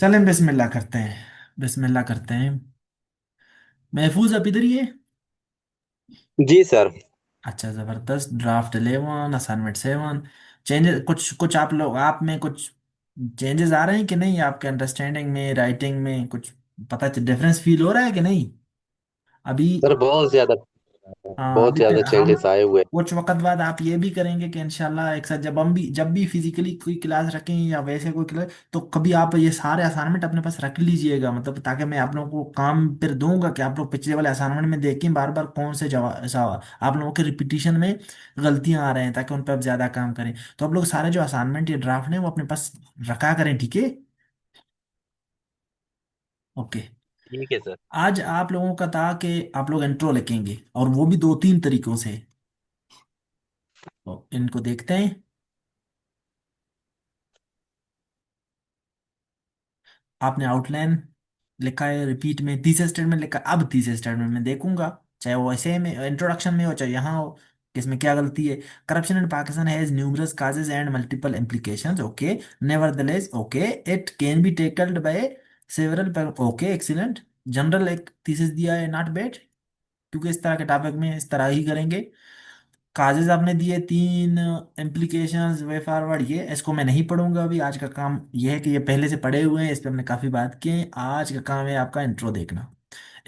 चलें बिस्मिल्लाह करते हैं। बिस्मिल्लाह करते हैं। महफूज आप इधर ही है? जी सर। अच्छा, जबरदस्त। Draft 11, assignment 7। चेंजेस कुछ कुछ आप लोग आप में कुछ चेंजेस आ रहे हैं कि नहीं? आपके अंडरस्टैंडिंग में, राइटिंग में कुछ पता डिफरेंस फील हो रहा है कि नहीं अभी? सर बहुत ज्यादा हाँ, बहुत अभी ज्यादा हम चेंजेस आए हुए हैं। कुछ वक्त बाद आप ये भी करेंगे कि इंशाल्लाह एक साथ जब भी फिजिकली कोई क्लास रखें या वैसे कोई क्लास, तो कभी आप ये सारे असाइनमेंट अपने पास रख लीजिएगा, मतलब ताकि मैं आप लोगों को काम फिर दूंगा कि आप लोग पिछले वाले असाइनमेंट में देखें बार बार कौन से जवाब आप लोगों के रिपीटिशन में गलतियां आ रहे हैं, ताकि उन पर आप ज्यादा काम करें। तो आप लोग सारे जो असाइनमेंट या ड्राफ्ट है वो अपने पास रखा करें, ठीक है? ओके। ठीक है सर। आज आप लोगों का था कि आप लोग इंट्रो लिखेंगे, और वो भी दो तीन तरीकों से। तो इनको देखते हैं। आपने आउटलाइन लिखा है, रिपीट में तीसरे स्टेटमेंट लिखा है। अब तीसरे स्टेटमेंट में देखूंगा, चाहे वो ऐसे में इंट्रोडक्शन में हो चाहे यहाँ हो, कि इसमें क्या गलती है। Corruption in Pakistan has numerous causes and multiple implications, okay. Nevertheless, okay, it can be tackled by several, okay, excellent. General एक थीसिस दिया है, नॉट बैड, क्योंकि इस तरह के टॉपिक में इस तरह ही करेंगे। काजेज आपने दिए तीन, इम्प्लीकेशंस, वे फॉरवर्ड, ये इसको मैं नहीं पढ़ूंगा अभी। आज का काम ये है कि ये पहले से पढ़े हुए हैं, इस पे हमने काफी बात की है। आज का काम है आपका इंट्रो देखना।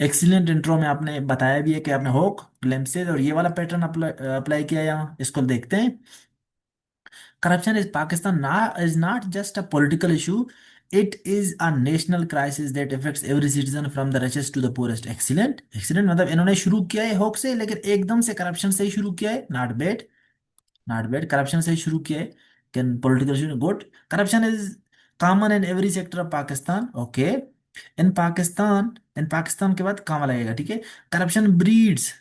एक्सीलेंट इंट्रो में आपने बताया भी है कि आपने होक, ग्लिम्पसेस और ये वाला पैटर्न अप्लाई किया है यहाँ, इसको देखते हैं। Corruption is Pakistan is not just a political issue. It is a national crisis that affects every citizen from the richest to the poorest. Excellent, excellent। मतलब इन्होंने शुरू किया है होक से, लेकिन एकदम से करप्शन से ही शुरू किया है। Not bad, not bad. Corruption से ही शुरू किया है। Can political issue, good. Corruption is common in every sector of Pakistan, okay. In Pakistan के बाद कॉमा लगेगा, ठीक है। Corruption breeds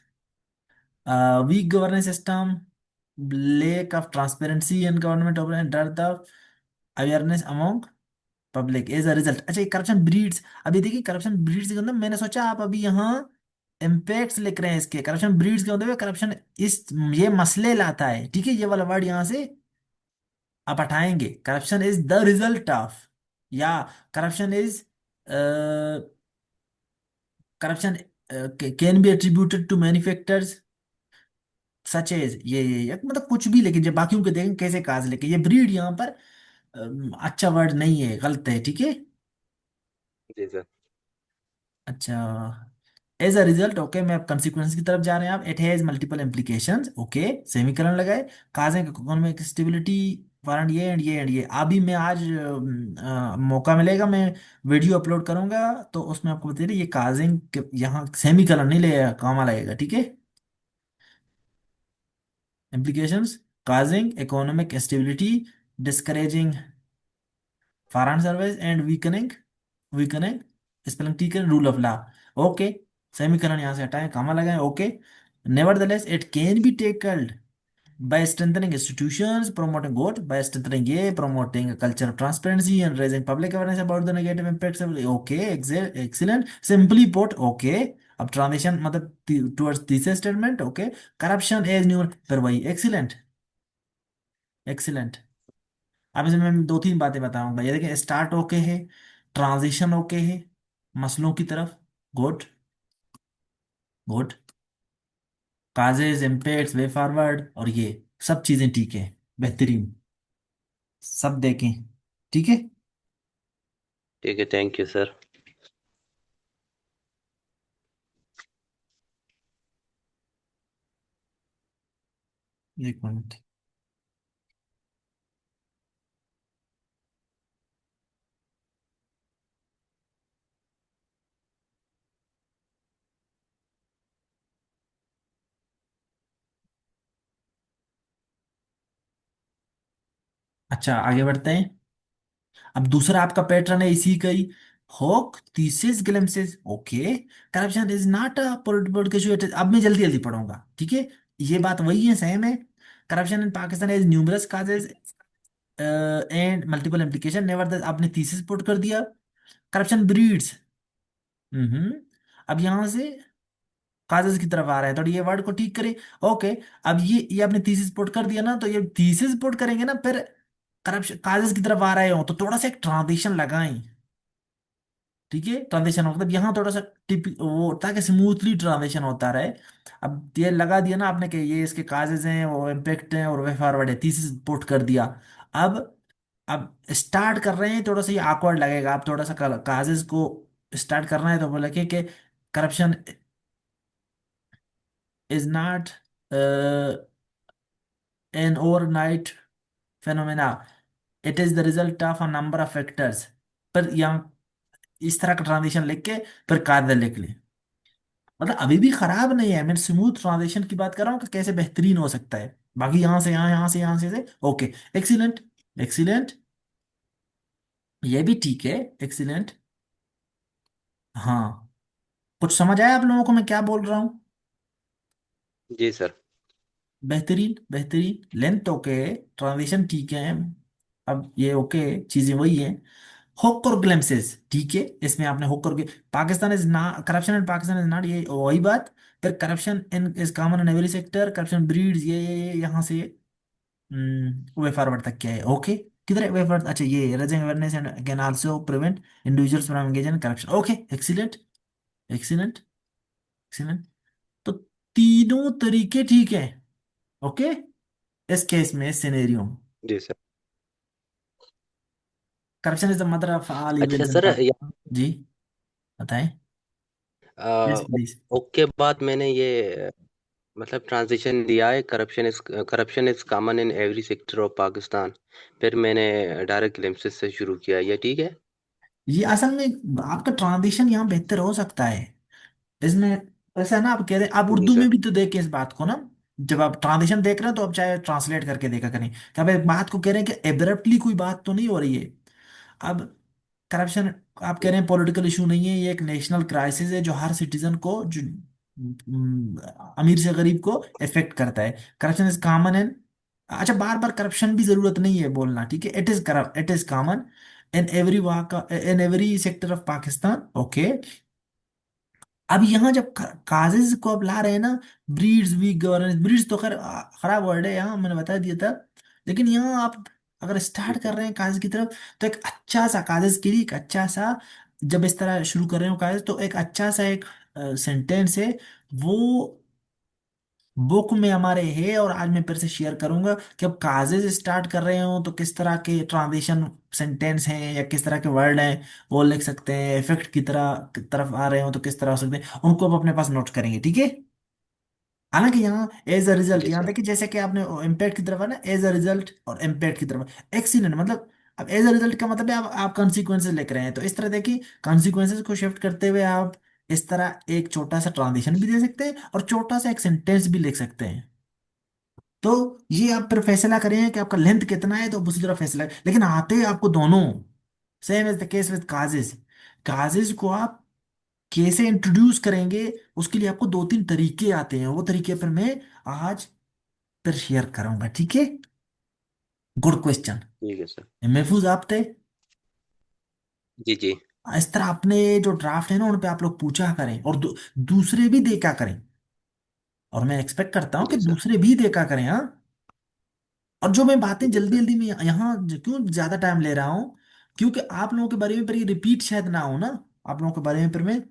weak governance system, lack of transparency in government operation, dearth of awareness among public as a result. अच्छा, ये corruption breeds, अभी देखिए corruption breeds के अंदर मैंने सोचा आप अभी यहाँ इम्पैक्ट्स लिख रहे हैं इसके। करप्शन ब्रीड्स के अंदर करप्शन इस ये मसले लाता है, ठीक है। ये वाला वर्ड यहाँ से आप हटाएंगे। Corruption is the result of, या corruption is, corruption can be attributed to many factors such as, ये मतलब कुछ भी, लेकिन जब बाकियों के देखें कैसे काज लेके, ये ब्रीड यहाँ पर अच्छा वर्ड नहीं है, गलत है, ठीक है। जी सर। अच्छा, एज अ रिजल्ट, ओके। मैं अब कंसिक्वेंस की तरफ जा रहे हैं आप। It has multiple implications, okay. Semicolon लगाए। काजें इकोनॉमिक स्टेबिलिटी, वारंट ये एंड ये एंड ये। अभी मैं आज मौका मिलेगा मैं वीडियो अपलोड करूंगा, तो उसमें आपको बता रही ये काजिंग यहाँ सेमीकलन नहीं लगेगा, कामा लगेगा, ठीक है। implications: causing economic stability, discouraging foreign service and weakening spelling ठीक है, rule of law, okay. Semicolon यहाँ से हटाएं, कामा लगाएं, okay. Nevertheless it can be tackled by strengthening institutions, promoting growth, by strengthening ये, promoting a culture of transparency and raising public awareness about the negative impacts of, okay, excellent, simply put, okay। अब transition मतलब towards तीसरे statement, okay. Corruption as new, फिर वही, excellent, excellent. अब इसमें मैं दो तीन बातें बताऊंगा, ये देखिए, स्टार्ट ओके है, ट्रांजिशन ओके है, मसलों की तरफ, good, good. Causes, impacts, way forward और ये सब चीजें ठीक है, बेहतरीन, सब देखें, ठीक है। ठीक है, थैंक यू सर। एक मिनट। अच्छा, आगे बढ़ते हैं। अब दूसरा आपका पैटर्न है इसी का ही, हॉक thesis glimpses, okay. Corruption is not a political issue, अब मैं जल्दी जल्दी पढ़ूंगा, ठीक है। ये बात वही है, सेम है। Corruption in Pakistan is numerous causes and multiple implication, never, आपने थीसिस पुट कर दिया। करप्शन ब्रीड्स, हम्म। अब यहां से काजेज की तरफ आ रहा है, तो ये वर्ड को ठीक करें, ओके। अब ये आपने थीसिस पुट कर दिया ना, तो ये थीसिस पुट करेंगे ना, फिर करप्शन काजेज की तरफ आ रहे हो तो थोड़ा सा एक ट्रांजिशन लगाएं, ठीक है, ट्रांजिशन मतलब यहाँ थोड़ा सा टिप वो, ताकि स्मूथली ट्रांजिशन होता रहे। अब ये लगा दिया ना आपने कि ये इसके काजेज हैं, वो इम्पेक्ट हैं और वे फॉरवर्ड है, थीसिस पुट कर दिया। अब अब स्टार्ट कर रहे हैं, थोड़ा सा ये awkward लगेगा। आप थोड़ा सा काजेज को स्टार्ट करना है तो बोला कि corruption is not an overnight phenomena, it is the result of a number of factors। पर यहाँ इस तरह का ट्रांजिशन लिख के फिर कार्य लिख ले, मतलब अभी भी खराब नहीं है। मैं स्मूथ ट्रांजिशन की बात कर रहा हूँ कि कैसे बेहतरीन हो सकता है। बाकी यहाँ से यहाँ, यहाँ से यहाँ से ओके। एक्सीलेंट, एक्सीलेंट, ये भी ठीक है। एक्सीलेंट, हाँ। कुछ समझ आया आप लोगों को मैं क्या बोल रहा हूँ? जी सर। बेहतरीन, बेहतरीन। लेंथ ओके, ट्रांजिशन ठीक है। अब ये ओके, चीजें वही हैं। हुक और ग्लिम्पसेस ठीक है, इसमें आपने हुक और पाकिस्तान इज ना, corruption in Pakistan is not, ये वही बात। फिर corruption in is common in every sector, corruption breeds, ये यहाँ से वे फॉरवर्ड तक क्या है? ओके। किधर है वे फॉरवर्ड? अच्छा, ये raising awareness and can also prevent individuals from engage in corruption. Okay, excellent, excellent, excellent. तो तीनों तरीके ठीक है। ओके, इस केस में, सिनेरियो, जी sir. Corruption is the mother of all अच्छा इविल्स इन सर, पाकिस्तान। जी, बताएं। Yes please. ओके बाद मैंने ये मतलब ट्रांजिशन दिया है, corruption is common in every sector of Pakistan. फिर मैंने डायरेक्ट ग्लिम्पसेस से शुरू किया, ये ठीक है? ये असल में आपका ट्रांजिशन यहाँ बेहतर हो सकता है इसमें। ऐसा है ना, आप कह रहे हैं, आप जी उर्दू सर। में भी तो देखें इस बात को ना। जब आप ट्रांजिशन देख रहे हैं तो आप चाहे ट्रांसलेट करके देखा करें कि आप एक बात को कह रहे हैं कि एब्रप्टली कोई बात तो नहीं हो रही है। अब करप्शन, आप कह रहे हैं पॉलिटिकल इशू नहीं है, ये एक नेशनल क्राइसिस है जो हर सिटीजन को, जो अमीर से गरीब को इफेक्ट करता है। करप्शन इज कॉमन इन, अच्छा बार बार करप्शन भी जरूरत नहीं है बोलना, ठीक है। It is corrupt, it is common in every walk, in every sector of Pakistan. Okay. अब यहाँ जब काजेज को अब ला रहे हैं ना, ब्रीड्स, वीक गवर्नेंस, ब्रीड्स तो खैर खराब वर्ड है, यहाँ मैंने बता दिया था। लेकिन यहाँ आप अगर जी स्टार्ट कर सर। रहे हैं काजेज की तरफ, तो एक अच्छा सा काजेज के लिए एक अच्छा सा, जब इस तरह शुरू कर रहे हो काजेज, तो एक अच्छा सा एक सेंटेंस है वो बुक में हमारे है। और आज मैं फिर से शेयर करूंगा कि अब काजेज स्टार्ट कर रहे हो तो किस तरह के ट्रांजिशन सेंटेंस हैं या किस तरह के वर्ड हैं वो लिख सकते हैं। इफेक्ट की तरफ आ रहे हो तो किस तरह हो सकते हैं, उनको अब अपने पास नोट करेंगे, ठीक है। हालांकि यहाँ एज अ रिजल्ट, जी यहाँ सर। देखिए जैसे कि आपने इम्पैक्ट की तरफ है ना, एज अ रिजल्ट और इम्पैक्ट की तरफ एक्सीलेंट, मतलब अब एज अ रिजल्ट का मतलब है आप कॉन्सिक्वेंसेज लिख रहे हैं, तो इस तरह देखिए कॉन्सिक्वेंसेज को शिफ्ट करते हुए आप इस तरह एक छोटा सा ट्रांजिशन भी दे सकते हैं और छोटा सा एक सेंटेंस भी लिख सकते हैं। तो ये आप फिर फैसला करें कि आपका लेंथ कितना है, तो उसी तरह फैसला, लेकिन आते हैं आपको दोनों। Same is the case with causes. Causes को आप कैसे इंट्रोड्यूस करेंगे, उसके लिए आपको दो तीन तरीके आते हैं, वो तरीके फिर मैं आज फिर शेयर करूंगा, ठीक है। Good question. ठीक है सर। महफूज आप थे। जी जी। इस तरह अपने जो ड्राफ्ट है ना उन पे आप लोग पूछा करें और दूसरे भी देखा करें। और मैं एक्सपेक्ट करता हूँ कि जी सर। दूसरे भी देखा करें, हाँ। और जो मैं बातें जी जल्दी सर। जल्दी में यहाँ क्यों ज्यादा टाइम ले रहा हूँ, क्योंकि आप लोगों के बारे में पर ये रिपीट शायद ना हो ना। आप लोगों के बारे में पर मैं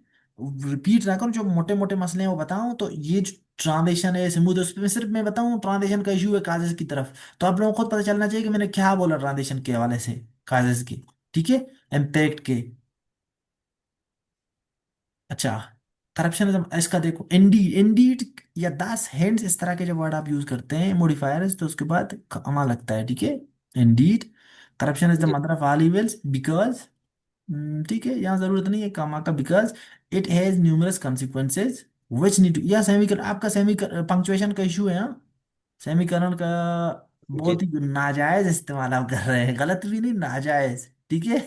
रिपीट ना करूँ, जो मोटे मोटे मसले हैं वो बताऊं। तो ये जो ट्रांजिशन है स्मूथ, उस पर सिर्फ मैं बताऊं ट्रांजिशन का इशू है काजेस की तरफ, तो आप लोगों को खुद पता चलना चाहिए कि मैंने क्या बोला ट्रांजिशन के हवाले से, काजेस की, ठीक है, इम्पैक्ट के। अच्छा, करप्शनिज्म इसका देखो, इंडीड, इंडीड या दस हैंड्स, इस तरह के जब वर्ड आप यूज करते हैं मॉडिफायर्स, तो उसके बाद कमा लगता है, ठीक है। इंडीड, करप्शन इज द जी mother of all evils because, ठीक है, यहाँ जरूरत नहीं है कमा का, because it has numerous consequences which need to, या सेमीकरण, आपका सेमी पंक्चुएशन का इशू है, हाँ। सेमीकरण का जी। बहुत ही नाजायज इस्तेमाल आप कर रहे हैं, गलत भी नहीं, नाजायज, ठीक है।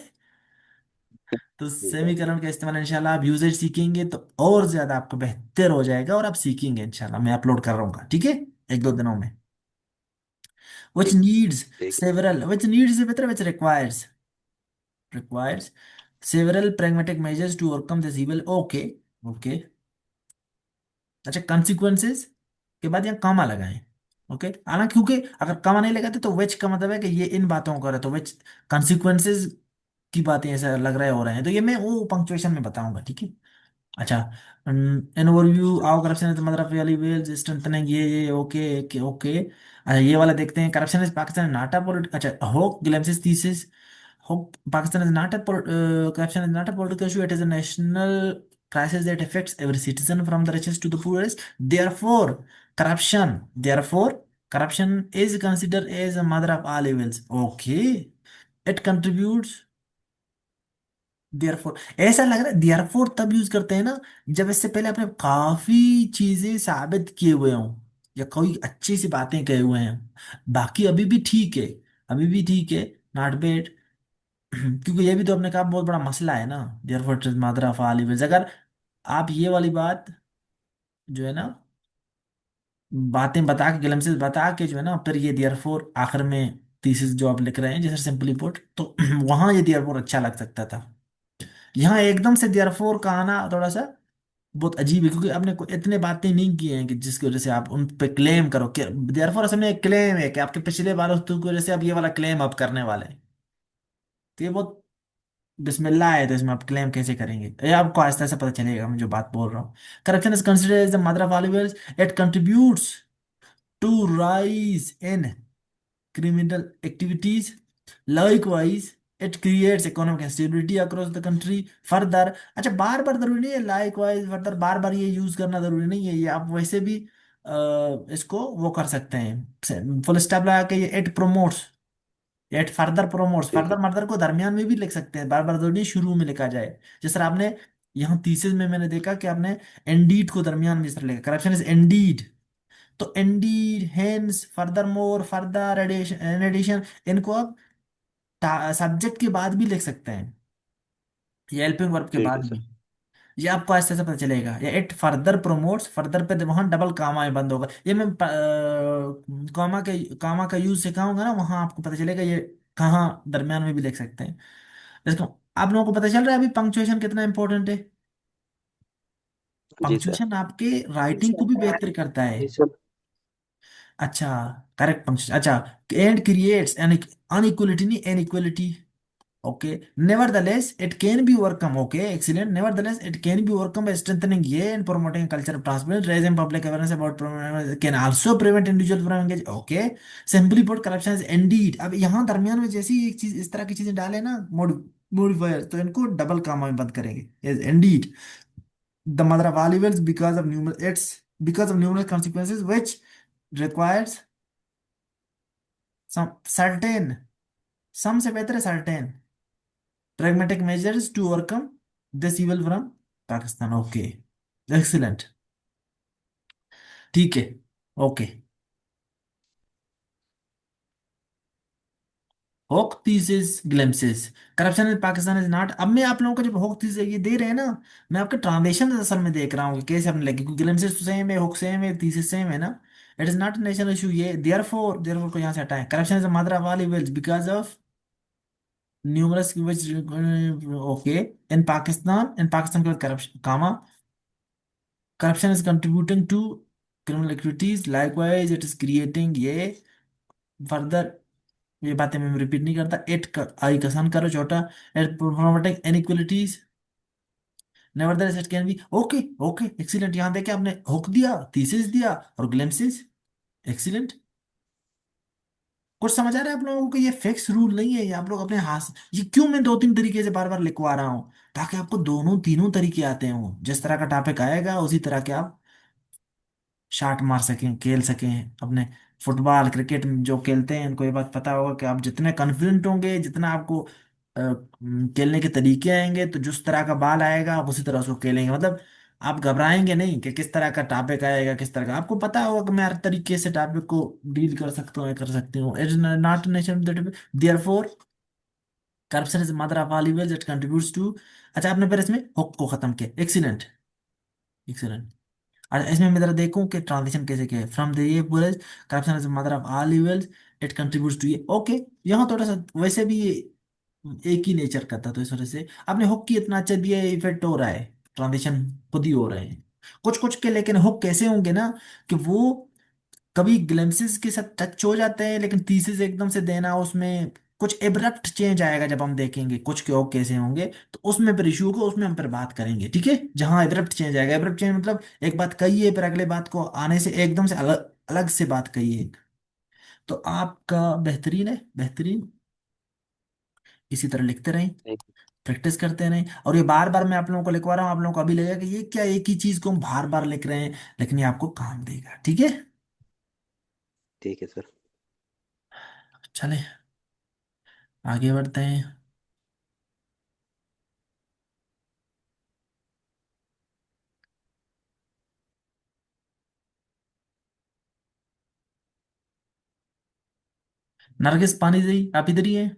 तो जी सर। सेमीकरण का इस्तेमाल इंशाल्लाह आप यूजेज सीखेंगे तो और ज्यादा आपको बेहतर हो जाएगा, और आप सीखेंगे इंशाल्लाह, मैं अपलोड कर रहा हूँ, ठीक है, एक दो दिनों में। which ठीक। needs ठीक है। several, which needs से better, which requires several pragmatic measures to overcome this evil। okay, okay। अच्छा, consequences के बाद यहाँ कॉमा लगाएं। ओके, हालांकि क्योंकि अगर कॉमा नहीं लगाते तो which का मतलब है कि ये इन बातों को करे, तो which consequences की बातें ऐसा लग रहा है हो रहे हैं, तो ये मैं वो पंक्चुएशन में बताऊंगा, ठीक है। अच्छा, एन ओवरव्यू आओ, corruption is mother of valley wells strengthening, ये ओके ओके ओके। अच्छा, ये वाला देखते हैं, corruption is Pakistan not a अच्छा, hook glimpses thesis, hook Pakistan is not a corruption is not a political issue, it is a national crisis that affects every citizen from the richest to the poorest. Therefore corruption therefore corruption is considered as a mother of all evils. Okay, it contributes, therefore, ऐसा लग रहा है therefore तब use करते हैं ना जब इससे पहले आपने काफी चीजें साबित किए हुए हों या कोई अच्छी सी बातें कहे हुए हैं। बाकी अभी भी ठीक है, अभी भी ठीक है, नॉट बैड। क्योंकि ये भी तो आपने कहा बहुत बड़ा मसला है ना, therefore it is mother of all evils. अगर आप ये वाली बात जो है ना, बातें बता के, ग्लिम्पसेस बता के जो है ना, फिर ये देयरफॉर आखिर में थीसिस जो आप लिख रहे हैं जैसे सिंपली पुट, तो वहां ये देयरफॉर अच्छा लग सकता था। यहाँ एकदम से देयरफॉर का आना थोड़ा सा बहुत अजीब है, क्योंकि आपने इतने बातें नहीं की हैं कि जिसकी वजह से आप उन पे क्लेम करो कि देयरफॉर असल में एक क्लेम है कि आपके पिछले वाले की वजह से आप ये वाला क्लेम आप करने वाले हैं। तो ये बहुत बिस्मिल्लाह है, तो इसमें आप क्लेम कैसे करेंगे, ये आपको आहिस्ता आहिस्ता पता चलेगा मैं जो बात बोल रहा हूँ। Corruption is considered as the mother of all evils, it contributes to rise in criminal activities. Likewise, it creates economic instability across the country. Further, अच्छा बार बार जरूरी नहीं है likewise further, बार बार ये यूज करना जरूरी नहीं है, ये आप वैसे भी इसको वो कर सकते हैं, फुल स्टॉप लगा के, ये it promotes, it further promotes, ठीक फर्दर है। मर्दर को दरमियान में भी लिख सकते हैं, बार बार जरूरी नहीं शुरू में लिखा जाए। जिस तरह आपने यहाँ थीसिस में मैंने देखा कि आपने इंडीड को दरमियान में जिस तरह लिखा, करप्शन इज इंडीड, तो indeed hence furthermore further addition in addition, इनको आप सब्जेक्ट के बाद भी लिख सकते हैं, या हेल्पिंग वर्ब के ठीक बाद है भी। सर। ये आपको ऐसे ऐसे पता चलेगा, या इट फर्दर प्रोमोट्स, फर्दर पे वहां डबल कामा ही बंद होगा, ये मैं कामा का यूज सिखाऊंगा ना, वहां आपको पता चलेगा ये कहाँ दरमियान में भी लिख सकते हैं। इसको आप लोगों को पता चल रहा है अभी पंक्चुएशन कितना इंपॉर्टेंट है। जी सर। पंक्चुएशन आपके राइटिंग को भी बेहतर करता है। जी सर। अच्छा, करेक्ट पंक्चुएशन, अच्छा, एंड क्रिएट्स एन अनइक्वलिटी, नहीं inequality. Okay. Nevertheless, it can be overcome. Okay, excellent. Nevertheless, it can be overcome by strengthening ye and promoting a culture of transparency, raising public awareness about can also prevent individuals from engage. Okay. Simply put, corruption is indeed. अब यहाँ दरमियान में जैसी एक चीज इस तरह की चीजें डाले ना, modifier, तो इनको डबल कामा में बंद करेंगे। Is indeed the mother of all evils because of numerous, it's because of numerous consequences which requires some certain, some से बेहतर है certain pragmatic measures to overcome this evil from Pakistan. Okay, excellent, ठीक है, okay. होक thesis glimpses, corruption in Pakistan is not, अब मैं आप लोगों को जब होक थीसिस ये दे रहे हैं ना, मैं आपके ट्रांसलेशन असल में देख रहा हूँ कि कैसे आपने लगे, क्योंकि ग्लिम्पसेस तो सेम है, होक सेम है, थीसिस सेम है ना। It is not national issue, ये देयरफॉर को यहाँ से हटाएं, corruption is the mother of all evils because of numerous which, okay, in Pakistan के बाद corruption comma, corruption is contributing to criminal activities, likewise it is creating ये further, ये बातें मैं रिपीट नहीं करता, इट आई कसान करो छोटा, at promoting inequalities, nevertheless it can be, okay okay excellent, यहाँ देखे आपने हुक दिया, थीसिस दिया और ग्लिम्सिस, एक्सीलेंट। कुछ समझ आ रहा है आप लोगों को, ये फिक्स रूल नहीं है, ये आप लोग अपने हाथ ये क्यों मैं दो तीन तरीके से बार बार लिखवा रहा हूँ, ताकि आपको दोनों तीनों तरीके आते हो, जिस तरह का टॉपिक आएगा उसी तरह के आप शॉट मार सकें, खेल सकें अपने। फुटबॉल क्रिकेट जो खेलते हैं उनको ये बात पता होगा कि आप जितने कॉन्फिडेंट होंगे, जितना आपको खेलने के तरीके आएंगे, तो जिस तरह का बॉल आएगा आप उसी तरह उसको खेलेंगे, मतलब आप घबराएंगे नहीं कि किस तरह का टॉपिक आएगा, किस तरह का, आपको पता होगा कि मैं हर तरीके से टॉपिक को डील कर सकता हूँ, कर सकती हूँ। It is not nation therefore corruption is mother of all evils, it contributes to, अच्छा आपने फिर इसमें हुक को खत्म किया, एक्सीलेंट एक्सीलेंट। और इसमें मैं जरा देखूं कि ट्रांजिशन कैसे किया है, फ्रॉम द ये bullet, corruption is mother of all evils, it contributes to ये, ओके। यहाँ थोड़ा सा वैसे भी ये एक ही नेचर का था, तो इस वजह से आपने हुक की इतना अच्छा दिया, इफेक्ट हो रहा है, ट्रांजिशन खुद ही हो रहे हैं कुछ कुछ के, लेकिन हुक कैसे होंगे ना कि वो कभी ग्लिम्सिस के साथ टच हो जाते हैं, लेकिन थीसिस एकदम से देना उसमें कुछ एब्रप्ट चेंज आएगा जब हम देखेंगे कुछ क्यों कैसे होंगे, तो उसमें फिर इशू होगा, उसमें हम फिर बात करेंगे, ठीक है। जहां एब्रप्ट चेंज आएगा, एब्रप्ट चेंज मतलब एक बात कही है फिर अगले बात को आने से एकदम से अलग अलग से बात कही है। तो आपका बेहतरीन है, बेहतरीन। इसी तरह लिखते रहें, प्रैक्टिस करते रहें। और ये बार बार मैं आप लोगों को लिखवा रहा हूँ, आप लोगों को अभी लगेगा कि ये क्या एक ही चीज को हम बार बार लिख रहे हैं, लेकिन ये आपको काम देगा, ठीक है। ठीक है सर। चलें आगे बढ़ते हैं। नरगिस पानी दे, आप इधर ही हैं?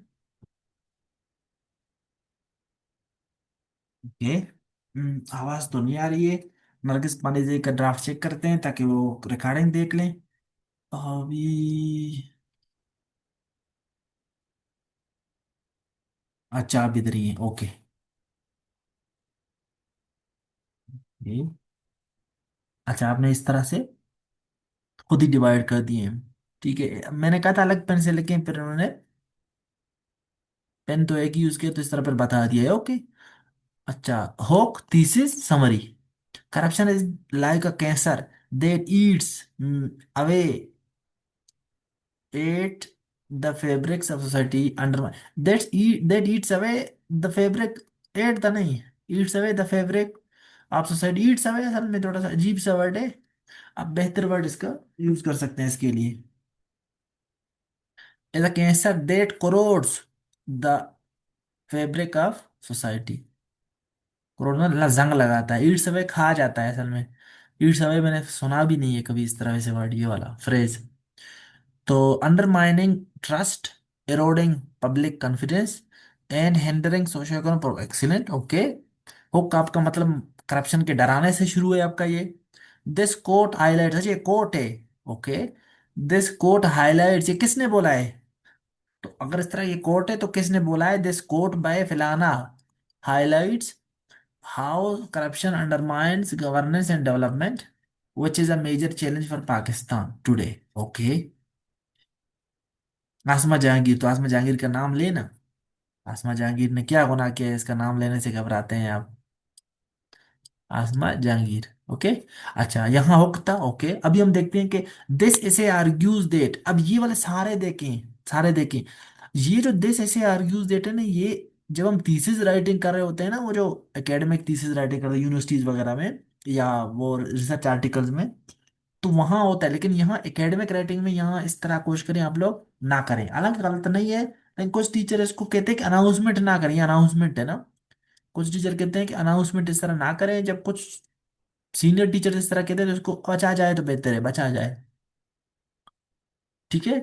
ओके। आवाज तो नहीं आ रही है। नरगिस पानी दे का ड्राफ्ट चेक करते हैं ताकि वो रिकॉर्डिंग देख लें। अभी अच्छा, आप इधर ही हैं, ओके। ये अच्छा, आपने इस तरह से खुद ही डिवाइड कर दिए हैं, ठीक है। मैंने कहा था अलग पेन से लेके, फिर उन्होंने पेन तो एक ही यूज किया, तो इस तरह पर बता दिया है, ओके। अच्छा, होक thesis summary. Corruption is like a cancer that eats away at the fabrics of society under that eats away the fabric at the नहीं, eats away the fabric of society। eats away असल में थोड़ा सा अजीब सा word है, आप बेहतर वर्ड इसका यूज कर सकते हैं इसके लिए। is a cancer that corrodes the fabric of society। Corona जंग लगाता है, ईट्स अवे खा जाता है असल में। ईट्स अवे मैंने सुना भी नहीं है कभी इस तरह से वर्ड, ये वाला फ्रेज। तो undermining trust, eroding public confidence and hindering socio economic excellent, okay. Hook आपका मतलब करप्शन के डराने से शुरू है आपका ये। दिस कोट हाईलाइट्स, ये कोट है, ओके। दिस कोट हाईलाइट्स, ये किसने बोला है? तो अगर इस तरह ये कोट है तो किसने बोला है? दिस कोट बाय फिलाना highlights how corruption undermines governance and development which is a major challenge for Pakistan today, okay। Asma Jahangir, तो आसमा जहांगीर का नाम लेना। आसमा जहांगीर ने क्या गुनाह किया है इसका नाम लेने से घबराते हैं आप? आसमा जहांगीर, ओके। अच्छा, यहाँ हुक्ता, ओके। अभी हम देखते हैं कि दिस ऐसे आर्ग्यूज देट, अब ये वाले सारे देखें, सारे देखें। ये जो दिस ऐसे आर्ग्यूज देट है ना, ये जब हम थीसिस राइटिंग कर रहे होते हैं ना, वो जो एकेडमिक थीसिस राइटिंग करते हैं यूनिवर्सिटीज वगैरह में, या वो रिसर्च आर्टिकल्स में, तो वहां होता है। लेकिन यहाँ एकेडमिक राइटिंग में यहाँ इस तरह कोशिश करें आप लोग ना करें, हालांकि गलत नहीं है, लेकिन कुछ टीचर इसको कहते हैं कि अनाउंसमेंट ना करें, अनाउंसमेंट है ना। कुछ टीचर कहते हैं कि अनाउंसमेंट इस तरह ना करें, जब कुछ सीनियर टीचर इस तरह कहते हैं तो इसको बचा जाए तो बेहतर है, बचा जाए, ठीक है।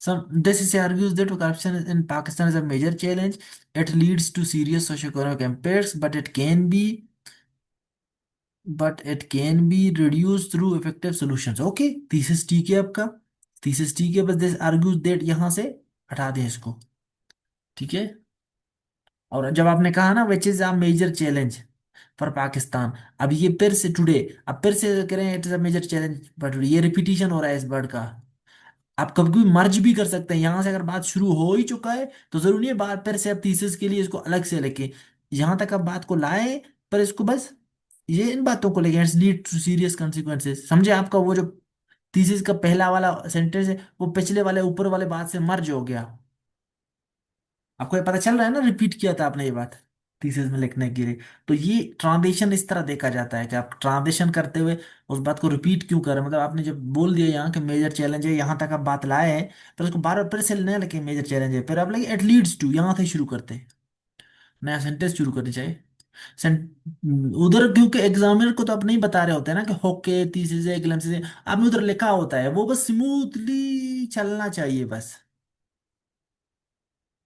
Some this is argues that corruption in Pakistan is a major challenge. It leads to serious socio-economic impacts, but it can be reduced through effective solutions. Okay, thesis ठीक है आपका, thesis ठीक है, बस this argues that यहाँ से हटा दें इसको, ठीक है। और जब आपने कहा ना which is a major challenge for Pakistan, अब ये फिर से टुडे, अब फिर से कह रहे हैं it is a major challenge, but ये रिपीटिशन हो रहा है इस वर्ड का। आप कभी भी मर्ज भी कर सकते हैं, यहां से अगर बात शुरू हो ही चुका है तो जरूरी है बात फिर से अब थीसिस के लिए इसको अलग से लेके यहां तक आप बात को लाए, पर इसको बस ये इन बातों को लेके it's lead to serious consequences, समझे? आपका वो जो थीसिस का पहला वाला सेंटेंस है वो पिछले वाले ऊपर वाले बात से मर्ज हो गया। आपको ये पता चल रहा है ना, रिपीट किया था आपने ये बात थीसिस में लिखने के लिए। तो ये ट्रांजिशन इस तरह देखा जाता है कि आप ट्रांजिशन करते हुए उस बात को रिपीट क्यों कर रहे हैं, मतलब आपने जब बोल दिया यहाँ कि मेजर चैलेंज है, यहाँ तक आप बात लाए हैं, फिर उसको बार बार फिर से लेना लेकिन मेजर चैलेंज है, फिर आप लगे इट लीड्स टू, यहाँ से शुरू करते हैं, नया सेंटेंस शुरू करनी चाहिए। उधर क्योंकि एग्जामिनर को तो आप नहीं बता रहे होते हैं ना कि होके थीसिस है ग्लैम्सिस है, आपने उधर लिखा होता है, वो बस स्मूथली चलना चाहिए बस,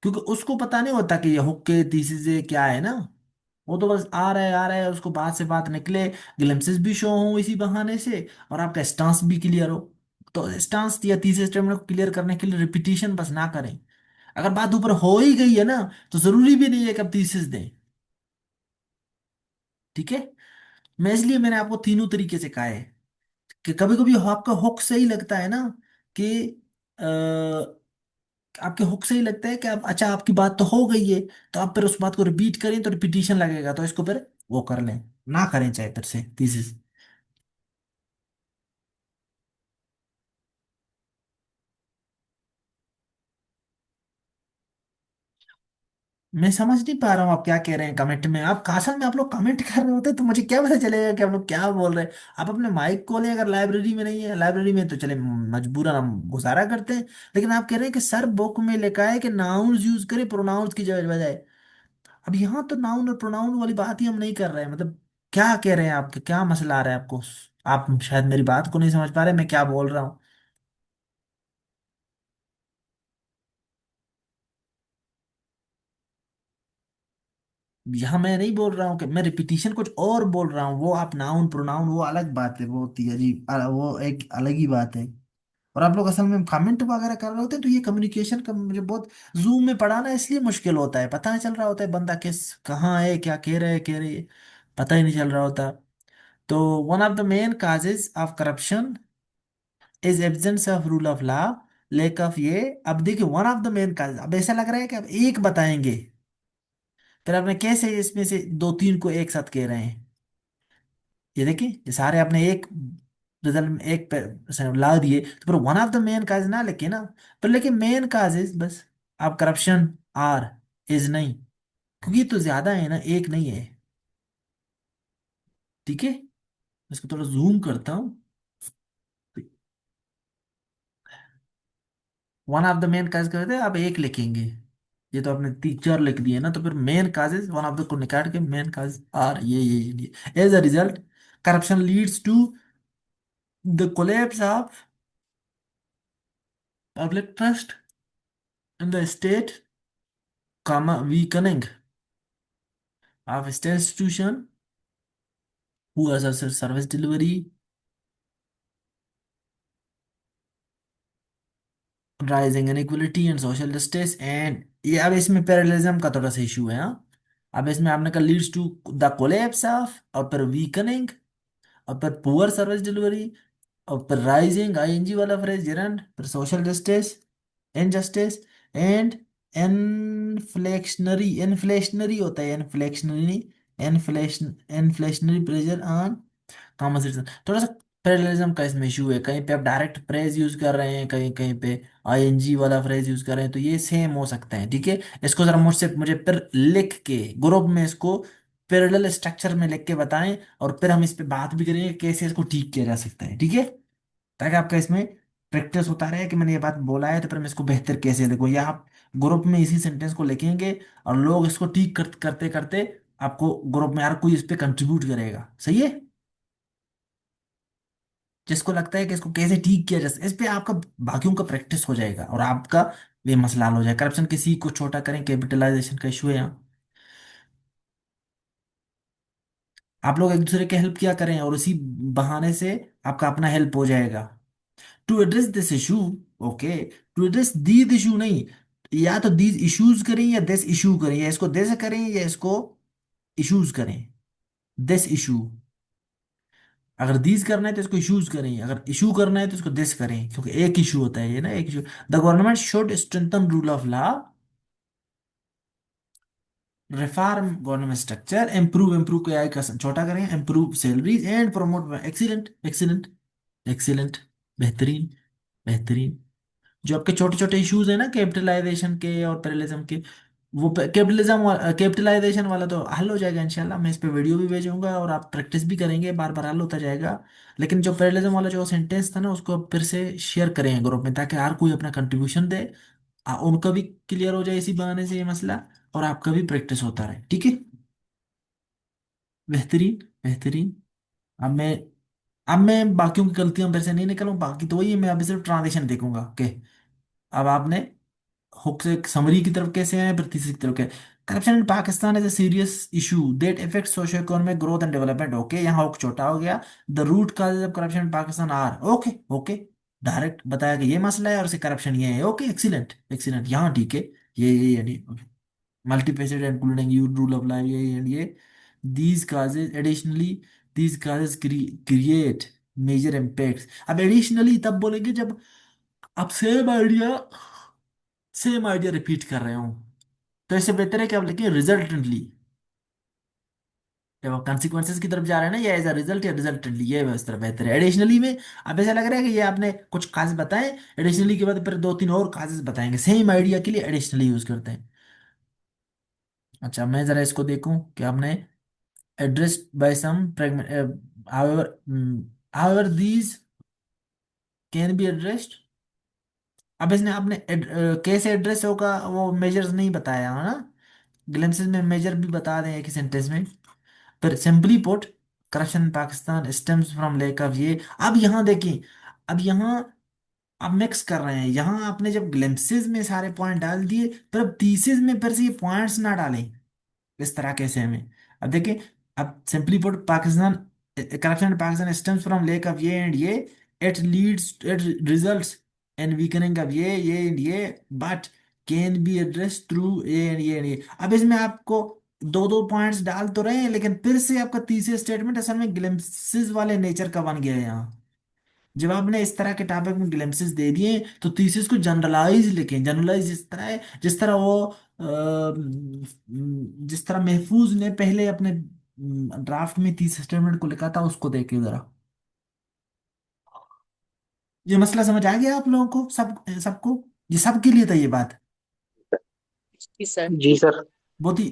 क्योंकि उसको पता नहीं होता कि ये हुक्के थीसिस क्या है ना। वो तो बस आ रहा है आ रहा है, उसको बात से बात निकले, ग्लिम्पसेस भी शो हो इसी बहाने से, और आपका स्टांस भी क्लियर हो। तो स्टांस या थीसिस स्टेटमेंट को क्लियर करने के लिए रिपीटिशन बस ना करें। अगर बात ऊपर हो ही गई है ना, तो जरूरी भी नहीं है कि आप थीसिस दें, ठीक है। मैं इसलिए मैंने आपको तीनों तरीके से कहा है कि कभी कभी आपका हुक सही लगता है ना कि आपके हुक से ही लगता है कि आप, अच्छा आपकी बात तो हो गई है, तो आप फिर उस बात को रिपीट करें तो रिपीटिशन लगेगा, तो इसको फिर वो कर लें, ना करें चाहे फिर से थीसिस। मैं समझ नहीं पा रहा हूँ आप क्या कह रहे हैं कमेंट में। आप असल में आप लोग कमेंट कर रहे होते तो मुझे क्या पता चलेगा कि आप लोग क्या बोल रहे हैं। आप अपने माइक खोलें, अगर लाइब्रेरी में नहीं है, लाइब्रेरी में तो चले मजबूरन हम गुजारा करते हैं। लेकिन आप कह रहे हैं कि सर बुक में लिखा है कि नाउन्स यूज करें प्रोनाउंस की बजाय। अब यहाँ तो नाउन और प्रोनाउन वाली बात ही हम नहीं कर रहे हैं, मतलब क्या कह रहे हैं, आपके क्या मसला आ रहा है आपको। आप शायद मेरी बात को नहीं समझ पा रहे मैं क्या बोल रहा हूँ। यहाँ मैं नहीं बोल रहा हूँ कि मैं रिपीटिशन कुछ और बोल रहा हूँ, वो आप नाउन प्रोनाउन वो अलग बात है, वो होती है जी, वो एक अलग ही बात है। और आप लोग असल में कमेंट वगैरह कर रहे होते हैं तो ये कम्युनिकेशन का मुझे बहुत, जूम में पढ़ाना इसलिए मुश्किल होता है, पता नहीं चल रहा होता है बंदा किस कहाँ है, क्या कह रहे पता ही नहीं चल रहा होता। तो one of the main causes of corruption is absence of rule of law, lack of ये। अब देखिए one of the main cause, अब ऐसा लग रहा है कि आप एक बताएंगे, फिर आपने कैसे इसमें से दो तीन को एक साथ कह रहे हैं। ये देखिए ये सारे आपने एक रिजल्ट में एक पे ला दिए, तो फिर वन ऑफ द मेन काज ना लिखे ना। पर लेकिन मेन काज इज बस, आप करप्शन आर इज नहीं, क्योंकि ये तो ज्यादा है ना, एक नहीं है। ठीक है, इसको थोड़ा जूम करता हूँ। वन ऑफ द मेन काज करते हैं आप एक लिखेंगे, ये तो आपने तीन चार लिख दिए ना, तो फिर main causes one of the को निकाल के मेन काज आर ये as a result corruption leads to the collapse of public trust in the state, comma weakening of state institution who assess service delivery, rising inequality and social justice and ये अब इसमें parallelism का थोड़ा सा issue है। हाँ, अब इसमें आपने कहा leads to the collapse of, और फिर वीकनिंग, और फिर पुअर सर्विस डिलीवरी, और फिर राइजिंग आईएनजी वाला फ्रेज जेरंड, फिर social justice, injustice and inflationary होता है, inflationary pressure on common citizen. थोड़ा सा पैरेललिज्म का इसमें इशू है, कहीं पे आप डायरेक्ट फ्रेज यूज कर रहे हैं, कहीं कहीं पे आईएनजी वाला फ्रेज यूज कर रहे हैं, तो ये सेम हो सकता है। ठीक है, इसको जरा मुझसे मुझे फिर लिख के ग्रुप में इसको पैरेलल स्ट्रक्चर में लिख के बताएं, और फिर हम इस पे बात भी करेंगे कैसे इसको ठीक किया जा सकता है। ठीक है, ताकि आपका इसमें प्रैक्टिस होता रहे कि मैंने ये बात बोला है तो फिर मैं इसको बेहतर कैसे लिखूं, या आप ग्रुप में इसी सेंटेंस को लिखेंगे और लोग इसको ठीक करते करते आपको ग्रुप में हर कोई इस पे कंट्रीब्यूट करेगा। सही है, जिसको लगता है कि इसको कैसे ठीक किया जा सकता है, इस पे आपका बाकियों का प्रैक्टिस हो जाएगा और आपका ये मसला हल हो जाएगा। करप्शन किसी को छोटा करें, कैपिटलाइजेशन का इशू है यहाँ। आप लोग एक दूसरे के हेल्प किया करें और उसी बहाने से आपका अपना हेल्प हो जाएगा। To address this issue, okay, to address these issue नहीं, या तो दीज इश्यूज करें या दिस इशू करें, या इसको दिस करें या इसको इश्यूज करें। दिस इशू, अगर दीज करना है तो इसको इश्यूज करें, अगर इशू करना है तो इसको दिस करें, क्योंकि एक इशू होता है ये ना, एक issue. The government should strengthen rule of law, reform government structure, improve को AI का छोटा करें, improve salaries and promote, excellent excellent excellent, बेहतरीन बेहतरीन। जो आपके छोटे छोटे इश्यूज है ना कैपिटलाइजेशन के और पैरेललिज्म के, वो कैपिटलाइजेशन वाला तो हल हो जाएगा इंशाल्लाह। मैं इस पे वीडियो भी भेजूंगा और आप प्रैक्टिस भी करेंगे, बार बार हल होता जाएगा। लेकिन जो पैरेललिज्म वाला जो सेंटेंस था ना, उसको आप फिर से शेयर करें ग्रुप में, ताकि हर कोई अपना कंट्रीब्यूशन दे, उनका भी क्लियर हो जाए इसी बहाने से ये मसला, और आपका भी प्रैक्टिस होता रहे। ठीक है, बेहतरीन बेहतरीन। अब मैं अब मैं बाकियों की गलतियों में से नहीं निकलूं, बाकी तो वही है, मैं अभी सिर्फ ट्रांजेक्शन देखूंगा के। अब आपने हुक से समरी की तरफ कैसे आए, फिर तीसरी की तरफ क्या। Corruption in Pakistan is a serious issue that effect socio economic growth and development. Okay, यहाँ हुक छोटा हो गया। The root causes of corruption in Pakistan are, okay okay, direct बताया कि ये मसला है और इसे करप्शन ये है। ओके, एक्सीलेंट एक्सीलेंट, यहाँ ठीक है, ये ठीक। Multifaceted including you rule of life ये and ये these causes additionally, these causes create major impacts। अब additionally तब बोलेंगे जब आप same idea same idea repeat कर रहे हो। तो इससे बेहतर है कि आप लिखें रिजल्टेंटली। जब आप कॉन्सिक्वेंसेस की तरफ जा रहे हैं ना, या एज अ रिजल्ट या रिजल्टेंटली, ये इस तरह बेहतर है। एडिशनली में अब ऐसा लग रहा है कि ये आपने कुछ काज बताए, एडिशनली के बाद फिर दो तीन और काजेस बताएंगे, सेम आइडिया के लिए एडिशनली यूज करते हैं। अच्छा, मैं जरा इसको देखूं कि आपने addressed by some however however these can be addressed। अब इसने आपने कैसे एड्रेस होगा वो मेजर्स नहीं बताया है ना। ग्लिम्पसेस में मेजर भी बता दें एक ही सेंटेंस में। पर simply put, corruption in Pakistan stems from lake of ये। अब यहाँ देखिए, अब यहाँ आप मिक्स कर रहे हैं। यहाँ आपने जब ग्लिम्पसेस में सारे पॉइंट डाल दिए, पर अब थीसिस में फिर से ये पॉइंट्स ना डालें इस तरह कैसे हमें। अब देखिए, अब simply put Pakistan, corruption in Pakistan stems from lake of ये एंड ये, it results in weakening of ये एंड ये, but can be address through ये एंड ये। अब इसमें आपको दो दो पॉइंट्स डाल तो रहे हैं, लेकिन फिर से आपका तीसरा स्टेटमेंट असल में ग्लिम्पसेस वाले नेचर का बन गया है यहाँ। जब आपने इस तरह के टॉपिक में ग्लिम्पसेस दे दिए, तो थीसिस को जनरलाइज लिखें। जनरलाइज इस तरह है जिस तरह वो जिस तरह महफूज ने पहले अपने ड्राफ्ट में थीसिस स्टेटमेंट को लिखा था, उसको देखिए जरा। ये मसला समझ आ गया आप लोगों को, सबको? ये सबके लिए था ये बात। जी सर, जी सर। बहुत ही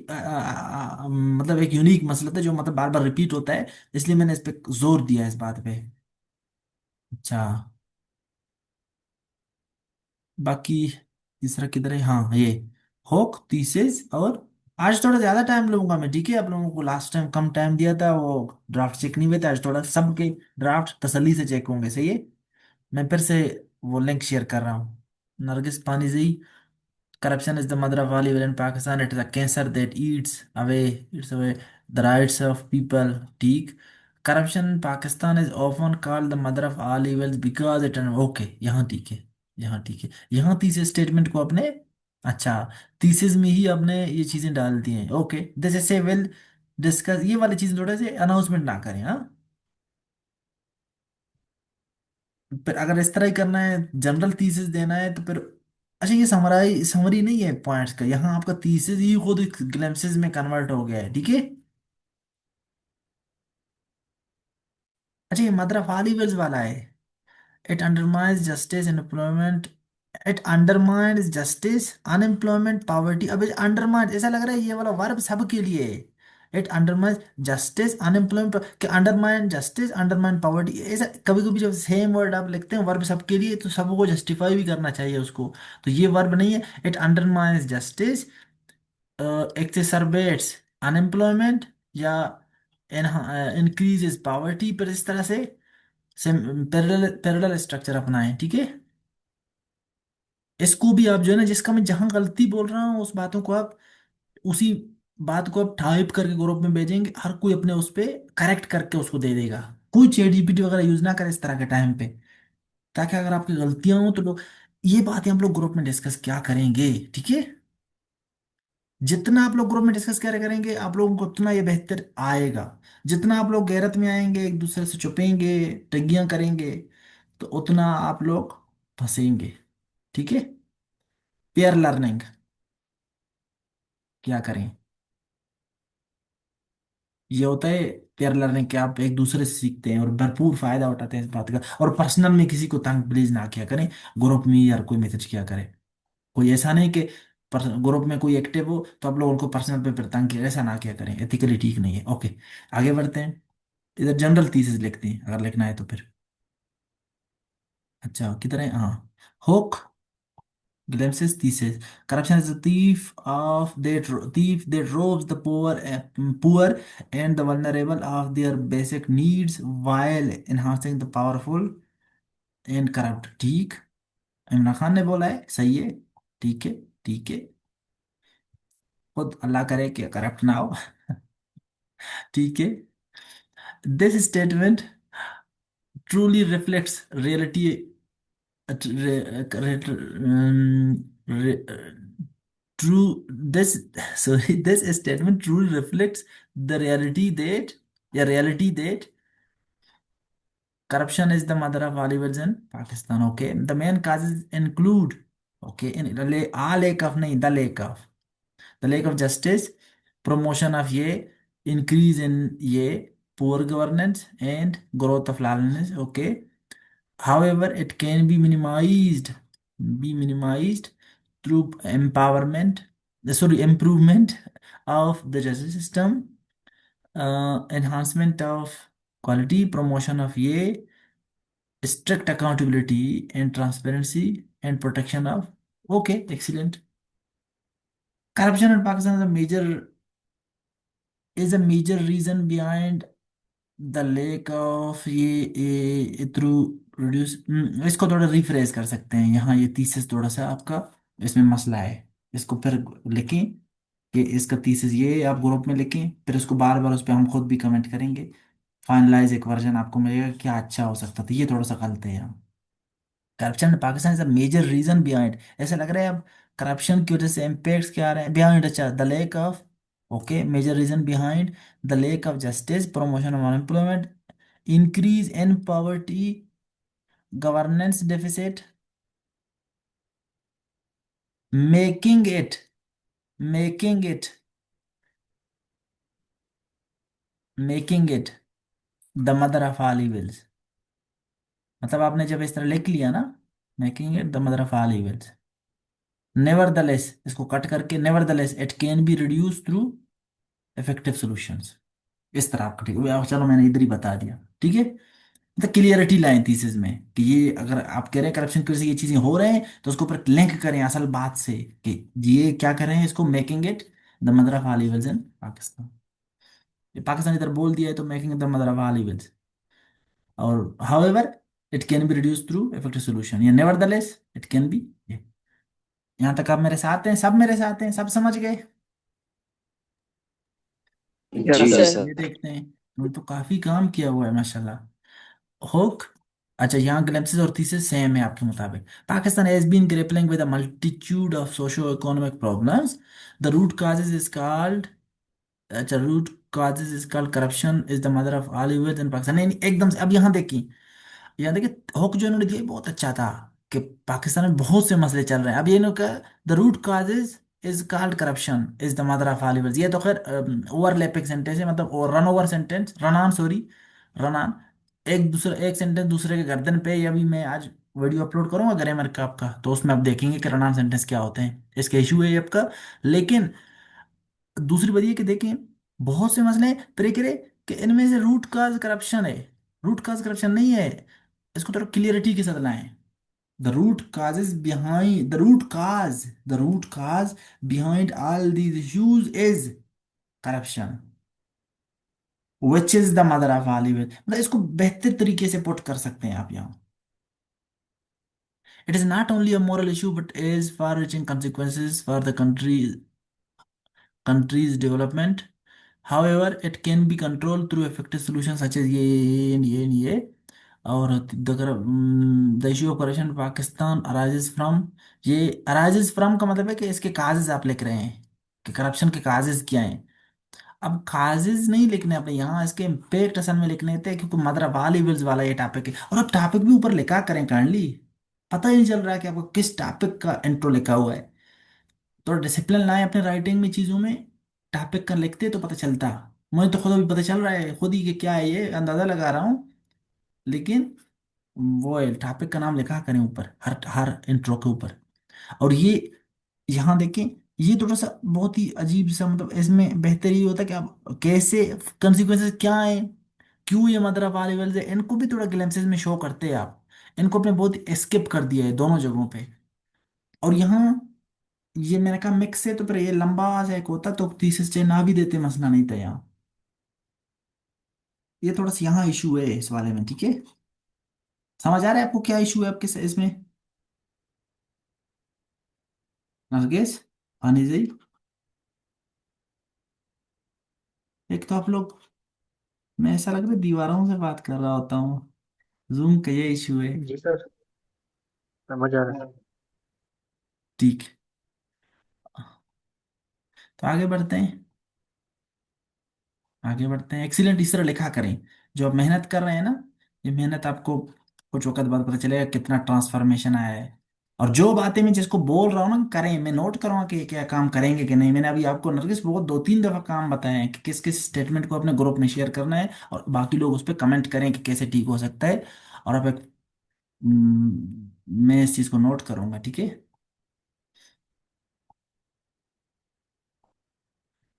मतलब एक यूनिक मसला था जो मतलब बार बार रिपीट होता है, इसलिए मैंने इस पे जोर दिया इस बात पे। अच्छा, बाकी तीसरा किधर है? हाँ, ये होक थीसिस। और आज थोड़ा ज्यादा टाइम लूंगा मैं, ठीक है? आप लोगों को लास्ट टाइम कम टाइम दिया था, वो ड्राफ्ट चेक नहीं हुए थे। आज थोड़ा सबके ड्राफ्ट तसल्ली से चेक होंगे, सही है? मैं फिर से वो लिंक शेयर कर रहा हूँ। Nargis Panezai, corruption is the mother of all evil in Pakistan. It is a cancer that eats away the rights of people. ठीक। Corruption in Pakistan is often called the mother of all evils because it, okay, यहाँ ठीक है, यहाँ ठीक है। यहाँ तीसरे statement को अपने, अच्छा, थीसिस में ही आपने ये चीजें डाल दी हैं। Okay, this is a well discuss. ये वाली चीजें थोड़े से अनाउंसमेंट ना करें, हाँ। फिर अगर इस तरह ही करना है, जनरल थीसिस देना है, तो फिर अच्छा, ये समरी नहीं है पॉइंट्स का। यहाँ आपका थीसिस ही खुद ग्लिम्पसेस में कन्वर्ट हो गया है, ठीक है? अच्छा, ये मदर ऑफ ऑल इविल्स वाला है। It undermines justice employment, it undermines justice unemployment poverty. अब अंडरमाइन ऐसा लग रहा है ये वाला वर्ब सबके लिए है। इट अंडरमाइंस जस्टिस अनएम्प्लॉयमेंट, कि अंडरमाइन जस्टिस अंडरमाइन पॉवर्टी। ऐसा कभी कभी जब सेम वर्ड आप लिखते हैं वर्ब सबके लिए, तो सबको जस्टिफाई भी करना चाहिए उसको। तो ये वर्ब नहीं है। इट अंडरमाइंस जस्टिस, एक्सेसरबेट्स अनएम्प्लॉयमेंट, या इंक्रीजेस पॉवर्टी। पर इस तरह से पैरेलल पैरेलल स्ट्रक्चर अपनाएं, ठीक है? इसको भी आप जो है ना, जिसका मैं जहां गलती बोल रहा हूँ उस बातों को आप, उसी बात को आप टाइप करके ग्रुप में भेजेंगे, हर कोई अपने उस पे करेक्ट करके उसको दे देगा। कोई चैट जीपीटी वगैरह यूज ना करे इस तरह के टाइम पे, ताकि अगर आपकी गलतियां हो तो लोग, ये बातें हम लोग ग्रुप में डिस्कस क्या करेंगे, ठीक है? जितना आप लोग ग्रुप में डिस्कस क्या करेंगे, आप लोगों को उतना ये बेहतर आएगा। जितना आप लोग गैरत में आएंगे, एक दूसरे से छुपेंगे, टगियां करेंगे, तो उतना आप लोग फंसेंगे, ठीक है? पेयर लर्निंग क्या करें? ये होता है पेयर लर्निंग, के आप एक दूसरे से सीखते हैं और भरपूर फायदा उठाते हैं इस बात का। और पर्सनल में किसी को तंग प्लीज ना किया करें, ग्रुप में यार कोई मैसेज किया करें। कोई ऐसा नहीं कि ग्रुप में कोई एक्टिव हो तो आप लोग उनको पर्सनल पे फिर तंग किया, ऐसा ना किया करें, एथिकली ठीक नहीं है। ओके, आगे बढ़ते हैं। इधर जनरल थीसिस लिखते हैं अगर लिखना है तो फिर। अच्छा, किधर है? हाँ, होक glimpses thesis. Corruption is a thief that robs the poor and the vulnerable of their basic needs while enhancing the powerful and corrupt। ठीक, इमरान खान ने बोला है, सही है, ठीक है, ठीक है। खुद अल्लाह करे कि करप्ट ना हो। ठीक है। This statement truly reflects reality. Re- true this sorry, this statement truly reflects the reality that corruption is the mother of all evils in Pakistan. Okay, the main causes include, okay, a lack of नहीं, the lack of, the lack of justice, promotion of ये, increase in ये, poor governance and growth of lawlessness. Okay, however it can be minimized through empowerment, sorry, improvement of the justice system, enhancement of quality, promotion of ये, strict accountability and transparency, and protection of, okay, excellent. Corruption in Pakistan is a major reason behind the lack of ये through produce. इसको थोड़ा refresh कर सकते हैं यहाँ, ये thesis थोड़ा सा आपका इसमें मसला है। इसको फिर लिखें कि इसका थीसिस ये आप ग्रुप में लिखें, फिर उसको बार बार उस पर हम खुद भी कमेंट करेंगे। फाइनलाइज एक वर्जन आपको मिलेगा क्या अच्छा हो सकता था, ये थोड़ा सा गलत है यहाँ। Corruption in Pakistan is a major reason behind, ऐसा लग रहा है अब करप्शन की वजह से इम्पैक्ट्स क्या आ रहे हैं बिहाइंड, अच्छा the lack of, okay, major reason behind the lack of justice, promotion of unemployment, increase in poverty, governance deficit, making it, making it, making it the mother of all evils। मतलब आपने जब इस तरह लिख लिया ना, making it the mother of all evils, nevertheless इसको cut करके nevertheless it can be reduce through effective solutions, इस तरह आपका ठीक है। चलो मैंने इधर ही बता दिया, ठीक है। मतलब क्लियरिटी लाए थीसिस में कि ये अगर आप कह रहे हैं करप्शन की वजह से ये चीजें हो रहे हैं, तो उसको ऊपर लिंक करें असल बात से कि ये क्या कर रहे हैं, इसको making it the mother of all evils in Pakistan. ये पाकिस्तान इधर बोल दिया है तो making it the mother of all evils, और however it can be reduce through effective solution या नेवरदलेस इट कैन बी। यहाँ तक आप मेरे साथ हैं, सब मेरे साथ हैं, सब समझ गए? जी यस सर। सर। ये देखते हैं, तुम तो काफी काम किया हुआ है माशाल्लाह। होक, अच्छा यहाँ ग्लिम्पसेस और थीसिस सेम है आपके मुताबिक। Pakistan has been grappling with a multitude of socio economic problems, the root causes is called, अच्छा root causes is called corruption is the mother of all evils in Pakistan. नहीं नहीं, एकदम से अब यहाँ देखिए, यहाँ देखिए हुक जो इन्होंने दिया बहुत अच्छा था कि पाकिस्तान में बहुत से मसले चल रहे हैं। अब ये इन्होंने कहा the root causes is called corruption is the mother of all evils, ये तो खैर ओवरलैपिंग सेंटेंस है, मतलब run over sentence, run on sorry, run on, एक दूसरे एक सेंटेंस दूसरे के गर्दन पे। ये अभी मैं आज वीडियो अपलोड करूंगा ग्रामर का आपका, तो उसमें आप देखेंगे कि रन ऑन सेंटेंस क्या होते हैं, इसका इशू है ये आपका। लेकिन दूसरी बात ये कि देखें बहुत से मसले हैं, पर ये कह रहे कि इनमें से रूट काज करप्शन है, रूट काज करप्शन नहीं है। इसको थोड़ा क्लियरिटी के साथ लाएं। The root causes behind, the root cause behind all these issues is corruption which is the mother of all evil. मतलब इसको बेहतर तरीके से पुट कर सकते हैं आप यहाँ। It is not only a moral issue but is far reaching consequences for the country's development. However, it can be controlled through effective solutions such as ये। और the issue of corruption Pakistan arises from, ये arises from का मतलब है कि इसके causes आप लिख रहे हैं कि करप्शन के काजेज क्या हैं। अब काजेज नहीं लिखने अपने यहाँ, इसके इम्पैक्ट असल में लिखने थे, क्योंकि मदर ऑफ ऑल इविल्स वाला ये टॉपिक है। और अब टॉपिक भी ऊपर लिखा करें काइंडली, पता ही नहीं चल रहा है कि आपको किस टॉपिक का इंट्रो लिखा हुआ है। तो डिसिप्लिन लाए अपने राइटिंग में, चीजों में टॉपिक का लिखते तो पता चलता। मुझे तो खुद अभी पता चल रहा है खुद ही कि क्या है, ये अंदाजा लगा रहा हूँ। लेकिन वो है टॉपिक का नाम लिखा करें ऊपर, हर हर इंट्रो के ऊपर। और ये यहाँ देखें, ये थोड़ा सा बहुत ही अजीब सा, मतलब इसमें बेहतर ये होता है कि आप कैसे कंसिक्वेंसेस क्या है, क्यों ये मदर ऑफ ऑल इविल्स है, इनको भी थोड़ा ग्लिम्पसेस में शो करते हैं आप। इनको अपने बहुत स्किप कर दिया है दोनों जगहों पे। और यहाँ ये मैंने कहा मिक्स है, तो फिर ये लंबा सा एक होता तो थीसिस ना भी देते, मसला नहीं था यहाँ। ये थोड़ा सा यहाँ इशू है इस वाले में, ठीक है। समझ आ रहा है आपको क्या इशू है आपके इसमें, नरगिस, अनिस जी? एक तो आप लोग, मैं ऐसा लग रहा है दीवारों से बात कर रहा होता हूँ, जूम का ये इशू है। जी सर, समझ आ रहा है। ठीक, तो आगे बढ़ते हैं, आगे बढ़ते हैं। एक्सीलेंट इस तरह लिखा करें, जो आप मेहनत कर रहे हैं ना, ये मेहनत आपको कुछ वक्त बाद पता चलेगा कितना ट्रांसफॉर्मेशन आया है। और जो बातें मैं जिसको बोल रहा हूँ ना करें, मैं नोट करूँगा कि क्या काम करेंगे कि नहीं। मैंने अभी आपको नरगिस बहुत 2-3 दफा काम बताए हैं कि किस किस स्टेटमेंट को अपने ग्रुप में शेयर करना है, और बाकी लोग उस पर कमेंट करें कि कैसे ठीक हो सकता है। और अब मैं इस चीज़ को नोट करूंगा, ठीक है।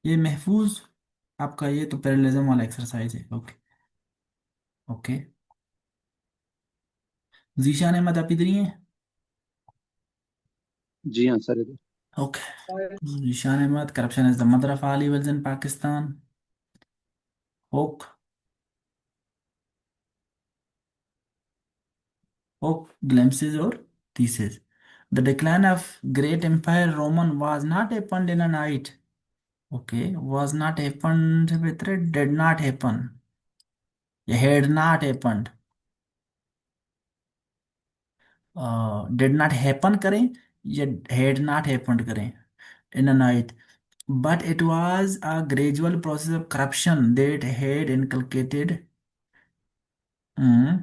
ये महफूज आपका, ये तो पैरेललिज्म वाला एक्सरसाइज है। ओके। ओके। जीशान अहमद आप इधर ही हैं? जी हाँ सर इधर। Okay. Zeeshan Ahmed, corruption is the mother of all evils in Pakistan. Okay. Okay glimpses और thesis. The decline of great empire Roman was not happened in a night. Okay, was not happened से बेहतर है did not happen या had not happened. Did not happen करें या had not happened करें in a night, but it was a gradual process of corruption that had inculcated, mm,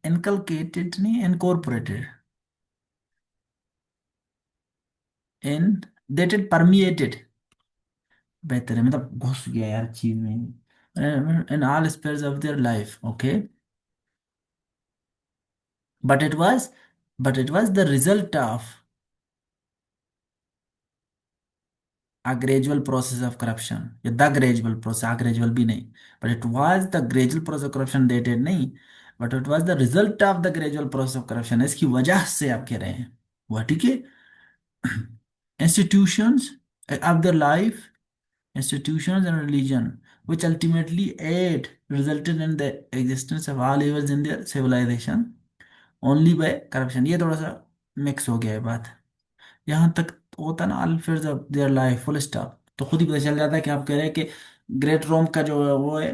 inculcated नहीं incorporated, in that it permeated, बेहतर है मतलब घुस गया यार चीज में, in all spheres of their life. Okay, but it was but it was the result of a gradual process of corruption, या the gradual process, a gradual भी नहीं, but it was the gradual process of corruption dated नहीं, but it was the result of the gradual process of corruption, इसकी वजह से आप कह रहे हैं वह, ठीक है। institutions of their life, institutions and religion which ultimately aid resulted in the existence of all evils in their civilization only by corruption। ये थोड़ा सा मिक्स हो गया है बात, यहाँ तक होता ना अल फिर जब देयर लाइफ फुल स्टॉप तो खुद ही पता चल जाता है कि आप कह रहे हैं कि ग्रेट रोम का जो वो है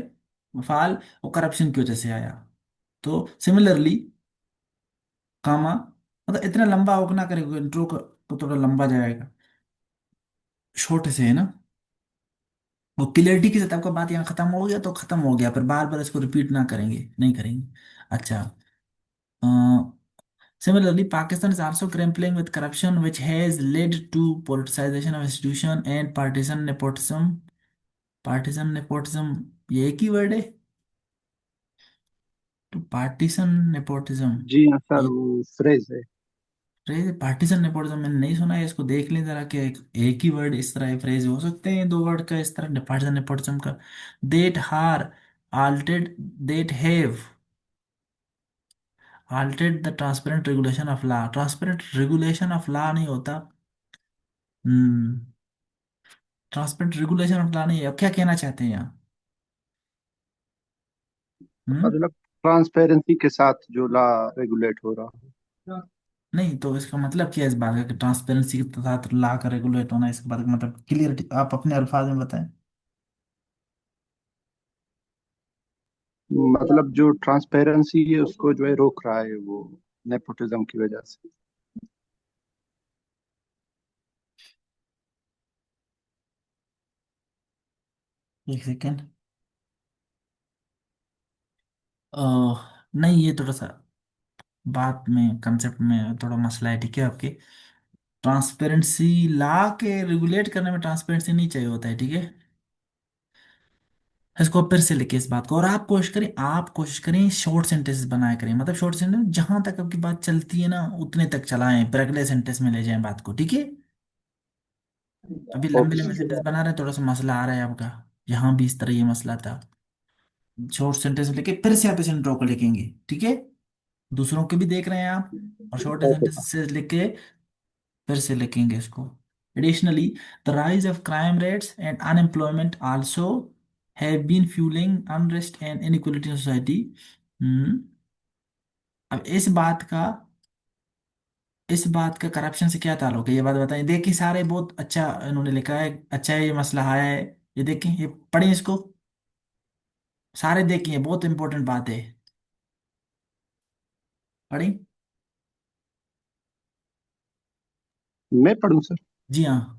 फाल, वो करप्शन की वजह से आया। तो सिमिलरली कामा, मतलब इतना लंबा होगा ना करेगा इंट्रो का तो थोड़ा लंबा जाएगा, छोटे से है ना। वो क्लियरिटी के साथ आपका बात यहाँ खत्म हो गया तो खत्म हो गया, फिर बार बार इसको रिपीट ना करेंगे, नहीं करेंगे। अच्छा। Similarly, Pakistan is also grappling with corruption, which has led to politicization of institution and partisan nepotism. Partisan nepotism, ये एक ही वर्ड है? तो पार्टीशन नेपोटिज्म, जी हाँ सर ये वो फ्रेज है। पार्टीशन नेपोटिज्म मैंने नहीं सुना है, इसको देख लें जरा कि एक ही वर्ड इस तरह फ्रेज हो सकते हैं दो वर्ड का इस तरह पार्टीशन नेपोटिज्म का। देट हार altered that have altered the transparent regulation of law, transparent regulation of law नहीं होता। हम्म, ट्रांसपेरेंट रेगुलेशन ऑफ लॉ नहीं है, अब क्या कहना चाहते हैं यहाँ? हम्म। मतलब ट्रांसपेरेंसी के साथ जो लॉ रेगुलेट हो रहा है। नहीं तो इसका मतलब क्या है इस बात का कि ट्रांसपेरेंसी के साथ लॉ का रेगुलेट होना, इसके बात का मतलब क्लियरिटी आप अपने अल्फाज में बताएं। मतलब जो ट्रांसपेरेंसी है उसको जो है रोक रहा है वो नेपोटिज्म की वजह से। 1 सेकेंड। नहीं ये थोड़ा सा बात में कंसेप्ट में थोड़ा मसला है, ठीक है आपके। ट्रांसपेरेंसी लॉ के रेगुलेट करने में ट्रांसपेरेंसी नहीं चाहिए होता है, ठीक है। इसको फिर से लिखिए इस बात को, और आप कोशिश करें शॉर्ट सेंटेंस बनाया करें, मतलब शॉर्ट सेंटेंस जहां तक आपकी बात चलती है ना उतने तक चलाएं, फिर अगले सेंटेंस में ले जाएं बात को, ठीक है। अभी लंबे ओके लंबे सेंटेंस बना रहे हैं, थोड़ा सा मसला आ रहा है आपका। यहाँ भी इस तरह ये मसला था। शॉर्ट सेंटेंस लेके फिर से आप इस इंट्रो को लिखेंगे, ठीक है। दूसरों के भी देख रहे हैं आप, और शॉर्ट ओके सेंटेंस से लिख के फिर से लिखेंगे इसको। Additionally, the rise of crime rates and unemployment also have been fueling unrest and inequality in society. हम्म। अब इस बात का करप्शन से क्या ताल्लुक है, ये बात बताएं। देखिए सारे बहुत अच्छा इन्होंने लिखा है, अच्छा है, ये मसला आया है। ये देखें, ये पढ़ें इसको, सारे देखिए बहुत इंपॉर्टेंट बात है, पढ़ें। मैं पढ़ूं सर। जी हाँ।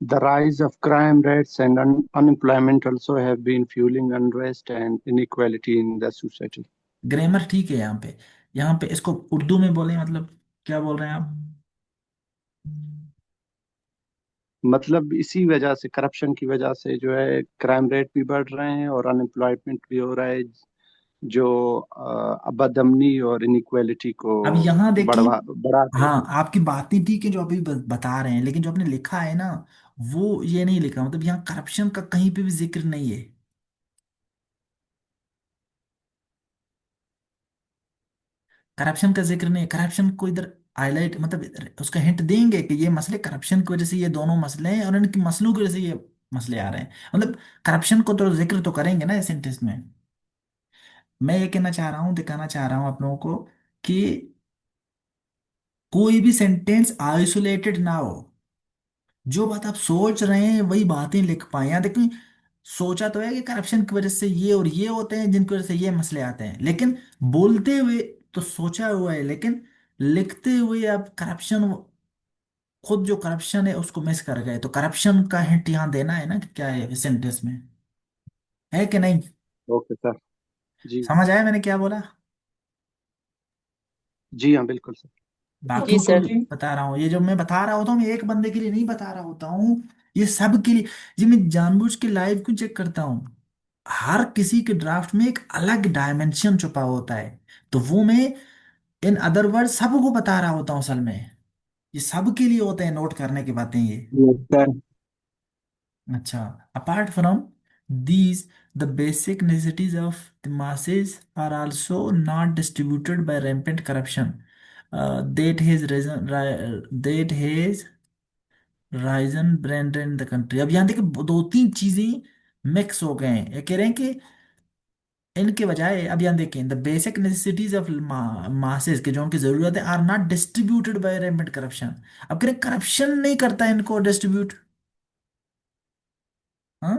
The rise of crime rates and unemployment also have been fueling unrest and inequality in the society. Grammar ठीक है यहाँ पे, यहाँ पे इसको उर्दू में बोले, मतलब क्या बोल रहे हैं आप? मतलब इसी वजह से, करप्शन की वजह से जो है क्राइम रेट भी बढ़ रहे हैं और अनएम्प्लॉयमेंट भी हो रहा है, जो बदअमनी और इनइक्वालिटी को अब यहाँ देखिए, बढ़ा रहे हाँ हैं। आपकी बातें ठीक है जो अभी बता रहे हैं, लेकिन जो आपने लिखा है ना, वो ये नहीं लिखा, मतलब यहाँ करप्शन का कहीं पे भी जिक्र नहीं है। करप्शन का जिक्र नहीं है, करप्शन को इधर हाईलाइट, मतलब उसका हिंट देंगे कि ये मसले करप्शन की वजह से, ये दोनों मसले हैं और इनकी मसलों की वजह से ये मसले आ रहे हैं, मतलब करप्शन को तो जिक्र तो करेंगे ना इस सेंटेंस में। मैं ये कहना चाह रहा हूँ, दिखाना चाह रहा हूँ आप लोगों को कि कोई भी सेंटेंस आइसोलेटेड ना हो, जो बात आप सोच रहे हैं वही बातें लिख पाए। यहाँ देखिए, सोचा तो है कि करप्शन की वजह से ये और ये होते हैं जिनकी वजह से ये मसले आते हैं, लेकिन बोलते हुए तो सोचा हुआ है, लेकिन लिखते हुए आप करप्शन, खुद जो करप्शन है उसको मिस कर गए, तो करप्शन का हिंट यहाँ देना है ना कि क्या है इस सेंटेंस में, है कि नहीं? Okay sir. जी। समझ आया मैंने क्या बोला? जी हाँ, बिल्कुल सर। जी बाकियों को सर। भी बता रहा हूँ, ये जो मैं बता रहा होता हूँ, मैं एक बंदे के लिए नहीं बता रहा होता हूँ, ये सब के लिए। ये मैं जानबूझ के लाइव क्यों चेक करता हूँ? हर किसी के ड्राफ्ट में एक अलग डायमेंशन छुपा होता है, तो वो मैं इन अदर वर्ड सबको बता रहा होता हूँ असल में। ये सब के लिए होते हैं नोट करने की बातें ये। Yes sir. अच्छा, apart from these, the basic necessities of the masses are also not distributed by rampant corruption that has risen brand in the country। अब यहाँ देखिए दो तीन चीजें मिक्स हो गए हैं, ये कह रहे हैं कि इनके बजाय, अब यहाँ देखें, the basic necessities of masses के जो उनकी जरूरत है are not distributed by rampant corruption. अब कह रहे करप्शन नहीं करता इनको डिस्ट्रीब्यूट, हाँ,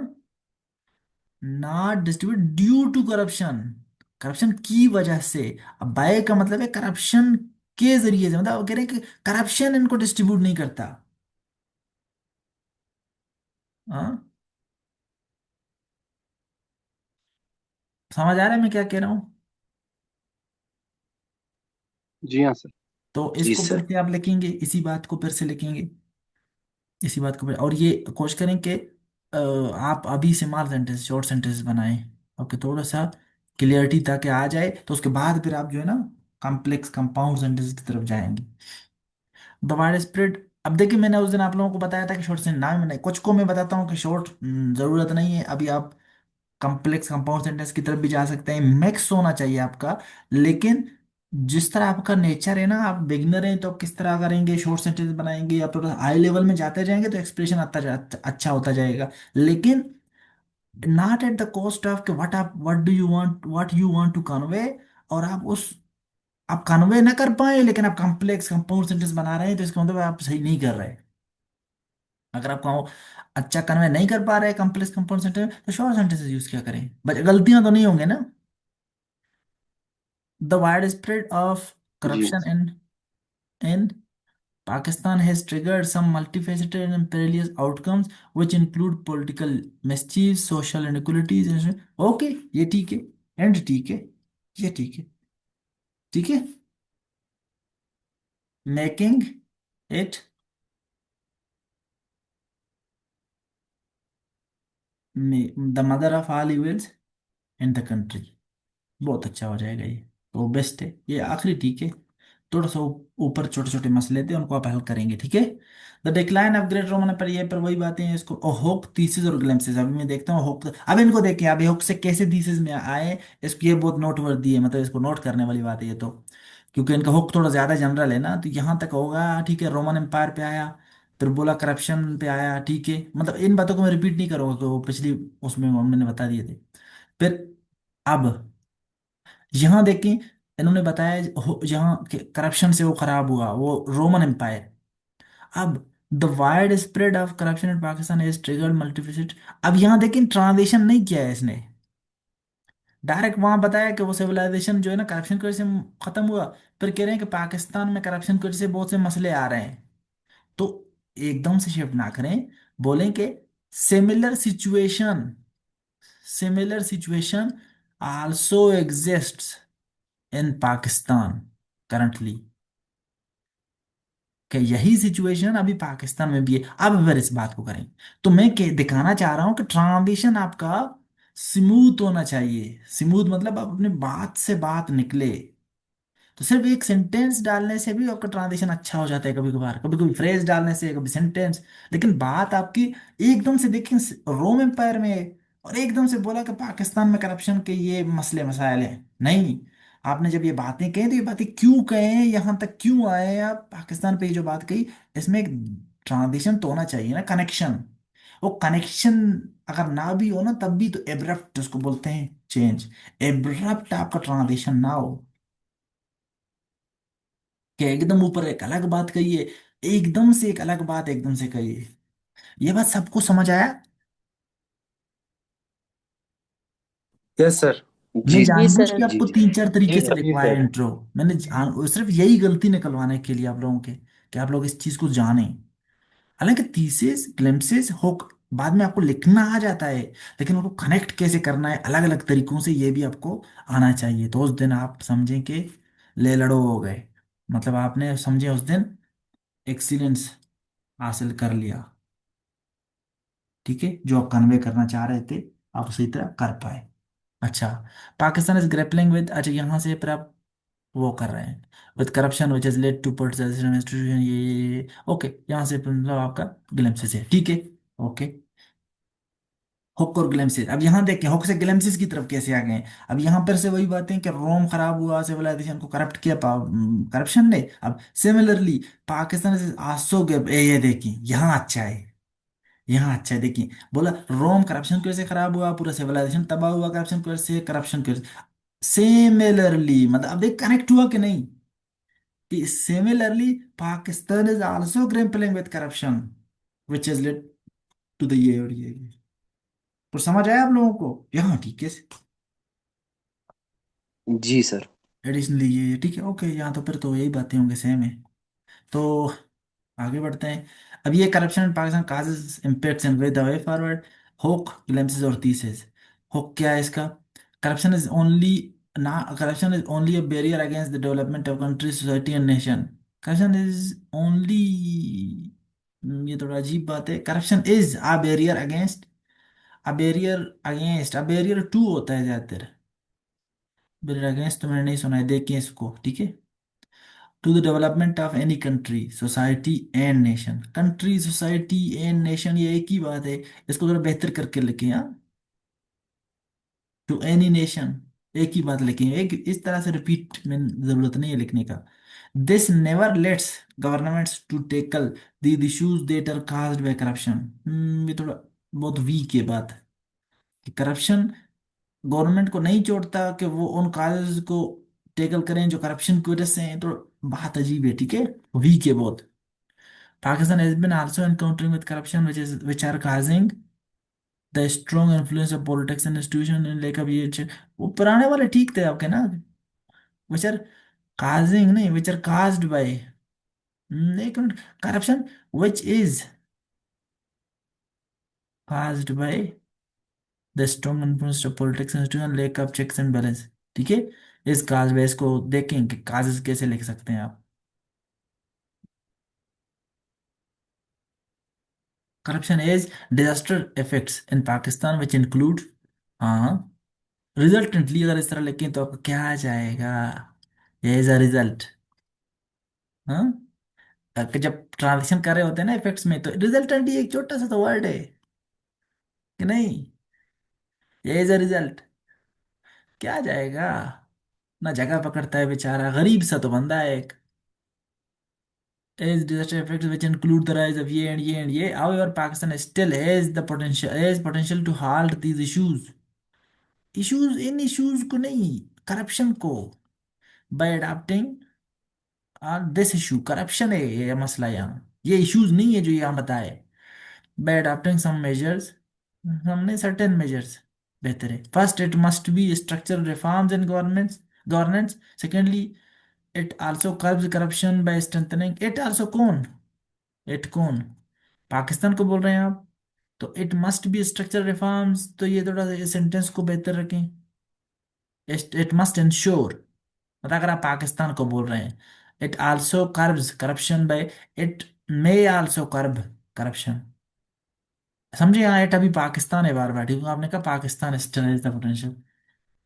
not distribute due to corruption, corruption की वजह से। अब बाय का मतलब है करप्शन के जरिए से, मतलब वो कह रहे हैं कि करप्शन इनको डिस्ट्रीब्यूट नहीं करता। हाँ, समझ आ रहा है मैं क्या कह रहा हूँ? जी हाँ सर। तो जी इसको फिर सर। से आप लिखेंगे, इसी बात को फिर से लिखेंगे, इसी बात को फिर, और ये कोशिश करें कि आप अभी से स्मॉल सेंटेंस, शॉर्ट सेंटेंस बनाएं, ओके, थोड़ा सा क्लियरिटी ताकि आ जाए, तो उसके बाद फिर आप जो है ना कॉम्प्लेक्स कंपाउंड सेंटेंस की तरफ जाएंगे। द वाइड स्प्रेड, अब देखिए मैंने उस दिन आप लोगों को बताया था कि शॉर्ट सेंटेंस नाम नहीं, कुछ को मैं बताता हूँ कि शॉर्ट जरूरत नहीं है, अभी आप कॉम्प्लेक्स कंपाउंड सेंटेंस की तरफ भी जा सकते हैं, मिक्स होना चाहिए आपका। लेकिन जिस तरह आपका नेचर है ना, आप बिगिनर हैं, तो आप किस तरह करेंगे, शॉर्ट सेंटेंस बनाएंगे, या थोड़ा हाई लेवल में जाते जाएंगे तो एक्सप्रेशन अच्छा होता जाएगा, लेकिन not at the cost of कि what do you want, what you want to convey, और आप कन्वे ना कर पाए, लेकिन आप कॉम्प्लेक्स कंपाउंड सेंटेंस बना रहे हैं, तो इसका मतलब आप सही नहीं कर रहे। अगर आप कहो अच्छा कन्वे नहीं कर पा रहे कॉम्प्लेक्स कंपाउंड सेंटेंस, तो शॉर्ट सेंटेंसेस यूज क्या करें, बस गलतियां तो नहीं होंगे ना। द वाइड स्प्रेड ऑफ जी हाँ corruption sir. in Pakistan has triggered some multifaceted and perilous outcomes which include political mischief, social inequalities, okay, ये ठीक है, एंड ठीक है, ये ठीक है, ठीक है, making it the mother of all evils in the country. बहुत अच्छा हो जाएगा ये, तो बेस्ट है ये, आखिरी ठीक है। थोड़ा सा ऊपर छोटे छोटे मसले थे, उनको आप हल करेंगे, ठीक है। The decline of great Roman पर, ये पर वही बातें हैं, इसको होक थीसिस और ग्लिम्पसेस, अभी मैं देखता हूँ होक, अब इनको देखें अभी होक से कैसे थीसिस में आए, इसको ये बहुत नोटवर्दी है, मतलब इसको नोट करने वाली बात है ये तो, क्योंकि इनका हुक थोड़ा ज्यादा जनरल है ना, तो यहाँ तक होगा ठीक है, रोमन एम्पायर पे आया, फिर बोला करप्शन पे आया, ठीक है, मतलब इन बातों को मैं रिपीट नहीं करूंगा कि वो पिछली उसमें मैंने बता दिए थे। फिर अब यहाँ देखें, इन्होंने बताया यहाँ करप्शन से वो खराब हुआ वो रोमन एम्पायर। अब the wide spread of corruption in Pakistan is triggered multifaceted. अब यहाँ देखें ट्रांसलेशन नहीं किया है इसने, डायरेक्ट वहां बताया कि वो सिविलाइजेशन जो है ना करप्शन की वजह से खत्म हुआ, फिर कह रहे हैं कि पाकिस्तान में करप्शन की वजह से बहुत से मसले आ रहे हैं। तो एकदम से शिफ्ट ना करें, बोलें कि similar situation, similar situation also exists in Pakistan currently, कि यही सिचुएशन अभी पाकिस्तान में भी है। अब अगर इस बात को करें तो मैं दिखाना चाह रहा हूं कि ट्रांजिशन आपका स्मूथ होना चाहिए। स्मूथ मतलब आप अपनी बात से बात निकले, तो सिर्फ एक सेंटेंस डालने से भी आपका ट्रांजिशन अच्छा हो जाता है, कभी कभार कभी कभी फ्रेज डालने से, कभी सेंटेंस। लेकिन बात आपकी एकदम से देखें रोम एम्पायर में है, और एकदम से बोला कि पाकिस्तान में करप्शन के ये मसले मसाइल हैं, नहीं। आपने जब ये बातें कही तो ये बातें क्यों कहे हैं, यहाँ तक क्यों आए हैं आप, पाकिस्तान पे ये जो बात कही, इसमें एक ट्रांजिशन तो होना चाहिए ना, कनेक्शन। वो कनेक्शन अगर ना भी हो ना, तब भी तो एब्रप्ट उसको बोलते हैं चेंज। एब्रप्ट आपका ट्रांजिशन ना हो, कि एकदम ऊपर एक अलग बात कहिए, एकदम से एक अलग बात एकदम से कहिए। ये बात सबको समझ आया? Yes sir. मैं जी जी जानबूझ सर। के जी आपको जी। तीन चार तरीके जी से सर, जी लिखवाया सर। इंट्रो। मैंने सिर्फ यही गलती निकलवाने के लिए आप लोगों के, कि आप लोग इस चीज को जानें। हालांकि थीसिस ग्लिम्पसेस हुक बाद में आपको लिखना आ जाता है, लेकिन उनको कनेक्ट कैसे करना है अलग अलग तरीकों से, ये भी आपको आना चाहिए। तो उस दिन आप समझें कि ले लड़ो हो गए, मतलब आपने समझे उस दिन एक्सीलेंस हासिल कर लिया। ठीक है, जो आप कन्वे करना चाह रहे थे आप उसी तरह कर पाए। अच्छा, पाकिस्तान इज ग्रेपलिंग विद, अच्छा यहाँ से फिर आप वो कर रहे हैं, with corruption which is led to politicization institution, ये ओके, यहाँ से फिर मतलब आपका ग्लिम्सिस है, ठीक है। ओके, हुक और ग्लिम्सिस, अब यहाँ देखें हुक से ग्लिम्सिस की तरफ कैसे आ गए हैं। अब यहाँ पर से वही बातें कि रोम खराब हुआ, सिविलाइजेशन को करप्ट किया करप्शन ने। अब सिमिलरली पाकिस्तान से आसो ये देखिए यहाँ अच्छा है, यहाँ अच्छा है, देखिए बोला रोम करप्शन की वजह से खराब हुआ, पूरा सिविलाइजेशन तबाह हुआ करप्शन की वजह से, करप्शन की वजह से। सिमिलरली मतलब अब देख कनेक्ट हुआ कि नहीं, कि similarly Pakistan is also grappling with corruption which is led to the ये और ये। तो समझ आया आप लोगों को यहाँ, ठीक है। जी सर। एडिशनली ये ठीक है, ओके, यहाँ तो फिर तो यही बातें होंगे, सेम है। तो आगे बढ़ते हैं। अब ये corruption in Pakistan causes impacts and way the way forward, hook glimpses और थीसिस। होक क्या है इसका? करप्शन इज ओनली ना, corruption is only a barrier against the development of country society and nation. Corruption is only, ये थोड़ा अजीब बात है, corruption is a barrier against, a barrier against, a barrier to होता है ज्यादातर, बैरियर अगेंस्ट तो मैंने नहीं सुना है, देखिए इसको, ठीक है। To the development of any country society and nation, country society and nation ये एक ही बात है, इसको थोड़ा बेहतर करके लिखें, हाँ। टू एनी नेशन, एक ही बात लिखें, एक इस तरह से रिपीट में जरूरत नहीं है लिखने का। This never lets governments to tackle the issues that are caused by corruption. ये थोड़ा बहुत वीक है बात, कि करप्शन गवर्नमेंट को नहीं छोड़ता कि वो उन काजेज को टेकल करें जो करप्शन की वजह से हैं, तो बात अजीब है, ठीक है, वीक है बहुत। Pakistan has been also encountering with corruption which are causing the strong influence of politics and institution in like अब ये वो पुराने वाले ठीक थे आपके ना, which are causing नहीं, which are caused by, एक minute, corruption which is caused by the strong influence of politics and institution lack of checks and balance, ठीक है। इस काज बेस को देखें कि काजेस कैसे लिख सकते हैं आप। Corruption is disaster effects in Pakistan which include, हाँ, रिजल्टेंटली अगर इस तरह लिखें तो आपका क्या आ जाएगा, ये इज अ रिजल्ट, हाँ। जब ट्रांजेक्शन कर रहे होते हैं ना इफेक्ट्स में, तो रिजल्टेंट ही एक छोटा सा तो वर्ड है कि नहीं, ये इज अ रिजल्ट, क्या आ जाएगा, ना जगह पकड़ता है बेचारा, गरीब सा तो बंदा है एक। As disaster effects which include the rise of ye, however, Pakistan still has potential to halt these issues. Issues in issues को नहीं, करप्शन को, bye adopting this issue, corruption है ये मसला यहाँ, ये इश्यूज नहीं है जो यहाँ बताए। बाय अडॉप्टिंग सम मेजर्स, हमने सर्टेन मेजर्स, बेहतर है। First it must be structural reforms in governance, secondly it also curbs corruption by strengthening it also, कौन, इट कौन, पाकिस्तान को बोल रहे हैं आप। तो it must be structural reforms, तो ये थोड़ा सा सेंटेंस को बेहतर रखें, इट मस्ट इंश्योर, मतलब अगर आप पाकिस्तान को बोल रहे हैं, it also curbs corruption by, it may also curb corruption. समझे, यहाँ एट अभी पाकिस्तान है, बार बार ठीक है, आपने कहा पाकिस्तान स्ट्रेंथ द पोटेंशियल,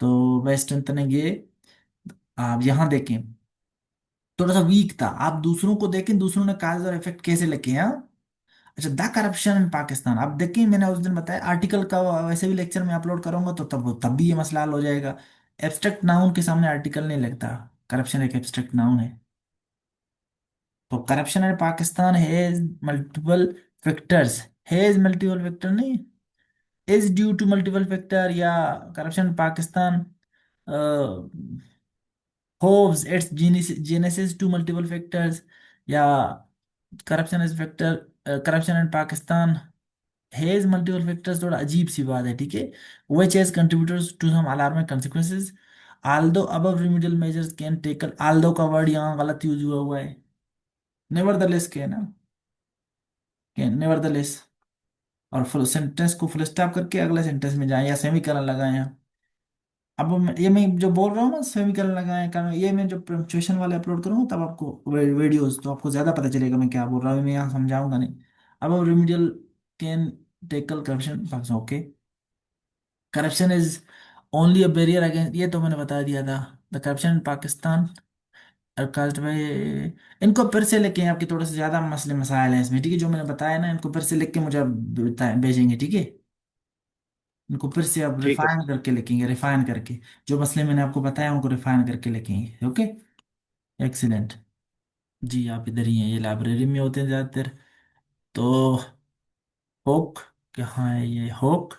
तो वह स्ट्रेंथनिंग ये, आप यहाँ देखें थोड़ा सा वीक था, आप दूसरों को देखें दूसरों ने काज और इफेक्ट कैसे लिखे हैं, हाँ? अच्छा, द करप्शन इन पाकिस्तान, अब देखिए मैंने उस दिन बताया आर्टिकल का, वैसे भी लेक्चर में अपलोड करूंगा तो तब भी ये मसला हल हो जाएगा। एब्स्ट्रैक्ट नाउन के सामने आर्टिकल नहीं लगता, करप्शन एक एब्स्ट्रैक्ट नाउन है। तो corruption in Pakistan has multiple factors, has multiple factor नहीं, is due to multiple factor, या corruption in Pakistan owes its genesis to multiple factors, या corruption is factor, corruption in Pakistan has multiple factors, थोड़ा अजीब सी बात है, ठीक है। Which has contributors to some alarming consequences, although above remedial measures can taken, although का वर्ड यहाँ गलत यूज हुआ है, नेवरदलेस के है ना, के नेवरदलेस, और फुल सेंटेंस को फुल स्टॉप करके अगले सेंटेंस में जाए, या सेमीकोलन लगाए हैं। अब ये मैं जो बोल रहा हूँ ना सेमीकोलन लगाए, कारण ये मैं जो पंक्चुएशन वाले अपलोड करूँगा तब आपको वीडियोस, तो आपको ज्यादा पता चलेगा मैं क्या बोल रहा हूँ, मैं यहाँ समझाऊंगा नहीं। अब remedial can tackle corruption, okay. Corruption is only a barrier against, ये तो मैंने बता दिया था। द करप्शन इन पाकिस्तान और कास्ट बाय, इनको फिर से लेके आपके थोड़े से ज्यादा मसले मसाइल हैं इसमें, ठीक है, जो मैंने बताया ना इनको फिर से लिख के मुझे आप भेजेंगे, ठीक है। इनको फिर से आप ठीक है। रिफाइन करके लिखेंगे, रिफाइन करके, जो मसले मैंने आपको बताया उनको रिफाइन करके लिखेंगे, ओके। एक्सीलेंट। जी आप इधर ही हैं, ये लाइब्रेरी में होते हैं ज़्यादातर। तो होक, कहाँ है ये होक,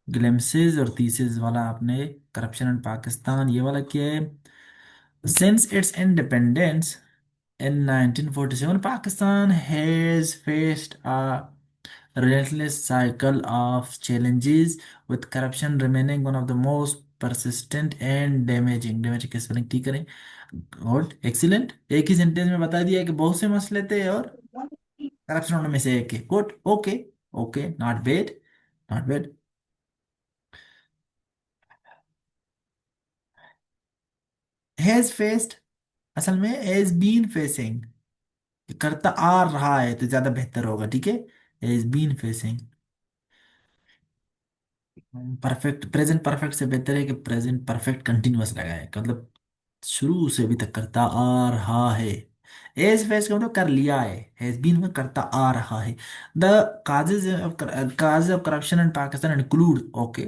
ग्लिम्सेस और थीसिस वाला आपने, करप्शन इन पाकिस्तान ये वाला किया है। Since it's independence in 1947, Pakistan has faced a relentless cycle of challenges, with corruption remaining one of the most persistent and damaging, damaging की स्पेलिंग ठीक करें, गुड एक्सीलेंट, एक ही सेंटेंस में बता दिया कि बहुत से मसले थे और करप्शन उनमें से एक है, good, okay, okay, not bad, not bad. Has faced, असल में हैज बीन फेसिंग, करता आ रहा है तो ज्यादा बेहतर होगा, ठीक है। Has been facing, perfect, present perfect से बेहतर है कि प्रेजेंट परफेक्ट कंटिन्यूअस लगाए, मतलब शुरू से अभी तक करता आ रहा है। एज फेस का मतलब कर लिया है, हैज बीन में करता आ रहा है। The causes of corruption in Pakistan include, okay.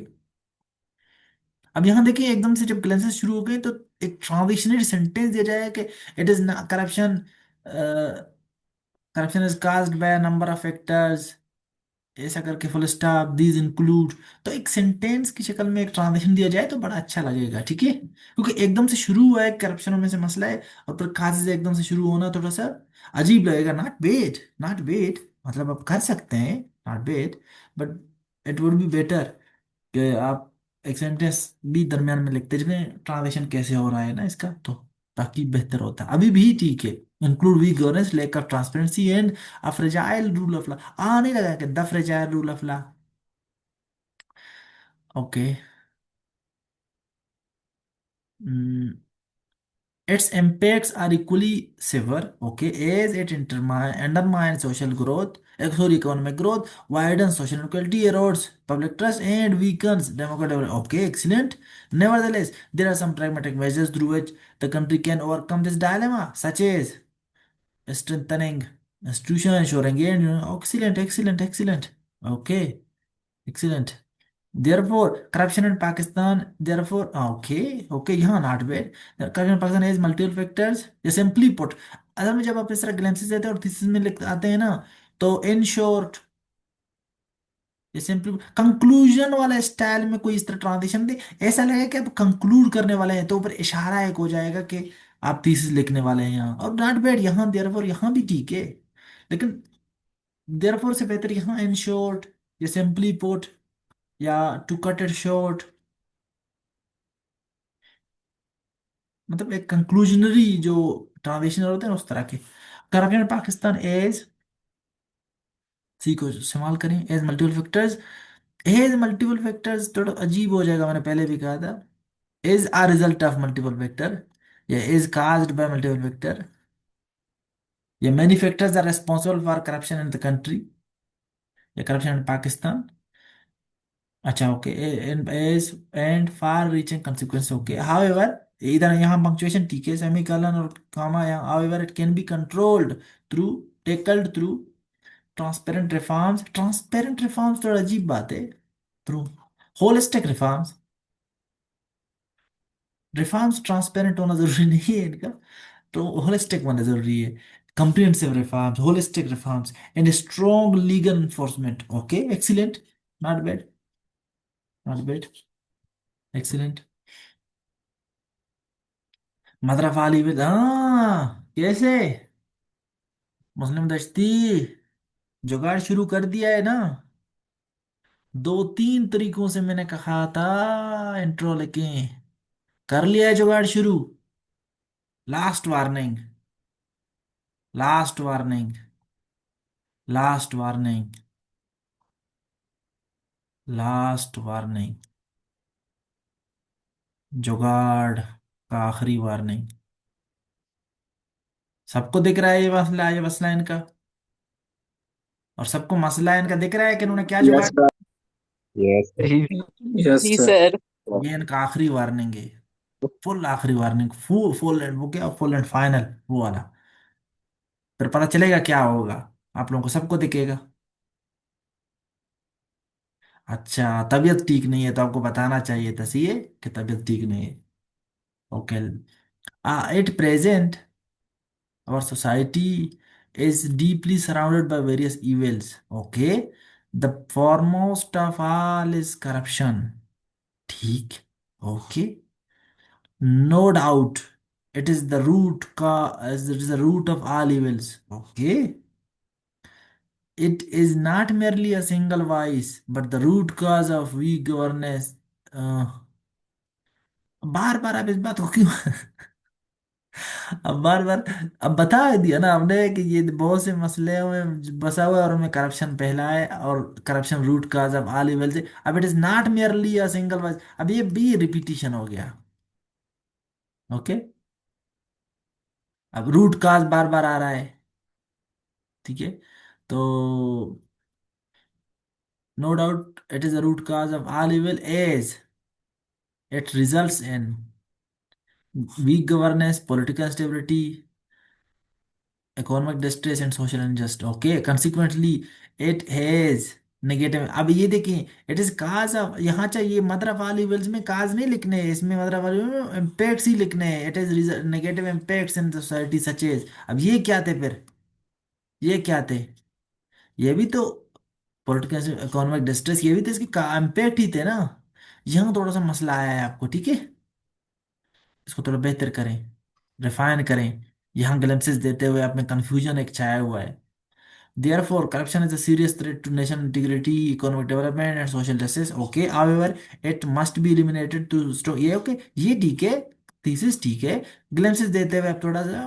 अब यहाँ देखिए एकदम से जब ग्लेंसेस शुरू हो गए तो एक ट्रांजिशनरी सेंटेंस दिया जाए कि it is corruption, corruption is caused by number of factors, ऐसा करके फुल स्टॉप दीज इंक्लूड, तो एक सेंटेंस की शक्ल में एक ट्रांजिशन दिया जाए तो बड़ा अच्छा लगेगा, ठीक है, क्योंकि एकदम से शुरू हुआ है करप्शन में से मसला है, और फिर खासे से एकदम से शुरू होना थोड़ा सा अजीब लगेगा। नॉट बेड, नॉट बेड, मतलब आप कर सकते हैं, not bed, but it would be better कि आप एक सेंटेंस भी दरमियान में लिखते जिसमें ट्रांजिशन कैसे हो रहा है ना इसका, तो ताकि बेहतर होता। अभी भी ठीक है, include weak governance, lack of transparency and a fragile rule of law, a नहीं लगा कि the fragile rule of law, okay. Its impacts are equally severe, okay, as it undermines social growth, economic growth, widens social inequality, erodes public trust, and weakens democratic development. Okay, excellent. Nevertheless, there are some pragmatic measures through which the country can overcome this dilemma, such as strengthening institutions, ensuring and excellent, excellent, excellent. Okay, excellent. Therefore, corruption in Pakistan, therefore, okay, okay, यहाँ not bad. Corruption in Pakistan has multiple factors. ये simply put, असल में जब आप इस तरह ग्लैंसेस देते हैं और थीसिस में लिख आते हैं ना, तो इन शॉर्ट, ये सिंपली कंक्लूजन वाला स्टाइल में कोई इस तरह ट्रांजिशन दे, ऐसा लगेगा कि आप कंक्लूड करने वाले हैं, तो ऊपर इशारा एक हो जाएगा कि आप थीसिस लिखने वाले हैं यहाँ, और नॉट बैड यहाँ, देयरफॉर यहाँ भी ठीक है, लेकिन देयरफॉर से बेहतर यहाँ इन शॉर्ट, या सिंपली पुट, या टू कट इट शॉर्ट, मतलब एक कंक्लूजनरी जो ट्रांजिशन होते हैं ना, उस तरह के। करप्शन पाकिस्तान एज, सी को इस्तेमाल करें, as multiple factors, as multiple factors थोड़ा अजीब हो जाएगा, मैंने पहले भी कहा था, as a result of multiple factor, ये is caused by multiple factor, ये many factors are responsible for corruption in the country, या करप्शन इन पाकिस्तान। अच्छा okay, as and far reaching consequence okay, however, इधर यहाँ पंक्चुएशन ठीक है, semicolon और comma यहाँ, however it can be controlled through, tackled through transparent reforms. Transparent reforms थोड़ा अजीब बात है। Through holistic reforms, reforms transparent होना जरूरी नहीं है इनका, तो होलिस्टिक होना जरूरी है। comprehensive reforms, holistic reforms, and strong legal enforcement. Okay, excellent, not bad, not bad, excellent. मदरफ वाली विद, हाँ कैसे, मुस्लिम दश्ती जुगाड़ शुरू कर दिया है ना। दो तीन तरीकों से मैंने कहा था इंट्रो लेके, कर लिया है जुगाड़ शुरू। Last warning, last warning, last warning, last warning, जुगाड़ का आखिरी वार्निंग। सबको दिख रहा है ये मसला इनका, और सबको मसला इनका दिख रहा है कि इन्होंने क्या जुगाड़। Yes sir. Yes sir. Yes जी सर। सर। ये इनका आखिरी वार्निंग है, फुल आखिरी वार्निंग, फुल फुल एंड वो क्या, फुल एंड फाइनल वो वाला। फिर पता चलेगा क्या होगा, आप लोगों को सबको दिखेगा। अच्छा, तबीयत ठीक नहीं है तो आपको बताना चाहिए था सी कि तबीयत ठीक नहीं है। Okay, at present our society is deeply surrounded by various evils. Okay, the foremost of all is corruption. ठीक, okay, no doubt it is the root as it is the root of all evils. Okay, it is not merely a single vice but the root cause of weak governance. uh, बार बार आप इस बात को क्यों अब बार बार, अब बता दिया ना हमने कि ये बहुत से मसले में बसा हुआ है और उनमें करप्शन पहला है, और corruption root cause of all evil से। अब it is not merely a single word, अब ये भी रिपीटिशन हो गया। ओके, अब रूट काज बार बार आ रहा है, ठीक है, तो no doubt it is a root cause of all evil as it results in weak governance, political stability, economic distress and social injustice. Okay, consequently it has negative. अब ये देखिए, it is cause of, यहाँ चाहिए mother of all evils में काज नहीं लिखने हैं, इसमें मदर ऑफ ऑल इम्पैक्ट्स ही लिखने हैं। It is negative impacts in society such as, अब ये क्या थे फिर, ये क्या थे, ये भी तो पॉलिटिकल इकोनॉमिक डिस्ट्रेस, ये भी तो इसके इम्पैक्ट ही थे ना। यहाँ थोड़ा सा मसला आया है आपको, ठीक है, इसको थोड़ा बेहतर करें, रिफाइन करें। यहाँ ग्लिम्पसेस देते हुए आप में कंफ्यूजन एक छाया हुआ है। Therefore, corruption is a serious threat to nation integrity, economic development, and social justice. Okay, however, it must be eliminated to stop. ये okay, ये ठीक है, थीसिस ठीक है। ग्लिम्सेस देते हुए आप थोड़ा सा,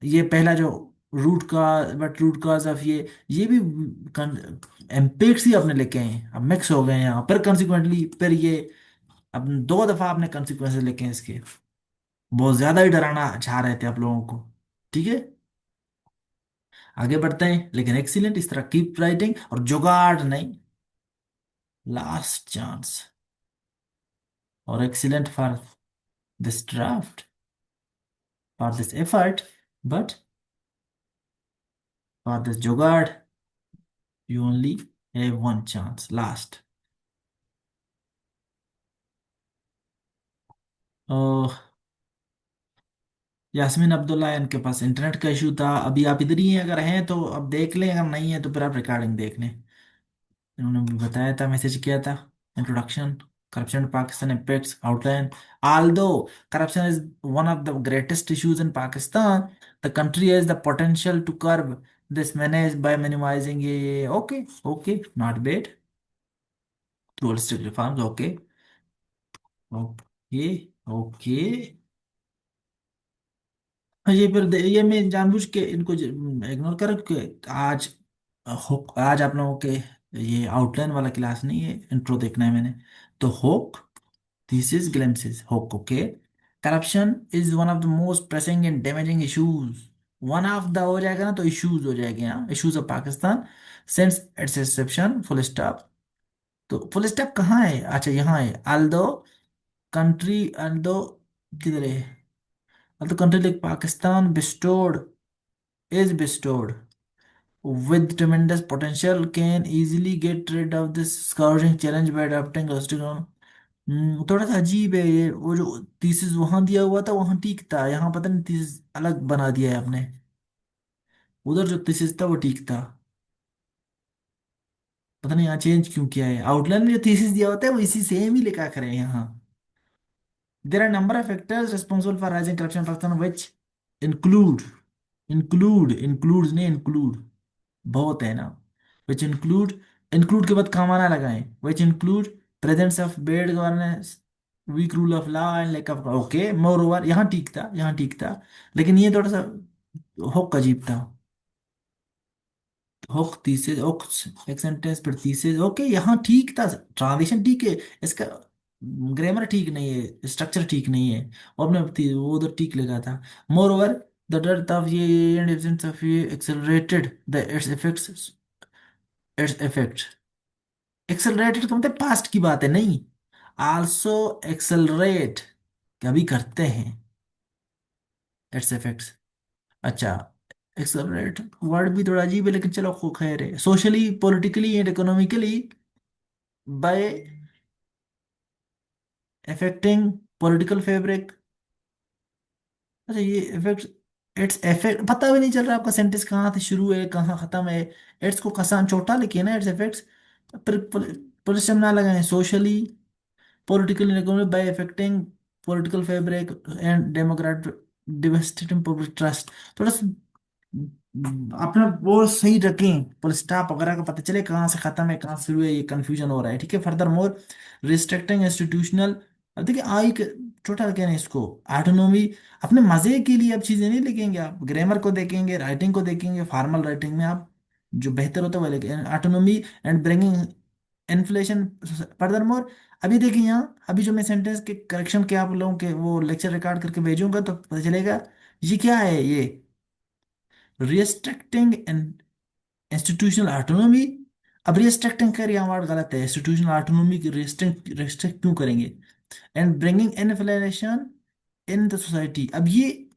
ये पहला जो रूट का, बट रूट काज ऑफ ये भी इम्पैक्ट्स ही आपने लेके आए हैं, अब मिक्स हो गए हैं यहाँ पर कंसिक्वेंटली। फिर ये अब दो दफा आपने कंसिक्वेंसेस लेके हैं इसके, बहुत ज्यादा ही डराना चाह रहे थे आप लोगों को, ठीक है। आगे बढ़ते हैं, लेकिन एक्सीलेंट, इस तरह कीप राइटिंग, और जुगाड़ नहीं, लास्ट चांस, और excellent for this draft, for this effort, but for this जुगाड़ you only have one chance, last। ओह, यास्मीन अब्दुल्ला, इनके पास इंटरनेट का इशू था। अभी आप इधर ही हैं, अगर हैं तो अब देख लें, अगर नहीं है तो फिर आप रिकॉर्डिंग देख लें। इन्होंने भी बताया था, मैसेज किया था, introduction, corruption Pakistan impacts outline. although corruption is one of the greatest issues in Pakistan, the country has the potential to curb this menace by minimizing ये okay, okay, not bad, through holistic reforms। okay, okay, okay। ये फिर ये मैं जानबूझ के इनको ignore कर के आज, आज आप लोगों के ये आउटलाइन वाला क्लास नहीं है, इंट्रो देखना है मैंने। तो होक, थीसिस, ग्लिम्सिस, होक, okay, corruption is one of the most pressing and damaging issues. One of the हो जाएगा ना तो इश्यूज हो जाएंगे, यहाँ issues of Pakistan since its inception, full stop. तो फुल स्टॉप कहाँ है? अच्छा यहाँ है। अल्दो कंट्री, अल्दो किधर है? Although country like Pakistan bestowed is bestowed with tremendous potential can easily get rid of this scourging challenge by adopting restriction। थोड़ा सा अजीब है ये। वो जो थीसिस वहां दिया हुआ था वहां ठीक था, यहाँ पता नहीं थीसिस अलग बना दिया है आपने। उधर जो थीसिस था वो ठीक था, पता नहीं यहाँ चेंज क्यों किया है। आउटलाइन में जो थीसिस दिया होता है वो इसी सेम ही लिखा करें यहाँ। There are a number of factors responsible for rising corruption in Pakistan which include, includes नहीं include, बहुत है ना। which include के बाद कमाना लगाएं। which include presence of bad governance, weak rule of law and lack of, okay, moreover, यहाँ ठीक था, यहाँ ठीक था, लेकिन ये थोड़ा सा हुक अजीब था। हुक थीसिस हुक, एक सेंटेंस पर थीसिस, ओके यहाँ ठीक था, ट्रांजिशन ठीक है, इसका ग्रामर ठीक नहीं है, स्ट्रक्चर ठीक नहीं है, और अपने वो उधर ठीक लगा था। More over the depth of ये एंड एब्सेंस ऑफ ये accelerated the it's effects. Accelerated का मतलब पास्ट की बात है नहीं, आल्सो एक्सेलरेट कभी करते हैं इट्स इफेक्ट्स। अच्छा, एक्सेलरेट वर्ड भी थोड़ा अजीब है लेकिन चलो खैर है। Socially politically and economically by affecting political fabric. अच्छा ये इफेक्ट, इट्स इफेक्ट पता भी नहीं चल रहा आपका सेंटेंस कहाँ से शुरू है कहाँ खत्म है। इट्स को कसान छोटा लिखे ना, इट्स इफेक्ट्स, पर परिश्रम ना लगाएं। Socially political and economic by affecting political fabric and democratic devastating public trust। थोड़ा सा अपना वो सही रखें, फुल स्टॉप वगैरह का पता चले कहाँ से खत्म है कहाँ से शुरू है, ये कंफ्यूजन हो रहा है। ठीक है, फर्दर मोर रिस्ट्रिक्टिंग इंस्टीट्यूशनल। अब देखिए छोटा क्या है इसको, ऑटोनॉमी, अपने मजे के लिए अब चीजें नहीं लिखेंगे, आप ग्रामर को देखेंगे, राइटिंग को देखेंगे, फॉर्मल राइटिंग में आप जो बेहतर होता है वो लिखेंगे। Autonomy and bringing inflation. Further more, अभी देखिए यहाँ, अभी जो मैं सेंटेंस के करेक्शन के आप लोगों के वो लेक्चर रिकॉर्ड करके भेजूंगा तो पता चलेगा ये क्या है। ये रिस्ट्रिक्टिंग इंस्टीट्यूशनल ऑटोनॉमी। अब रिस्ट्रिक्टिंग कर यहाँ वर्ड गलत है, इंस्टीट्यूशनल ऑटोनॉमी की रिस्ट्रिक्ट रिस्ट्रिक्ट क्यों करेंगे? And bringing inflation in the society. अब ये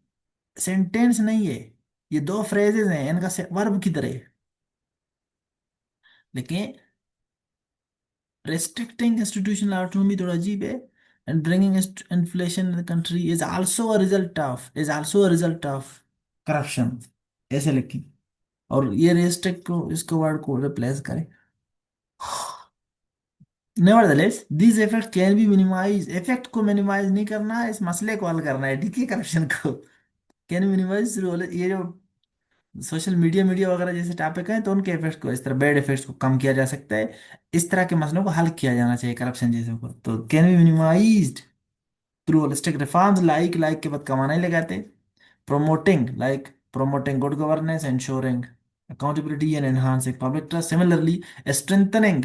सेंटेंस नहीं है, ये दो फ्रेजेस हैं, इनका वर्ब की तरह है। लेकिन restricting institutional autonomy थोड़ा अजीब है। and bringing inflation in the country is also a result of corruption, ऐसे लिखी। और ये restrict को इसको वर्ड को रिप्लेस करें। nevertheless these effects can be minimized। Effect को मिनिमाइज नहीं करना है, इस मसले को हल करना है, ठीक है, करप्शन को कैन मिनिमाइज। ये जो सोशल मीडिया मीडिया वगैरह जैसे टॉपिक हैं तो उनके इफेक्ट्स को, इस तरह बैड इफेक्ट्स को कम किया जा सकता है, इस तरह के मसलों को हल किया जाना चाहिए करप्शन जैसे को। तो can be minimised through holistic reforms, like के बाद कमाना ही लगाते। Promoting good governance, ensuring accountability and enhancing public trust। Similarly, strengthening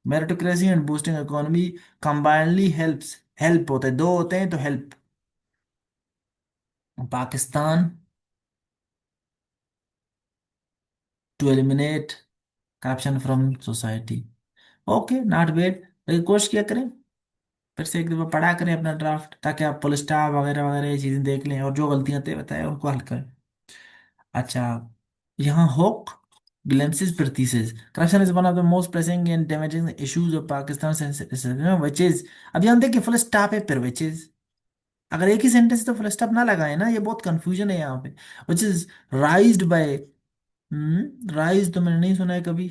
meritocracy and boosting economy combinedly helps। Help होता है, दो होते हैं तो help. Pakistan to eliminate corruption from society. Okay, not bad, लेकिन कोशिश किया करें, फिर से एक दफा पढ़ा करें अपना ड्राफ्ट, ताकि आप पुलिस स्टाफ वगैरह वगैरह ये चीजें देख लें और जो गलतियां थे बताए उनको हल करें। अच्छा, यहाँ होक glimpses per thesis। Corruption is one of the most pressing and damaging issues of Pakistan since which is। अब यहाँ देखिए फुल स्टॉप है फिर which is। अगर एक ही सेंटेंस तो फुल स्टॉप ना लगाए ना, ये बहुत कंफ्यूजन है यहाँ पे। which is raised by, rise तो मैंने नहीं सुना है कभी,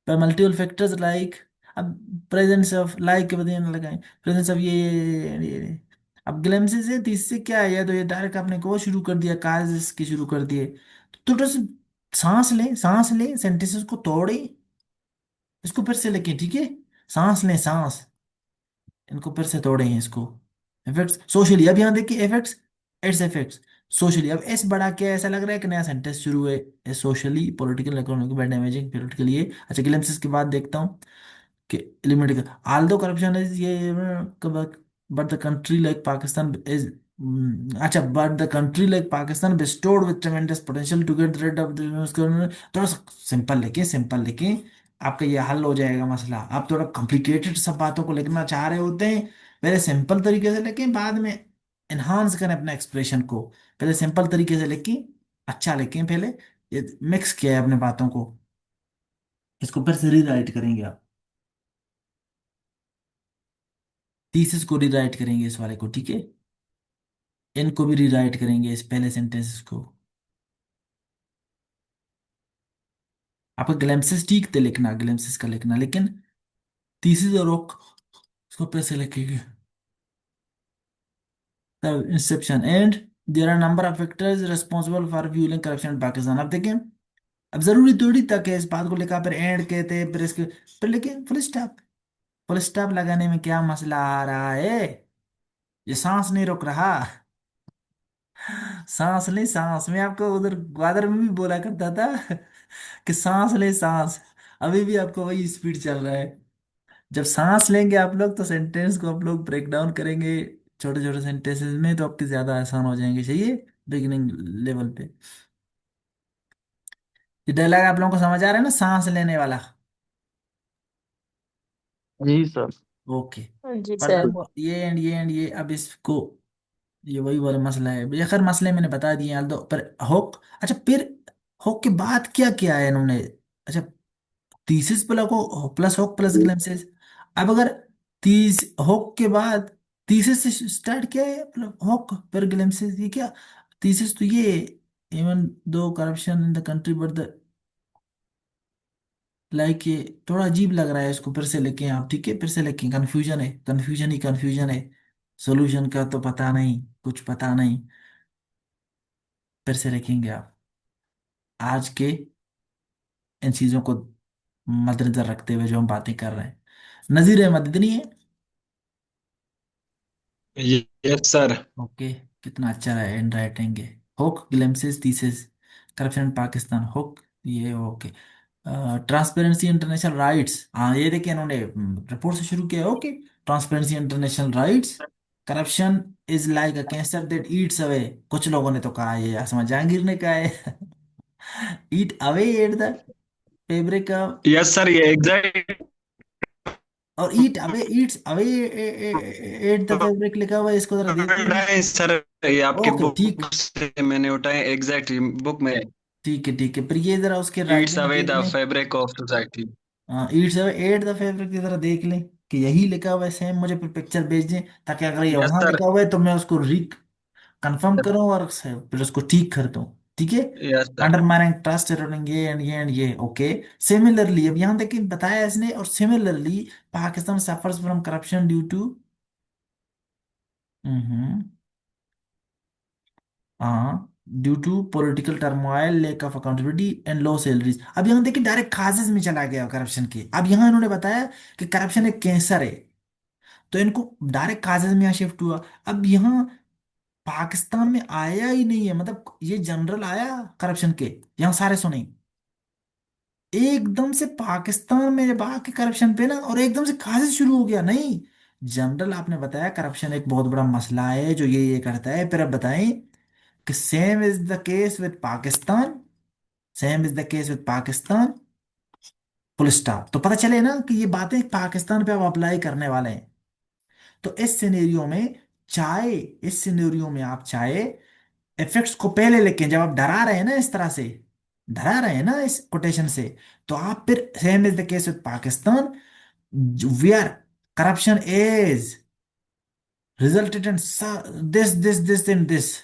by multiple factors like। अब प्रेजेंस ऑफ लाइक के बदले में लगाएं प्रेजेंस ऑफ ये। अब ग्लैम्सिस है तो इससे क्या है, या तो ये डायरेक्ट आपने को शुरू कर दिया, काज के शुरू कर दिए। तो थोड़ा सा सांस लें, सेंटेंसेस को तोड़े, इसको फिर से लिखें, ठीक है, सांस लें, इनको फिर से तोड़े हैं इसको। इफेक्ट्स सोशली, अब यहाँ देखिए इफेक्ट्स, इट्स इफेक्ट्स सोशली। अब एस बड़ा क्या है, ऐसा लग रहा है कि नया सेंटेंस शुरू है। Socially political economic by damaging political ये। अच्छा, ग्लिम्पसेस के बाद देखता हूँ। कि लिमिट आल्दो करप्शन इज ये but the country like Pakistan is अच्छा but the country like Pakistan bestowed with tremendous potential to get rid of the थोड़ा सा सिंपल लिखें, सिंपल लिखें, आपका ये हल हो जाएगा मसला। आप थोड़ा कॉम्प्लिकेटेड सब बातों को लिखना चाह रहे होते हैं, पहले सिंपल तरीके से लिखें, बाद में एनहांस करें अपने एक्सप्रेशन को। पहले सिंपल तरीके से लिखें, अच्छा लिखें पहले, ये मिक्स किया है अपने बातों को, इसको फिर से रीराइट करेंगे आप, थीसिस को रीराइट करेंगे इस वाले को, ठीक है, इनको भी रीराइट करेंगे इस पहले सेंटेंसेस को। आपका ग्लैम्सिस ठीक थे लिखना, ग्लैम्सिस का लिखना, लेकिन थीसिस और रोक इसको फिर से लिखेंगे। The inception and there are number of factors responsible for fueling corruption in Pakistan। अब देखें, अब जरूरी थोड़ी तक है इस बात को लिखा, फिर एंड कहते हैं, फिर इसके फिर लेकिन फुल स्टॉप, फुल स्टॉप लगाने में क्या मसला आ रहा है? ये सांस नहीं रुक रहा, सांस ले सांस, मैं आपको उधर ग्वादर में भी बोला करता था कि सांस ले सांस, अभी भी आपको वही स्पीड चल रहा है। जब सांस लेंगे आप लोग तो सेंटेंस को आप लोग ब्रेक डाउन करेंगे छोटे छोटे सेंटेंसेस में, तो आपके ज्यादा आसान हो जाएंगे, चाहिए बिगिनिंग लेवल पे। ये डायलॉग आप लोगों को समझ आ रहा है ना, सांस लेने वाला? जी सर। ओके। जी पर सर। देखो ये एंड ये एंड ये, अब इसको, ये वही वाला मसला है, ये खैर मसले मैंने बता दिए यार दो, पर होक, अच्छा फिर होक के बाद क्या किया है इन्होंने? अच्छा, थीसिस प्लस हो प्लस होक प्लस ग्लैम्सिस। अब अगर तीस होक के बाद थीसिस से स्टार्ट किया है, मतलब होक फिर ग्लैम्सिस, ये क्या थीसिस तो ये, even though corruption in the country but the like, ये थोड़ा अजीब लग रहा है, इसको फिर से लेके आप, ठीक है, फिर से लेके, कंफ्यूजन है, कंफ्यूजन ही कंफ्यूजन है, सोल्यूशन का तो पता नहीं, कुछ पता नहीं, फिर से लिखेंगे आप। आज के इन चीजों को मद्देनजर रखते हुए जो हम बातें कर रहे हैं, नजीर अहमद इतनी है। Yes sir. ओके, कितना अच्छा रहा है एंड राइटिंग है। होक ग्लिम्सिस थीसिस करप्शन पाकिस्तान होक, ये ओके। ट्रांसपेरेंसी इंटरनेशनल राइट्स, हाँ ये देखिए इन्होंने रिपोर्ट से शुरू किया है, okay. Transparency international rights, corruption is like a cancer that eats away, कुछ लोगों ने तो कहा, ये असमा जहांगीर ने कहा है eat away at the fabric, yes sir, ये एग्जैक्ट और eat away eats away at the fabric लिखा हुआ है, इसको जरा देख वर्ड लें। है सर, ये आपकी ओके ठीक, बुक से मैंने उठाए, एग्जैक्ट बुक में। ठीक है ठीक है, पर ये जरा उसके ईट्स राइटिंग अवे देख द लें। Fabric of society. हाँ eats away at the fabric की जरा देख लें कि यही लिखा हुआ है सेम, मुझे फिर पिक्चर भेज दें, ताकि अगर ये यस वहां सर। लिखा हुआ है तो मैं उसको री कंफर्म करूं और फिर उसको ठीक कर दूं, ठीक है। Yes sir. Undermining trust eroding ये एंड ये एंड ये, ओके। सिमिलरली अब यहाँ देखिए बताया इसने, और similarly Pakistan suffers from corruption due to, hmm, हाँ, due to political turmoil, lack of accountability and low salaries. अब यहाँ देखिए डायरेक्ट काजेज में चला गया करप्शन के, अब यहाँ इन्होंने बताया कि करप्शन एक कैंसर है, तो इनको डायरेक्ट काजेज में यहाँ शिफ्ट हुआ। अब यहाँ पाकिस्तान में आया ही नहीं है, मतलब ये जनरल आया करप्शन के, यहाँ सारे सुने एकदम से पाकिस्तान में जब आके करप्शन पे ना, और एकदम से काजेज शुरू हो गया, नहीं, जनरल आपने बताया करप्शन एक बहुत बड़ा मसला है जो ये करता है, फिर अब बताएं कि same is the case with Pakistan, same is the case with Pakistan, full stop. तो पता चले ना कि ये बातें पाकिस्तान पे आप अप्लाई करने वाले हैं। तो इस सिनेरियो में चाहे, इस सिनेरियो में आप चाहे इफेक्ट्स को पहले लेके, जब आप डरा रहे हैं ना इस तरह से, डरा रहे हैं ना इस कोटेशन से, तो आप फिर same is the case with Pakistan where corruption is resulted in this in this.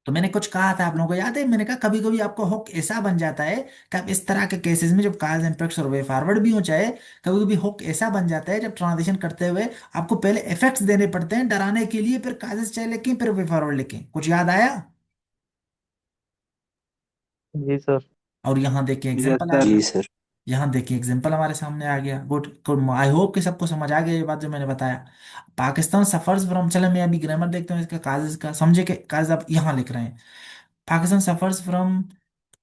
तो मैंने कुछ कहा था आप लोगों को याद है, मैंने कहा कभी कभी आपको हुक ऐसा बन जाता है कि आप इस तरह के केसेस में, जब काज इम्पैक्ट्स और वे फॉरवर्ड भी हो चाहे, कभी कभी हुक ऐसा बन जाता है जब ट्रांजिशन करते हुए आपको पहले इफेक्ट्स देने पड़ते हैं डराने के लिए, फिर काजेस चाहे लिखें, फिर वे फॉरवर्ड लिखें, कुछ याद आया? जी सर। और यहाँ देखिए यस एग्जाम्पल आ सर। गया, जी सर। यहाँ देखिए एग्जाम्पल हमारे सामने आ गया, गुड गुड, आई होप कि सबको समझ आ गया ये बात जो मैंने बताया। पाकिस्तान सफर्स फ्रॉम, चलो मैं अभी ग्रामर देखता हूँ इसका, काजेस का समझे, के काज आप यहाँ लिख रहे हैं, Pakistan suffers from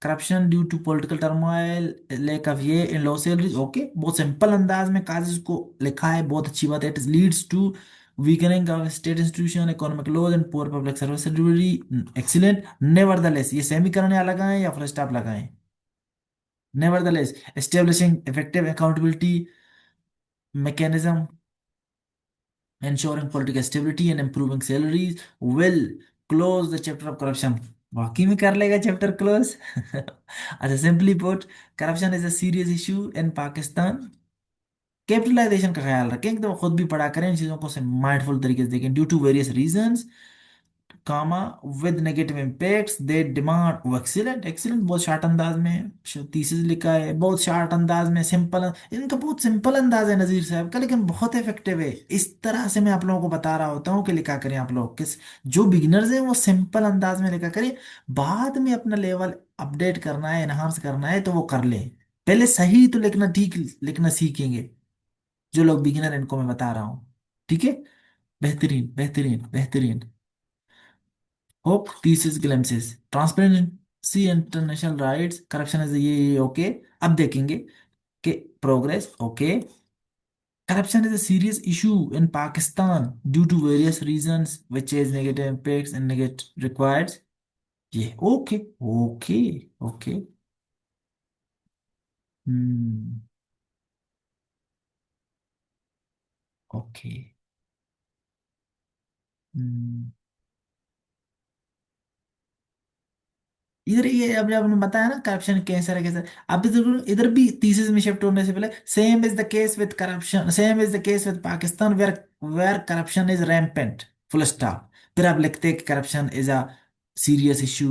corruption due to political turmoil, lack of ये इन लो सैलरीज। ओके, बहुत सिंपल अंदाज में काजेस को लिखा है, बहुत अच्छी बात है। It leads to weakening of state institution, economic laws and poor public service delivery. Excellent. Nevertheless, ये सेमीकरण यहाँ लगाएं या फुल स्टॉप लगाएं? Nevertheless, establishing effective accountability mechanism, ensuring political stability and improving salaries will close the chapter of corruption। वाकई में कर लेगा chapter close. अच्छा, simply put, corruption is a serious issue in Pakistan. Capitalization का ख्याल रखें, एकदम खुद भी पढ़ा करें इन चीजों को, माइंडफुल तरीके से देखें। Due to various reasons, comma, with negative impacts they demand. वो एक्सीलेंट, एक्सीलेंट, बहुत शार्ट अंदाज में थीसिस लिखा है, बहुत शार्ट अंदाज में, सिंपल। इनका बहुत सिंपल अंदाज है नजीर साहब का, लेकिन बहुत इफेक्टिव है। इस तरह से मैं आप लोगों को बता रहा होता हूँ कि लिखा करें आप लोग, किस जो बिगिनर्स हैं वो सिंपल अंदाज में लिखा करें। बाद में अपना लेवल अपडेट करना है, एनहांस करना है तो वो कर लें। पहले सही तो लिखना, ठीक लिखना सीखेंगे जो लोग बिगिनर, इनको मैं बता रहा हूँ। ठीक है, बेहतरीन बेहतरीन बेहतरीन। Hope thesis glimpses, transparency international rights, corruption is ये ओके। अब देखेंगे कि progress. Okay, corruption is a serious issue in Pakistan due to various reasons which is negative impacts and negative requires। ये ओके, ओके, ओके। हम्म, okay. हम्म, इधर ये अब जब आपने बताया ना करप्शन कैंसर है कैंसर, अब इधर भी थीसिस में शिफ्ट होने से पहले, same is the case with corruption, same is the case with Pakistan where where corruption is rampant, full stop. फिर आप लिखते हैं कि corruption is a serious issue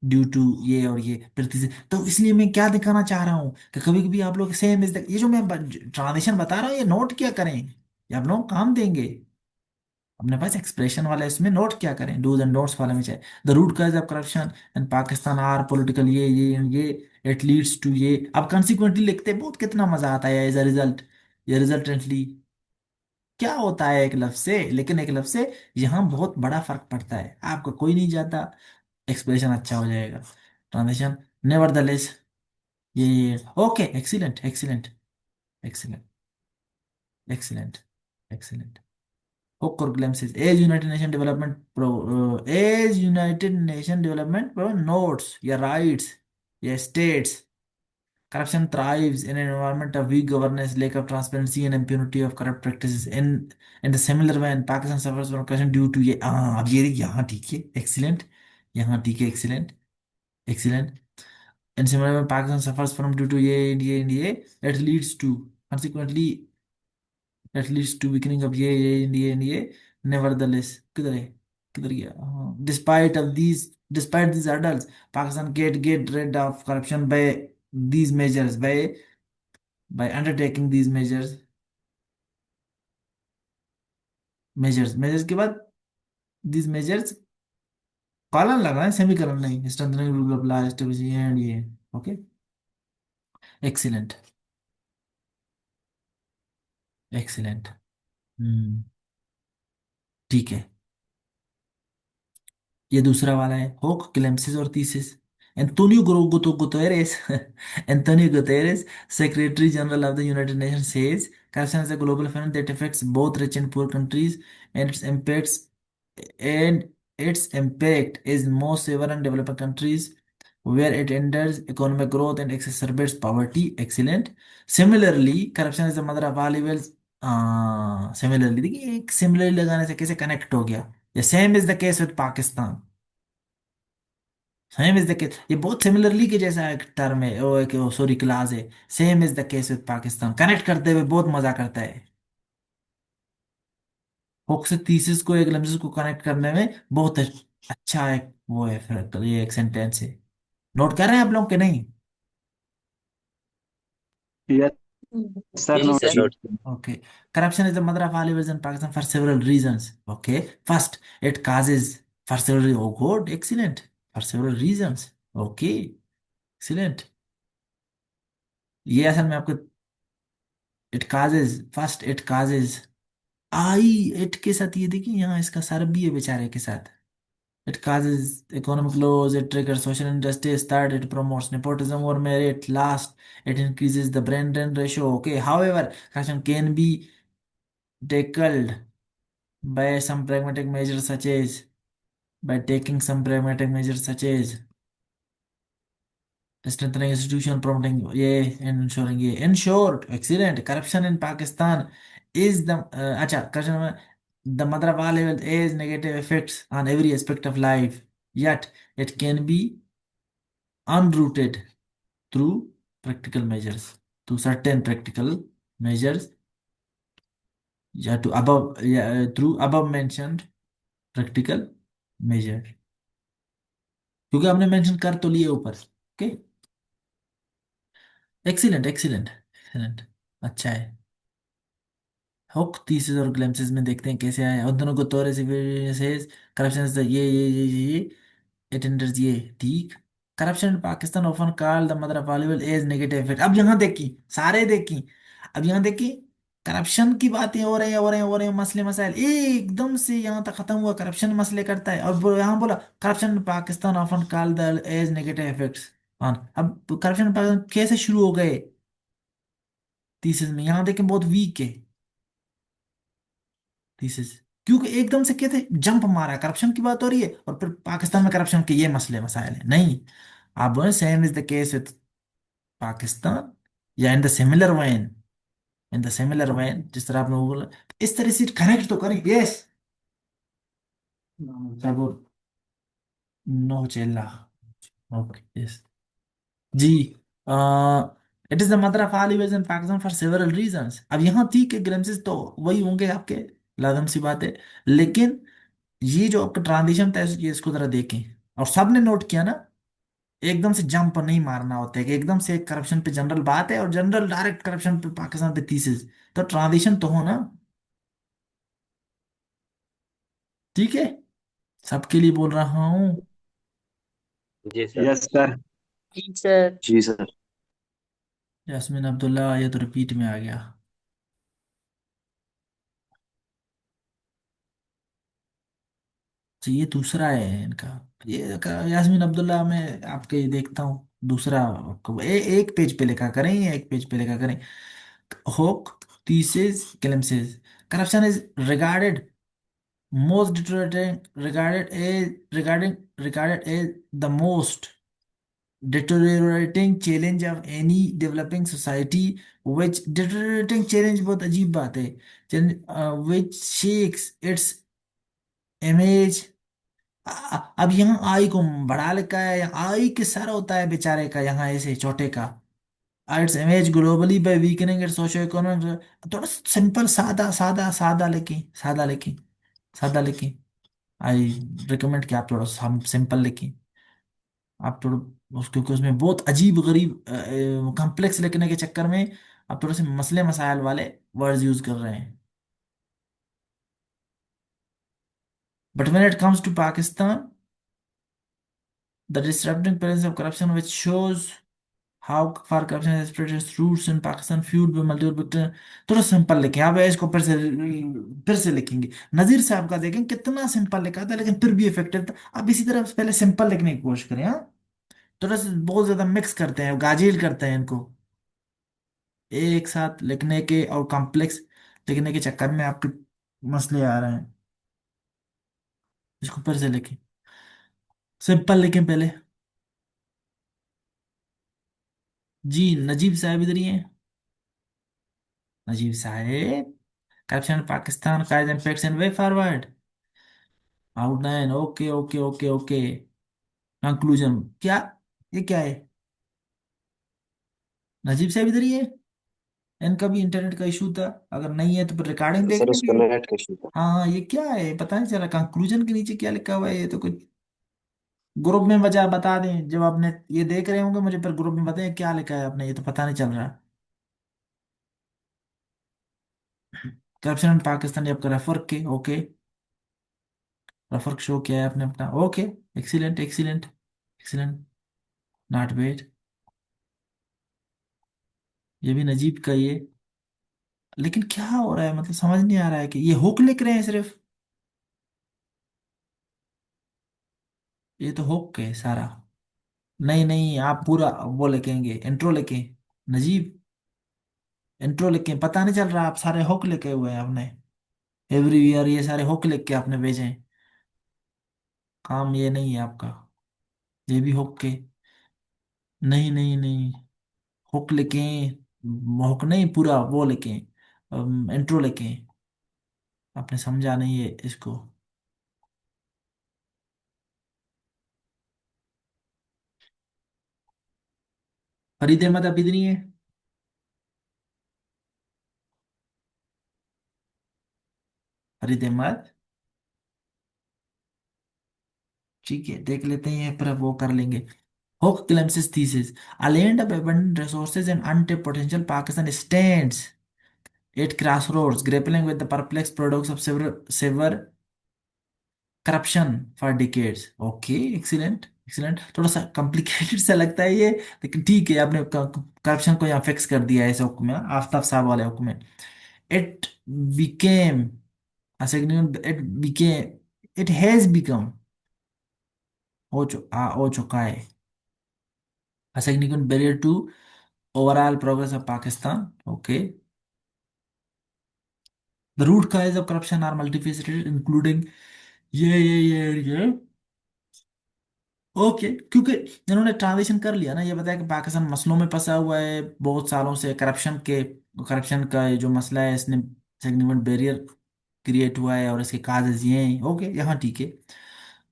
due to ये और ये, फिर थीसिस। तो इसलिए मैं क्या दिखाना चाह रहा हूँ कि कभी कभी आप लोग सेम इज द, ये जो मैं ट्रांजिशन बता रहा हूँ ये नोट क्या करें, ये आप लोग काम देंगे। अपने पास एक्सप्रेशन वाला है, इसमें नोट क्या करें, डूज एंड डोंट्स वाले में चाहे। The root cause of corruption in Pakistan are political, ये इट लीड्स टू ये। अब कंसिक्वेंटली लिखते हैं, बहुत कितना मजा आता है एज अ रिजल्ट, ये रिजल्टेंटली क्या होता है एक लफ्ज से, लेकिन एक लफ्ज से यहाँ बहुत बड़ा फर्क पड़ता है, आपका कोई नहीं जाता, एक्सप्रेशन अच्छा हो जाएगा। ट्रांजिशन, नेवरदलेस, ये okay, excellent excellent excellent excellent excellent. Hook or glimpses, as United Nation Development as United Nation Development Pro notes या rights या states, corruption thrives in an environment of weak governance, lack of transparency and impunity of corrupt practices। In the similar way, Pakistan suffers from corruption due to ये, अब ये यहाँ ठीक है, excellent, यहाँ ठीक है, excellent excellent। In similar way, Pakistan suffers from due to ये that leads to consequently that leads to weakening of ये nevertheless, किधर है, किधर गया, despite these hurdles, Pakistan get rid of corruption by these measures, by undertaking these measures के बाद these measures, colon लगा है, सेमीकॉलन नहीं, strengthening rule of law, establishing ये ओके, एक्सीलेंट एक्सीलेंट। हम्म, ठीक है। ये दूसरा वाला है, होक, क्लेम्सिस और thesis. Antonio Guterres Antonio Guterres, secretary general of the United nation says corruption is a global phenomenon that affects both rich and poor countries, and its impact is most severe in developing countries where it hinders economic growth and exacerbates poverty। Excellent। Similarly, corruption is the mother of all evils। Similarly देखिए, एक similarly लगाने से कैसे connect हो गया। The same is the case with Pakistan। Same is the case, ये बहुत similarly के जैसा एक टर्म है, ओ एक सॉरी क्लास है। Same is the case with Pakistan, connect करते हुए बहुत मजा करता है। हुक से थीसिस को, एक लफ्ज को कनेक्ट करने में बहुत अच्छा एक वो है, फिर ये एक सेंटेंस है। नोट कर रहे हैं आप लोग के नहीं? यस सर, जी जी नोट सर, किया। Note. Okay, corruption is the mother of all evils in Pakistan for several reasons. Okay, first, it causes for several, oh good, excellent, for several reasons. Okay, excellent. ये असल में आपको, it causes, first it causes, I, it के साथ ये देखिए यहाँ इसका सर भी है बेचारे के साथ, It causes economic loss, it triggers social injustice, third, it promotes nepotism or merit, last, it increases the brain drain ratio. Okay, however, corruption can be tackled by some pragmatic measures such as by taking some pragmatic measures such as strengthening institution, promoting yeah, and ensuring yeah. In short, excellent. Corruption in Pakistan is corruption, the mother of all evil is negative effects on every aspect of life. Yet it can be unrooted through practical measures, to certain practical measures, yeah, to above yeah, through above mentioned practical measures. क्योंकि आपने mention कर तो लिए ऊपर। Okay, excellent excellent excellent, अच्छा है। Hook thesis और glimpses में देखते हैं कैसे आए उन दोनों को तौर से करप्शन ये अटेंडर्स ये ठीक। Corruption in Pakistan often called the mother of all evil as negative effect. अब यहाँ देखी, सारे देखी, अब यहाँ देखी, करप्शन की बातें हो रही है हो रहे हैं हो रहे हैं, मसले मसाइल एकदम से यहाँ तक खत्म हुआ, करप्शन मसले करता है और यहाँ बोला corruption in Pakistan often called the as negative effects on. अब करप्शन पाकिस्तान कैसे शुरू हो गए थीसिस में, यहाँ देखें बहुत वीक है थीसिस, क्योंकि एकदम से कहते जंप मारा, करप्शन की बात हो रही है और फिर पाकिस्तान में करप्शन के ये मसले मसाइल है नहीं। आप बोले same is the case with Pakistan, या in the similar vein, in the similar vein जिस तरह आपने बोला, इस तरह से कनेक्ट तो करें। यस सबूर नो चेला। ओके यस जी। It is the mother of all evils in Pakistan for several reasons. अब यहाँ ठीक है, ग्लिम्पसेस तो वही होंगे आपके, लाजम सी बात है, लेकिन ये जो आपका ट्रांजिशन था ये इसको जरा देखें। और सबने नोट किया ना, एकदम से जंप नहीं मारना होता है कि एकदम से करप्शन पे जनरल बात है और जनरल डायरेक्ट करप्शन पे पाकिस्तान पे थीसिस, तो ट्रांजिशन तो हो ना। ठीक है, सबके लिए बोल रहा हूँ। जी सर। Yes sir. जी सर। जी सर। यास्मीन अब्दुल्ला ये तो रिपीट में आ गया। तो ये दूसरा है इनका, यास्मीन अब्दुल्ला में आपके देखता हूँ दूसरा आपको एक पेज पे लिखा करें या एक पेज पे लिखा करें। होक thesis glimpses, corruption is most deteriorating regarded as the most deteriorating challenge of any developing society, which deteriorating challenge बहुत अजीब बात है, which shakes its image। अब यहाँ आई को बढ़ा लिखा है, यहाँ आई के सर होता है बेचारे का, यहाँ ऐसे छोटे का, its image globally by weakening its socio economic. थोड़ा सिंपल सादा सादा सादा लिखें, सादा लिखें, सादा लिखें। आई रिकमेंड कि आप थोड़ा हम सिंपल लिखें। आप थोड़ा क्योंकि उसमें बहुत अजीब गरीब कॉम्प्लेक्स लिखने के चक्कर में आप थोड़े से मसले मसाइल वाले वर्ड्स यूज कर रहे हैं। But when it comes to Pakistan, the disrupting presence of corruption which shows how far corruption has spread its roots in Pakistan fueled by multiple victims। थोड़ा सिंपल लिखें, आप इसको फिर से लिखेंगे। नजीर साहब का देखें कितना सिंपल लिखा था लेकिन फिर भी इफेक्टिव था। आप इसी तरह पहले सिंपल लिखने की कोशिश करें। हाँ, थोड़ा सा बहुत ज्यादा मिक्स करते हैं, गाजिल करते हैं इनको एक साथ लिखने के, और कॉम्प्लेक्स लिखने के चक्कर में आपके मसले आ रहे हैं। इसको फिर से लिखें, सिंपल लिखें पहले। जी नजीब साहब इधर ही हैं, नजीब साहब। Corruption Pakistan causes impacts and way forward, outline, okay okay okay okay. Conclusion क्या, ये क्या है? नजीब साहब इधर ही है, इनका भी इंटरनेट का इशू था, अगर नहीं है तो फिर रिकॉर्डिंग देख सर उसको लेंगे। नेट का इशू था। हाँ हाँ, ये क्या है पता नहीं चला, कंक्लूजन के नीचे क्या लिखा हुआ है, ये तो कुछ ग्रुप में वजह बता दें, जब आपने ये देख रहे होंगे मुझे, पर ग्रुप में बताएं क्या लिखा है आपने, ये तो पता नहीं चल रहा। करप्शन पाकिस्तान आपका रेफर के ओके, रेफर शो किया है आपने अपना, okay excellent excellent excellent, not bad. ये भी नजीब का ये, लेकिन क्या हो रहा है मतलब समझ नहीं आ रहा है कि ये हुक लिख रहे हैं सिर्फ। ये तो हुक है सारा। नहीं नहीं, आप पूरा वो लिखेंगे, इंट्रो लिखें नजीब, इंट्रो लिखें। पता नहीं चल रहा, आप सारे हुक लिखे हुए हैं आपने, एवरी ईयर ये सारे हुक लिख के आपने भेजे हैं। काम ये नहीं है आपका, ये भी हुक के। नहीं नहीं नहीं, हुक लिखें, हुक नहीं, पूरा वो लिखें, इंट्रो लिखें। आपने समझा नहीं है इसको। फरीद अहमद अब इतनी है। फरीद अहमद, ठीक है देख लेते हैं, पर अब वो कर लेंगे। Hawke glimpses thesis. A land of abundant resources and untapped potential, Pakistan stands at crossroads, grappling with the perplexed products of severe corruption for decades. Okay, excellent, excellent। थोड़ा सा कॉम्प्लिकेटेड सा लगता है ये, लेकिन ठीक है, आपने करप्शन को यहाँ फिक्स कर दिया है इस हुक्म में, आफ्ताब साहब वाले हुक्म में। It became a significant, it has become, हो चुका है, a significant barrier to overall progress of Pakistan. Okay. The root causes of corruption are multifaceted, including ये ओके, क्योंकि इन्होंने ट्रांजिशन कर लिया ना, ये बताया कि पाकिस्तान मसलों में फंसा हुआ है बहुत सालों से, करप्शन का ये जो मसला है, इसने सिग्निफिकेंट बैरियर क्रिएट हुआ है और इसके काजेज ये हैं। ओके, यहाँ ठीक है।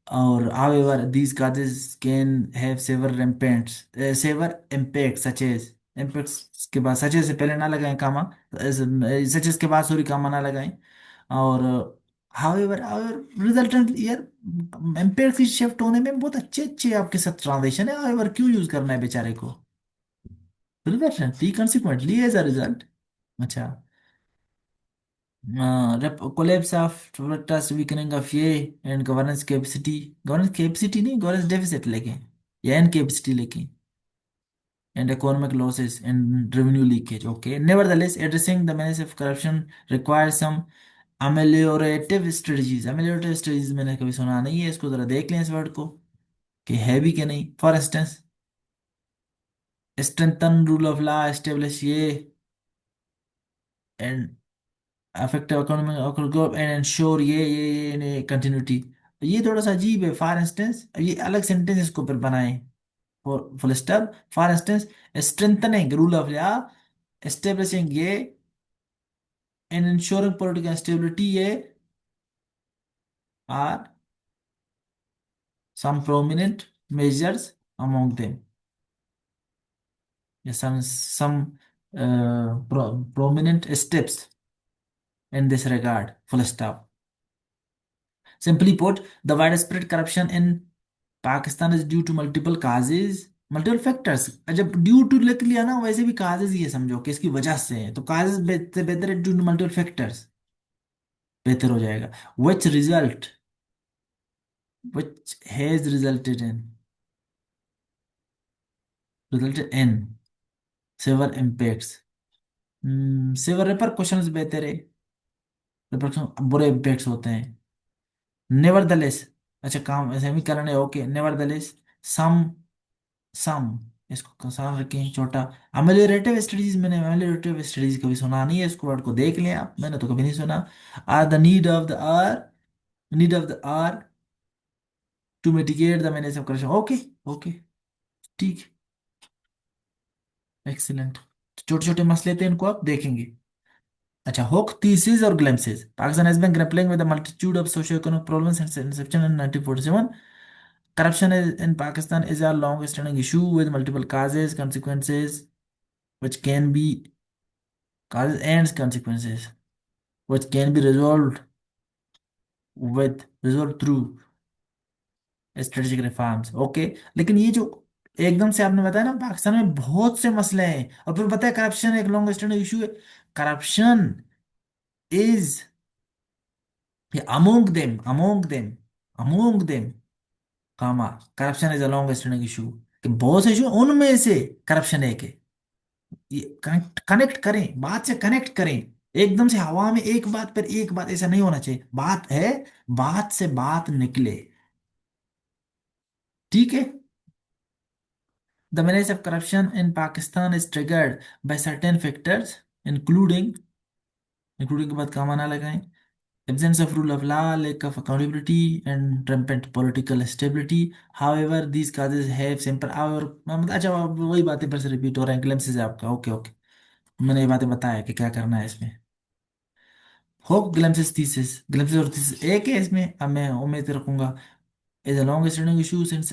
और however these causes can have several impacts such as, impacts के बाद such as से पहले ना लगाएं कामा, such as के बाद सॉरी कामा ना लगाएं। और however रिजल्टेंट यार, इम्पैक्ट की शिफ्ट होने में बहुत अच्छे अच्छे आपके साथ ट्रांजेक्शन है, however क्यों यूज करना है बेचारे को। Resultant T consequently as a result. अच्छा, collapse of trust, weakening of ये and governance capacity नहीं, governance deficit लेके, या incapacity लेके, and economic losses and revenue leakage. Okay, nevertheless addressing the menace of corruption requires some ameliorative strategies मैंने कभी सुना नहीं है इसको, जरा देख लें इस वर्ड को कि है भी कि नहीं। For instance, strengthen rule of law, establish ये and affective economic growth and ensure ये कंटिन्यूटी। ये थोड़ा सा अजीब है। फॉर इंस्टेंस, ये अलग सेंटेंस इसको फिर बनाएं, full stop. For instance, strengthening rule of law, establishing ये एंड इंश्योरिंग पॉलिटिकल स्टेबिलिटी, ये are some prominent measures among them, या some prominent steps in this regard, full stop. Simply put, the widespread corruption in Pakistan is due to multiple causes, multiple factors। जब due to लिख लिया ना, वैसे भी causes ये समझो कि इसकी वजह से है, तो काजेज बेहतर बेहतर है, ड्यू टू मल्टीपल फैक्टर्स बेहतर हो जाएगा। which result which has resulted in several impacts। several repercussions बेहतर है, repercussions बुरे impacts होते हैं। नेवरदलेस, अच्छा काम सेमीकरण है, ओके। नेवरदलेस, सम सम इसको साथ रखें छोटा। अमेलियोरेटिव स्टडीज, मैंने अमेलियोरेटिव स्टडीज कभी सुना नहीं है, इसको वर्ड को देख लिया आप, मैंने तो कभी नहीं सुना। Are the need of the are to mitigate the manage of corruption. Okay, okay, ठीक, एक्सीलेंट। छोटे छोटे मसले थे, इनको आप देखेंगे। अच्छा, हुक थीसिस और glimpses. Pakistan has been grappling with the multitude of socio economic problems since inception in 1947। Corruption in Pakistan is a long-standing issue with multiple which can be causes and consequences, which can be resolved through strategic reforms। Okay, लेकिन ये जो एकदम से आपने बताया ना, पाकिस्तान में बहुत से मसले हैं, और फिर बताया करप्शन एक लॉन्ग स्टैंडिंग इशू है। Corruption is among them comma, corruption is a long standing issue, कि बहुत से इशू उनमें से करप्शन एक है। ये कनेक्ट कनेक्ट करें, बात से कनेक्ट करें। एकदम से हवा में एक बात पर एक बात, ऐसा नहीं होना चाहिए। बात है, बात से बात निकले। ठीक है। The menace of corruption in Pakistan is triggered by certain factors including, including के बाद कामा ना लगाएं, absence of rule of law, lack of accountability, and rampant political instability. However, these causes have simple however, अच्छा अब वही बातें फिर से रिपीट हो रहे हैं, glimpses है आपका, ओके ओके। मैंने ये बातें बताया कि क्या करना है इसमें। होप ग्लिम्पसेस थीसिस, ग्लिम्पसेस और थीसिस एक है इसमें, अब मैं उम्मीद रखूंगा। is a long standing issue since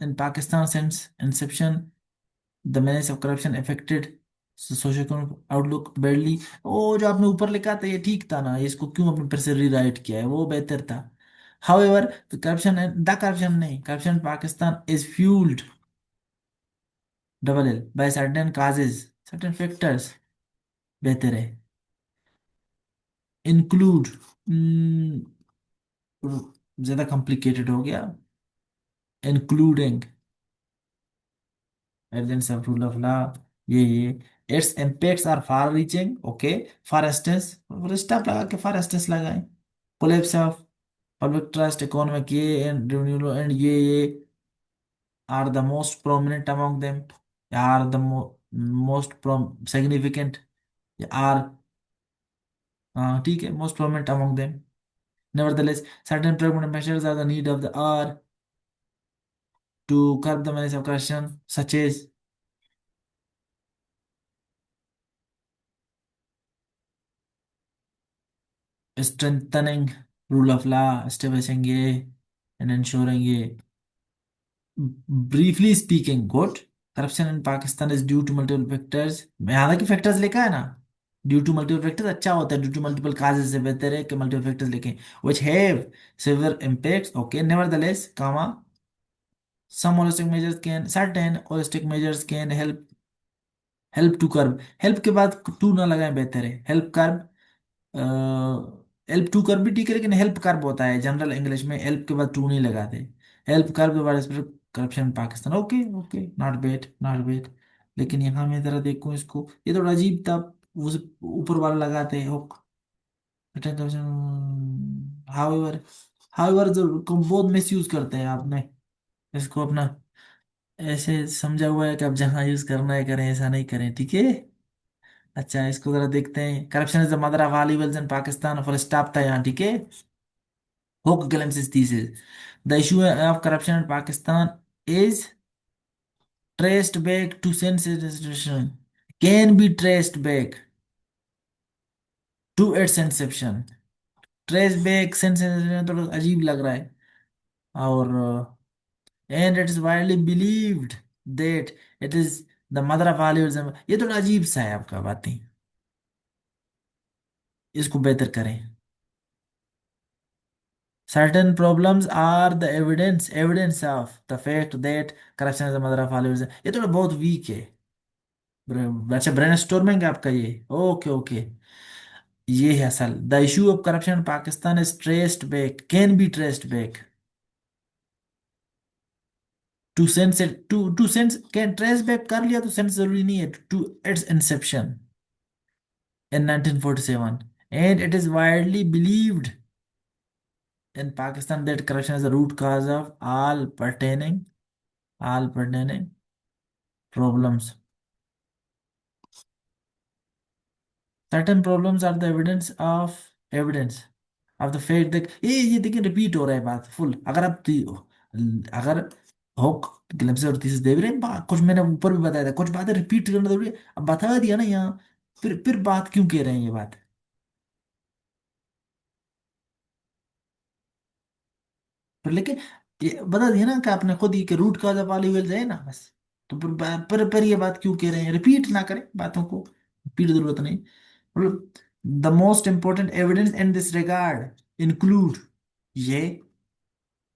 in Pakistan since inception. The menace of corruption affected socio-economic outlook badly। वो जो आपने ऊपर लिखा था ये ठीक था ना, इसको क्यों आपने फिर से रीराइट किया है, वो बेहतर था। However, the corruption नहीं, corruption in Pakistan is fueled double L by certain causes, certain factors, बेहतर है, include, ज्यादा कॉम्प्लिकेटेड हो गया, including evidence of rule of law, ये its impacts are far reaching, okay, for instance, stop लगा के for instance लगाएं, collapse of public trust, economic ये and revenue and ये are the most prominent among them, are the most significant, are ठीक है, most prominent among them। Nevertheless, certain preventive measures are the need of the hour to curb the menace of corruption, such as strengthening rule of law, establishing ये and ensuring ये। Briefly speaking, good corruption in Pakistan is due to multiple factors। हालांकि factors लिखा है ना, due to multiple factors अच्छा होता है, due to multiple causes से बेहतर है कि multiple factors लिखें, which have severe impacts, okay, nevertheless, comma, some holistic measures can, certain holistic measures can help to curb, help के बाद टू ना लगाएं, बेहतर है help curb। हेल्प टू कर भी ठीक है, लेकिन हेल्प कर्व होता है जनरल इंग्लिश में, हेल्प के बाद टू नहीं लगाते। Help curve corruption Pakistan, okay okay, not bad not bad. लेकिन यहाँ मैं जरा देखूं इसको, ये थोड़ा अजीब था, उस ऊपर वाला लगाते हैं हुक, हाउएवर, हाउएवर जो बहुत मिस यूज करते हैं आपने इसको अपना, ऐसे समझा हुआ है कि आप जहाँ यूज करना है करें, ऐसा नहीं करें, ठीक है। अच्छा इसको जरा देखते हैं, corruption is the mother of all evils in Pakistan, full stop था यहाँ, ठीक है। Hook glimpses thesis. The issue of corruption in Pakistan is traced back to censorship, can be traced back to its inception। Trace back censorship थोड़ा अजीब लग रहा है, और and it is widely believed that it is the mother of all evils। ये थोड़ा अजीब सा है आपका बातें, इसको बेहतर करें। Certain problems are the evidence of the fact that corruption is the mother of all evils। ये थोड़ा बहुत वीक है। अच्छा ब्रेनस्टॉर्मिंग है आपका ये, ओके ओके। ये है असल, the issue of corruption in Pakistan is traced back, can be traced back to sense, to sense, can trace back कर लिया तो सेंस जरूरी नहीं है, to its inception in 1947। And it is widely believed in Pakistan that corruption is the root cause of all pertaining problems। Certain problems are the evidence of the fact that ये देखिए repeat हो रहा है बात full. अगर आप अगर hook glimpse और थीसिस दे भी रहे हैं, कुछ मैंने ऊपर भी बताया था, कुछ बातें रिपीट करना जरूरी है, अब बता दिया ना यहाँ, फिर बात क्यों कह रहे हैं ये बात। पर लेकिन ये बता दिया ना कि आपने खुद ही के root cause of all evils है ना, बस। तो फिर ये बात क्यों कह रहे हैं, रिपीट ना करें बातों को, रिपीट जरूरत नहीं। मतलब the most important evidence in this regard include ये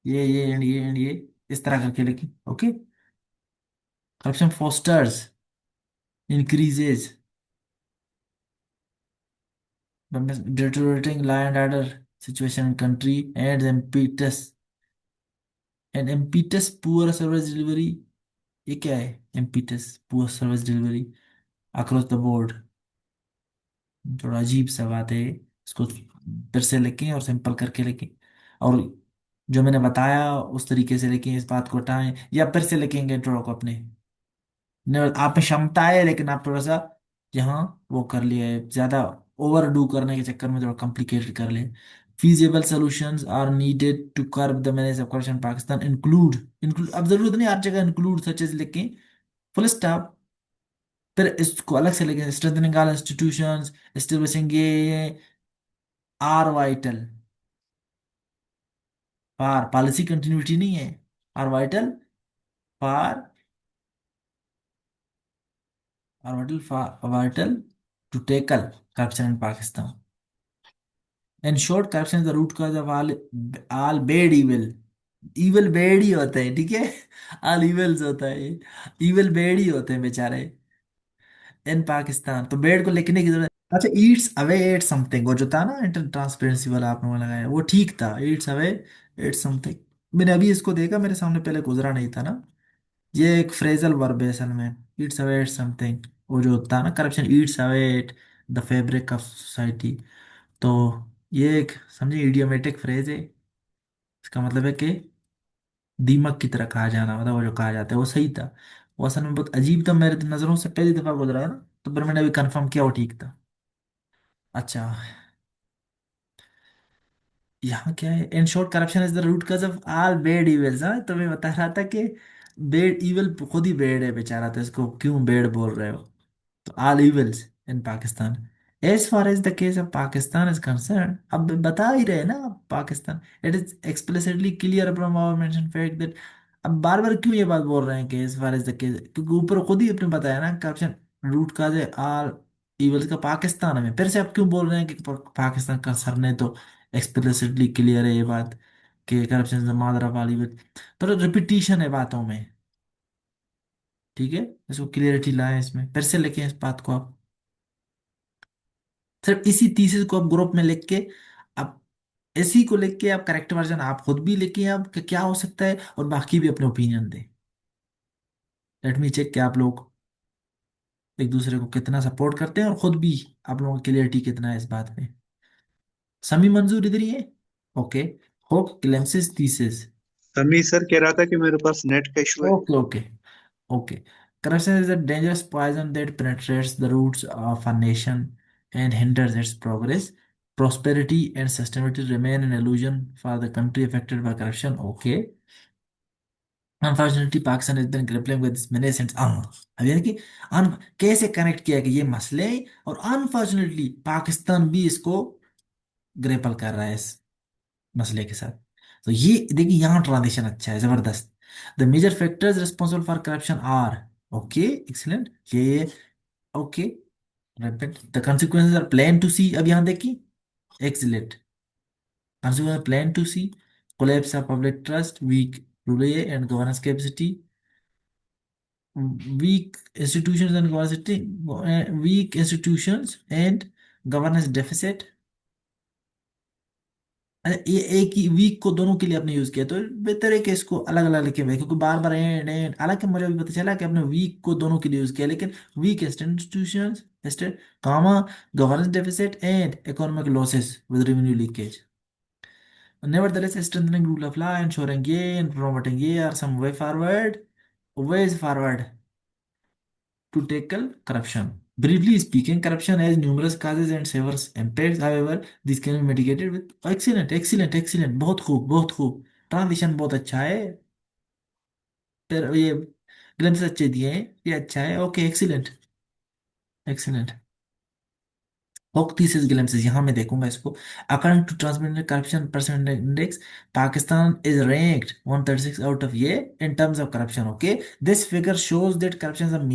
ये एंड ये एंड ये, इस तरह करके लिखी, okay. Corruption fosters increases deteriorating law and order situation in country and impetus poor service delivery। ये क्या है, impetus poor service delivery across the board, थोड़ा अजीब सा बात है, इसको फिर से लिखें और सिंपल करके लिखें। और जो मैंने बताया उस तरीके से लिखें, इस बात को हटाएं, या फिर से लिखेंगे इंट्रो को अपने। आप में क्षमता है, लेकिन आप थोड़ा सा यहाँ वो कर लिए ज्यादा, ओवर डू करने के चक्कर में थोड़ा कॉम्प्लिकेटेड कर लिए। feasible solutions are needed to curb the menace of corruption in Pakistan include अब जरूरत नहीं हर जगह include सच लिखें, फुल स्टॉप। फिर इसको अलग से लिखें, strengthening all institutions, establishing ये are vital for policy continuity नहीं है, are vital for vital to tackle corruption in Pakistan. In short, corruption is the root cause of all bad evil. Evil bad ही होते हैं, ठीक है। all evils होता है, evil bad ही होते हैं बेचारे इन पाकिस्तान। तो बेड को लिखने की जरूरत। अच्छा, ईट्स अवे एट समथिंग, वो जो था ना इंटर ट्रांसपेरेंसी वाला आपने वो लगाया, वो ठीक था, ईट्स अवे एट समथिंग। मैंने अभी इसको देखा, मेरे सामने पहले गुजरा नहीं था ना। ये एक फ्रेजल वर्ब है असल में, ईट्स अवे एट समथिंग। वो जो होता है ना, corruption Yeats away at the fabric of society. तो ये एक समझे इडियोमेटिक फ्रेज है। इसका मतलब है कि दीमक की तरह कहा जाना, मतलब वो जो कहा जाता है वो सही था। वो असल में बहुत अजीब था, मेरे नज़रों से पहली दफा गुजरा है ना, तो फिर मैंने अभी कंफर्म किया वो ठीक था। अच्छा, यहाँ क्या है, in short corruption is the root cause of all bad evils. हाँ, तो मैं बता रहा था कि बेड इविल खुद ही बेड है बेचारा, तो इसको क्यों बेड बोल रहे हो। तो all evils in Pakistan, as far as the case of Pakistan is concern, अब बता ही रहे ना आप, Pakistan it is explicitly clear from our mention fact that. अब बार बार क्यों ये बात बोल रहे हैं कि as far as the case, क्योंकि ऊपर खुद ही अपने बताया ना, करप्शन रूट काज है ऑल इविल्स का पाकिस्तान में। फिर से आप क्यों बोल रहे हैं कि पाकिस्तान कंसर्न है, तो एक्सप्लिसिटली क्लियर है ये बात कि corruption is the mother of all evil. तो रिपीटिशन है बातों में, ठीक है। इसको क्लियरिटी लाए इसमें, फिर से लिखें इस बात को आप। सिर्फ इसी थीसिस को आप ग्रुप में लिख के, आप इसी को लिख के आप करेक्ट वर्जन आप खुद भी लिखिए आप कि क्या हो सकता है, और बाकी भी अपने ओपिनियन दें। लेट मी चेक कि आप लोग एक दूसरे को कितना सपोर्ट करते हैं, और खुद भी आप लोगों की क्लियरिटी कितना है इस बात पे। समी मंजूर इधर ही है, ओके। होप ग्लिम्सिस थीसिस, समी सर कह रहा था कि मेरे पास नेट का इशू है। Okay okay okay. Corruption is a dangerous poison that penetrates the roots of a nation and hinders its progress. Prosperity and sustainability remain an illusion for the country affected by corruption. Okay. Unfortunately, Pakistan has been grappling with this many since अब यानी कि कैसे connect किया कि ये मसले, और unfortunately Pakistan भी इसको ग्रेपल कर रहा है इस मसले के साथ। तो ये देखिए, यहाँ ट्रांजिशन अच्छा है, जबरदस्त। The major factors responsible for corruption are, okay excellent, ये okay. Rapid the consequences are plain to see, अब यहाँ देखिए excellent. consequences plain to see, collapse of public trust, weak rule and governance capacity, weak institutions and weak institutions and governance deficit। अरे ये एक ही week को दोनों के लिए आपने यूज किया, तो बेहतर है कि इसको अलग अलग लिखे हुए, क्योंकि बार बार एंड एंड, हालांकि मुझे अभी पता चला कि आपने वीक को दोनों के लिए यूज किया, लेकिन weak institutions state comma governance deficit and economic losses with revenue leakage. Nevertheless, strengthening rule of law, ensuring ये and promoting ये are some ways forward to tackle corruption. Briefly speaking, corruption has numerous causes and severe impacts. However, this can be mitigated with excellent, बहुत खूब बहुत खूब। Transition बहुत अच्छा है, फिर ये ग्लिम्स अच्छे दिए हैं, ये अच्छा है, okay excellent excellent. Hook thesis glimpses, यहाँ मैं देखूंगा इसको। According to transmitted corruption percent index, Pakistan is ranked 136 out of ये in terms of corruption, okay. This figure shows that corruption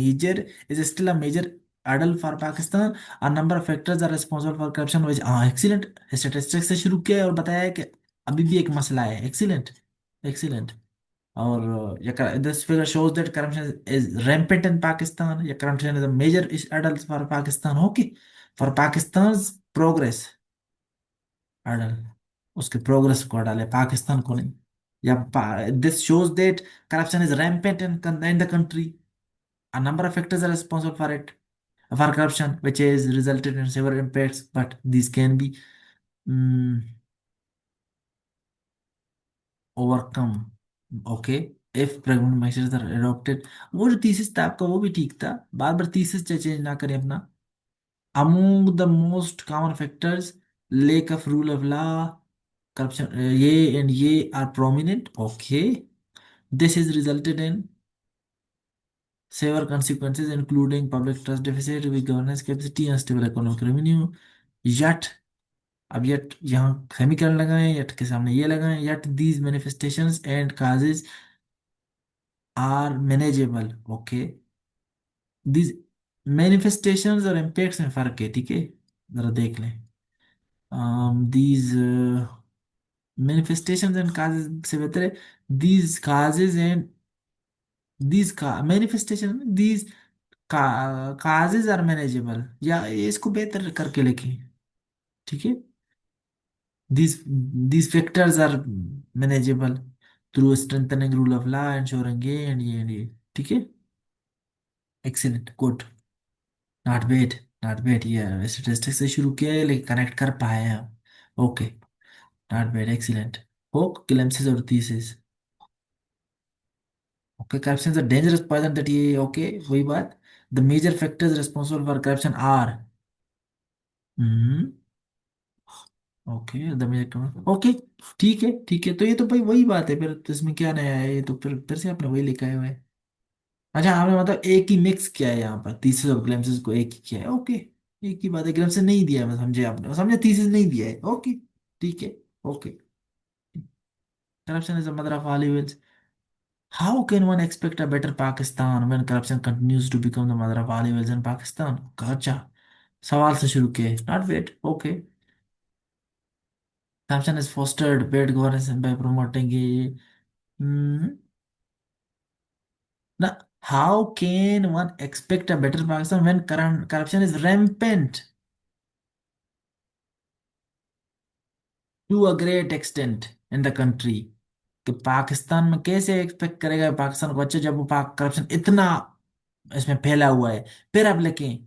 is still a major hurdle for Pakistan. A number of factors are responsible for corruption which, हाँ excellent. Statistics से शुरू किया है और बताया है कि अभी भी एक मसला है, एक्सीलेंट एक्सीलेंट। और this figure shows that corruption is rampant in Pakistan. Yeah, corruption is a major hurdle for Pakistan. Okay, for Pakistan's progress hurdle, उसके प्रोग्रेस को हटा ले, पाकिस्तान को नहीं। या this shows that corruption is rampant in the country. A number of factors are responsible for it, for corruption, which has resulted in several impacts. But these can be mm, overcome, okay, if pregnant measures are adopted. वो जो thesis था आपका वो भी ठीक था, बार बार thesis change ना करें अपना। among the most common factors, lack of rule of law, corruption, ये and ये are prominent, okay, this has resulted in severe consequences including public trust deficit, weak governance capacity, unstable economic revenue, yet, अब yet यहाँ सेमीकरण लगाएं, yet के सामने ये लगाएं, yet these manifestations and causes are manageable, okay, these manifestations और impacts में फर्क है, ठीक है, जरा देख लें। these manifestations and causes से बेहतर है these causes and these का manifestation, these causes are manageable, या इसको बेहतर करके लिखें, ठीक है। these factors are manageable through strengthening rule of law, ensuring ये and ये, ठीक है। excellent, good, not bad, not bad, ये स्टैटिस्टिक्स से शुरू किया है लेकिन कनेक्ट कर पाए हैं हम, okay, not bad, excellent। hope glimpses और thesis, okay, corruption is a dangerous poison that ये ओके, वही बात। the major factors responsible for corruption are, hmm, okay, the major, okay, ठीक है, ठीक है, तो ये तो भाई वही बात है, फिर तो इसमें क्या नया है, ये तो फिर से आपने वही लिखा है हुआ है। अच्छा, आपने मतलब एक ही मिक्स किया है यहाँ पर, थीसिस और ग्लिम्पसेस को एक ही किया है, ओके, एक ही बात है, ग्लिम्पसेस नहीं दिया है, मैं समझे, आपने समझे, थीसिस नहीं दिया है, ओके, ठीक है, okay. Corruption is the mother of all evils. How can one expect a better Pakistan when corruption continues to become the mother of all evils in Pakistan? अच्छा, सवाल से शुरू किए, not bad, okay. Corruption is fostered bad governance by promoting ये, hmm, now how can one expect a better Pakistan when corruption is rampant to a great extent in the country? कि पाकिस्तान में कैसे expect करेगा पाकिस्तान को अच्छा, जब वो पाक करप्शन इतना इसमें फैला हुआ है। फिर आप लिखें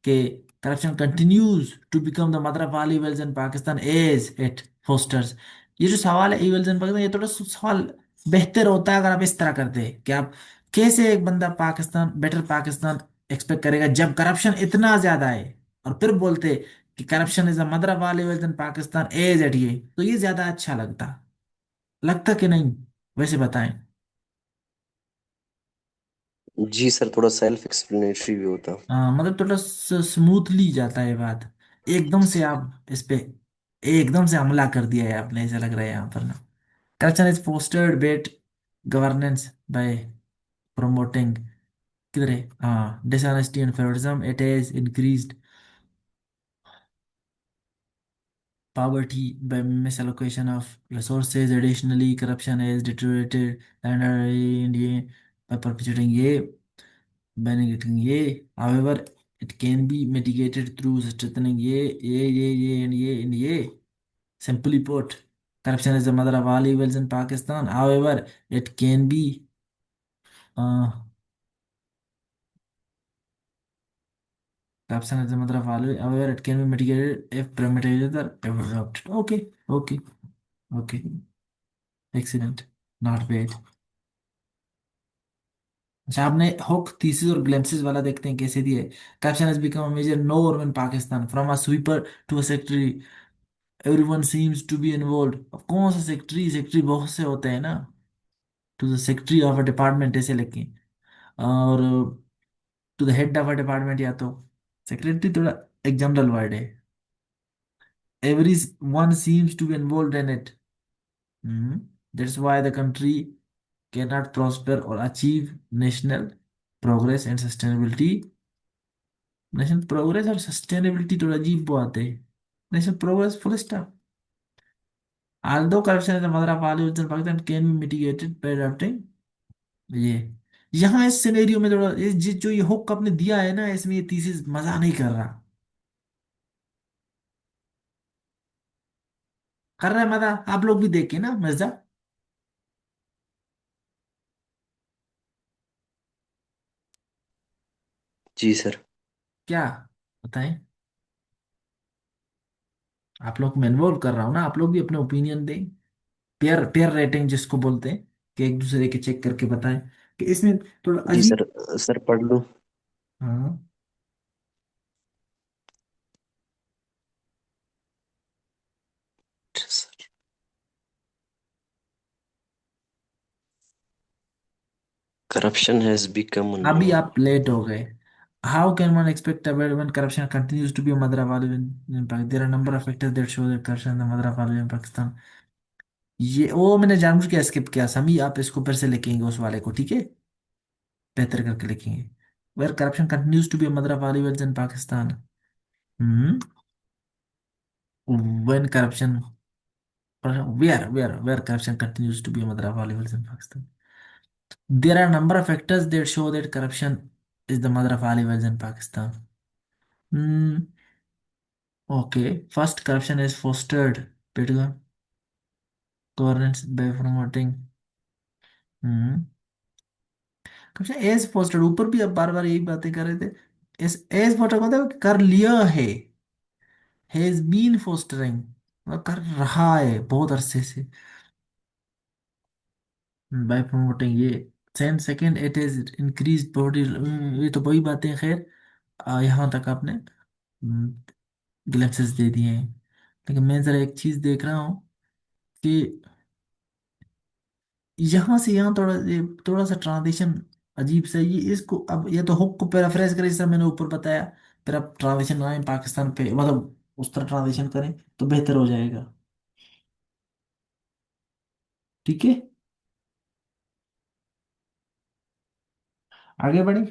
कि corruption continues to become the mother of all evils in Pakistan as it fosters. ये जो सवाल है इविल्स इन पाकिस्तान, ये थोड़ा सवाल बेहतर होता है अगर आप इस तरह करते कि आप कैसे एक बंदा पाकिस्तान बेटर पाकिस्तान एक्सपेक्ट करेगा जब करप्शन इतना ज्यादा है, और फिर बोलते कि corruption is the mother of all evils in Pakistan as at, ये तो ये ज्यादा अच्छा लगता, लगता कि नहीं, वैसे बताएं। जी सर, थोड़ा सेल्फ एक्सप्लेनेटरी भी होता। हाँ, मतलब थोड़ा स्मूथली जाता है बात, एकदम से आप इस पे एकदम से हमला कर दिया है आपने, ऐसा लग रहा है यहाँ पर ना। Corruption is fostered bad governance by promoting, किधर है, हाँ, dishonesty and favouritism, it is increased poverty by misallocation of resources. Additionally, corruption has deteriorated and ये by perpetuating ये, by negating ये. However, it can be mitigated through strengthening ये and ये. Simply put, corruption is the mother of all evils in Pakistan. However, it can be uh, corruption is the mother of all. However, it can be mitigated if premeditated or adopted. Okay, okay, okay. Excellent. Not bad. अच्छा, आपने hook thesis और glimpses वाला देखते हैं कैसे दिए। Caption has become a major norm in Pakistan from a sweeper to a secretary, everyone seems to be involve. अब कौन सा सेक्रेटरी, सेक्रेटरी बहुत से होते हैं ना, to the secretary of a department ऐसे लिखें, और to the head of a department, या तो सेक्रेटरी थोड़ा एक जनरल वर्ड है, every one seems to be involve in it, that's why the country cannot prosper or achieve national progress and sustainability। National progress और sustainability थोड़ा अजीब बात है, national progress full stop. although corruption is the mother of all evils in Pakistan can be mitigated by adopting ये, यहाँ इस scenario में थोड़ा जो ये हुक आपने दिया है ना, इसमें ये थीसिस मजा नहीं कर रहा, कर रहा है मजा, आप लोग भी देखे ना मजा, जी सर। क्या बताएं। आप लोग को मैं इन्वॉल्व कर रहा हूँ ना, आप लोग भी अपने ओपिनियन दें। पेयर पेयर रेटिंग जिसको बोलते हैं, कि एक दूसरे के चेक करके बताएं कि इसमें थोड़ा जी अजीब। सर। सर पढ़ लूँ? हाँ। Sir. Corruption has become a अभी norm. आप लेट हो गए। How can one expect avoid when corruption continues to be a mother of all in Pakistan, there are number of factors that show that corruption the mother of all in Pakistan. ये वो मैंने जानबूझ के skip किया समी, आप इसको फिर से लिखेंगे उस वाले को, ठीक है? बेहतर करके लिखेंगे। Where corruption continues to be a mother of all evils in Pakistan. Hmm. When corruption, where corruption continues to be a mother of all evils in Pakistan. There are a number of factors that show that corruption is the mother of all evils in Pakistan. Hmm. Okay. First, corruption is fostered. Political governance by promoting. Hmm. Corruption is fostered. ऊपर भी अब बार बार यही बातें कर रहे थे। इस एज फोस्टर मतलब कर लिया है, हैज बीन फोस्टरिंग मतलब कर रहा है बहुत अरसे से, बाय प्रमोटिंग ये। Second it is increase body, ये तो वही बातें हैं, खैर। यहाँ तक आपने ग्लिम्पसेस दे दिए हैं। लेकिन मैं जरा एक चीज देख रहा हूँ कि यहाँ से यहाँ थोड़ा ये थोड़ा सा ट्रांजिशन अजीब सा है। ये इसको अब ये तो हुक को पैराफ्रेज करें, जैसा मैंने ऊपर बताया। फिर अब ट्रांजिशन आए पाकिस्तान पे, मतलब उस तरह ट्रांजिशन करें तो बेहतर हो जाएगा। ठीक है, आगे बढ़े।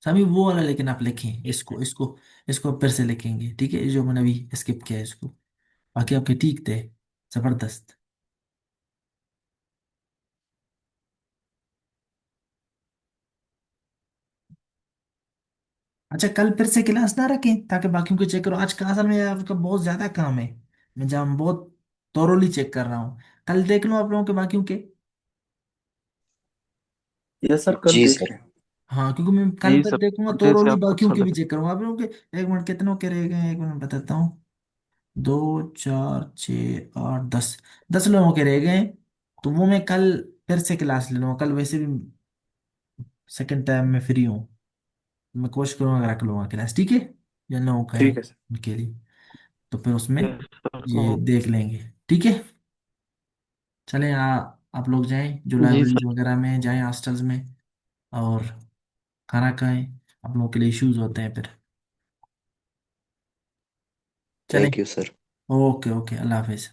सभी वो वाला लेकिन आप लिखें इसको इसको इसको फिर से लिखेंगे, ठीक है? जो मैंने अभी स्किप किया है इसको। बाकी आपके ठीक थे, जबरदस्त। अच्छा, कल फिर से क्लास ना रखें ताकि बाकियों को चेक करो। आज का असल में आपका बहुत ज्यादा काम है, मैं जब बहुत तोरली चेक कर रहा हूँ। कल देख लो आप लोगों के बाकियों के। यस सर, कल जी देख सर। लें। हाँ, क्योंकि मैं कल जी फिर सर, देखूंगा मुझे से तोरली आपको बाकियों अच्छा के भी लगा। चेक करूंगा आप लोगों के। एक मिनट, कितनों के रह गए हैं, एक मिनट बताता हूँ। 2 4 6 8 10, 10 लोगों के रह गए हैं। तो वो मैं कल फिर से क्लास ले लूंगा। कल वैसे भी सेकंड टाइम में फ्री हूँ, मैं कोशिश करूंगा रख लूंगा क्लास, ठीक है? जिन लोगों का है ठीक है सर। उनके लिए। तो फिर उसमें यस सर, ये देख लेंगे, ठीक है? चलें, आप लोग जाएं जो जी लाइब्रेरीज सर। वगैरह में जाएं, हॉस्टल्स में, और खाना खाएं। आप लोगों के लिए इश्यूज होते हैं फिर। चलें। Thank you sir. Okay okay, Allah Hafiz.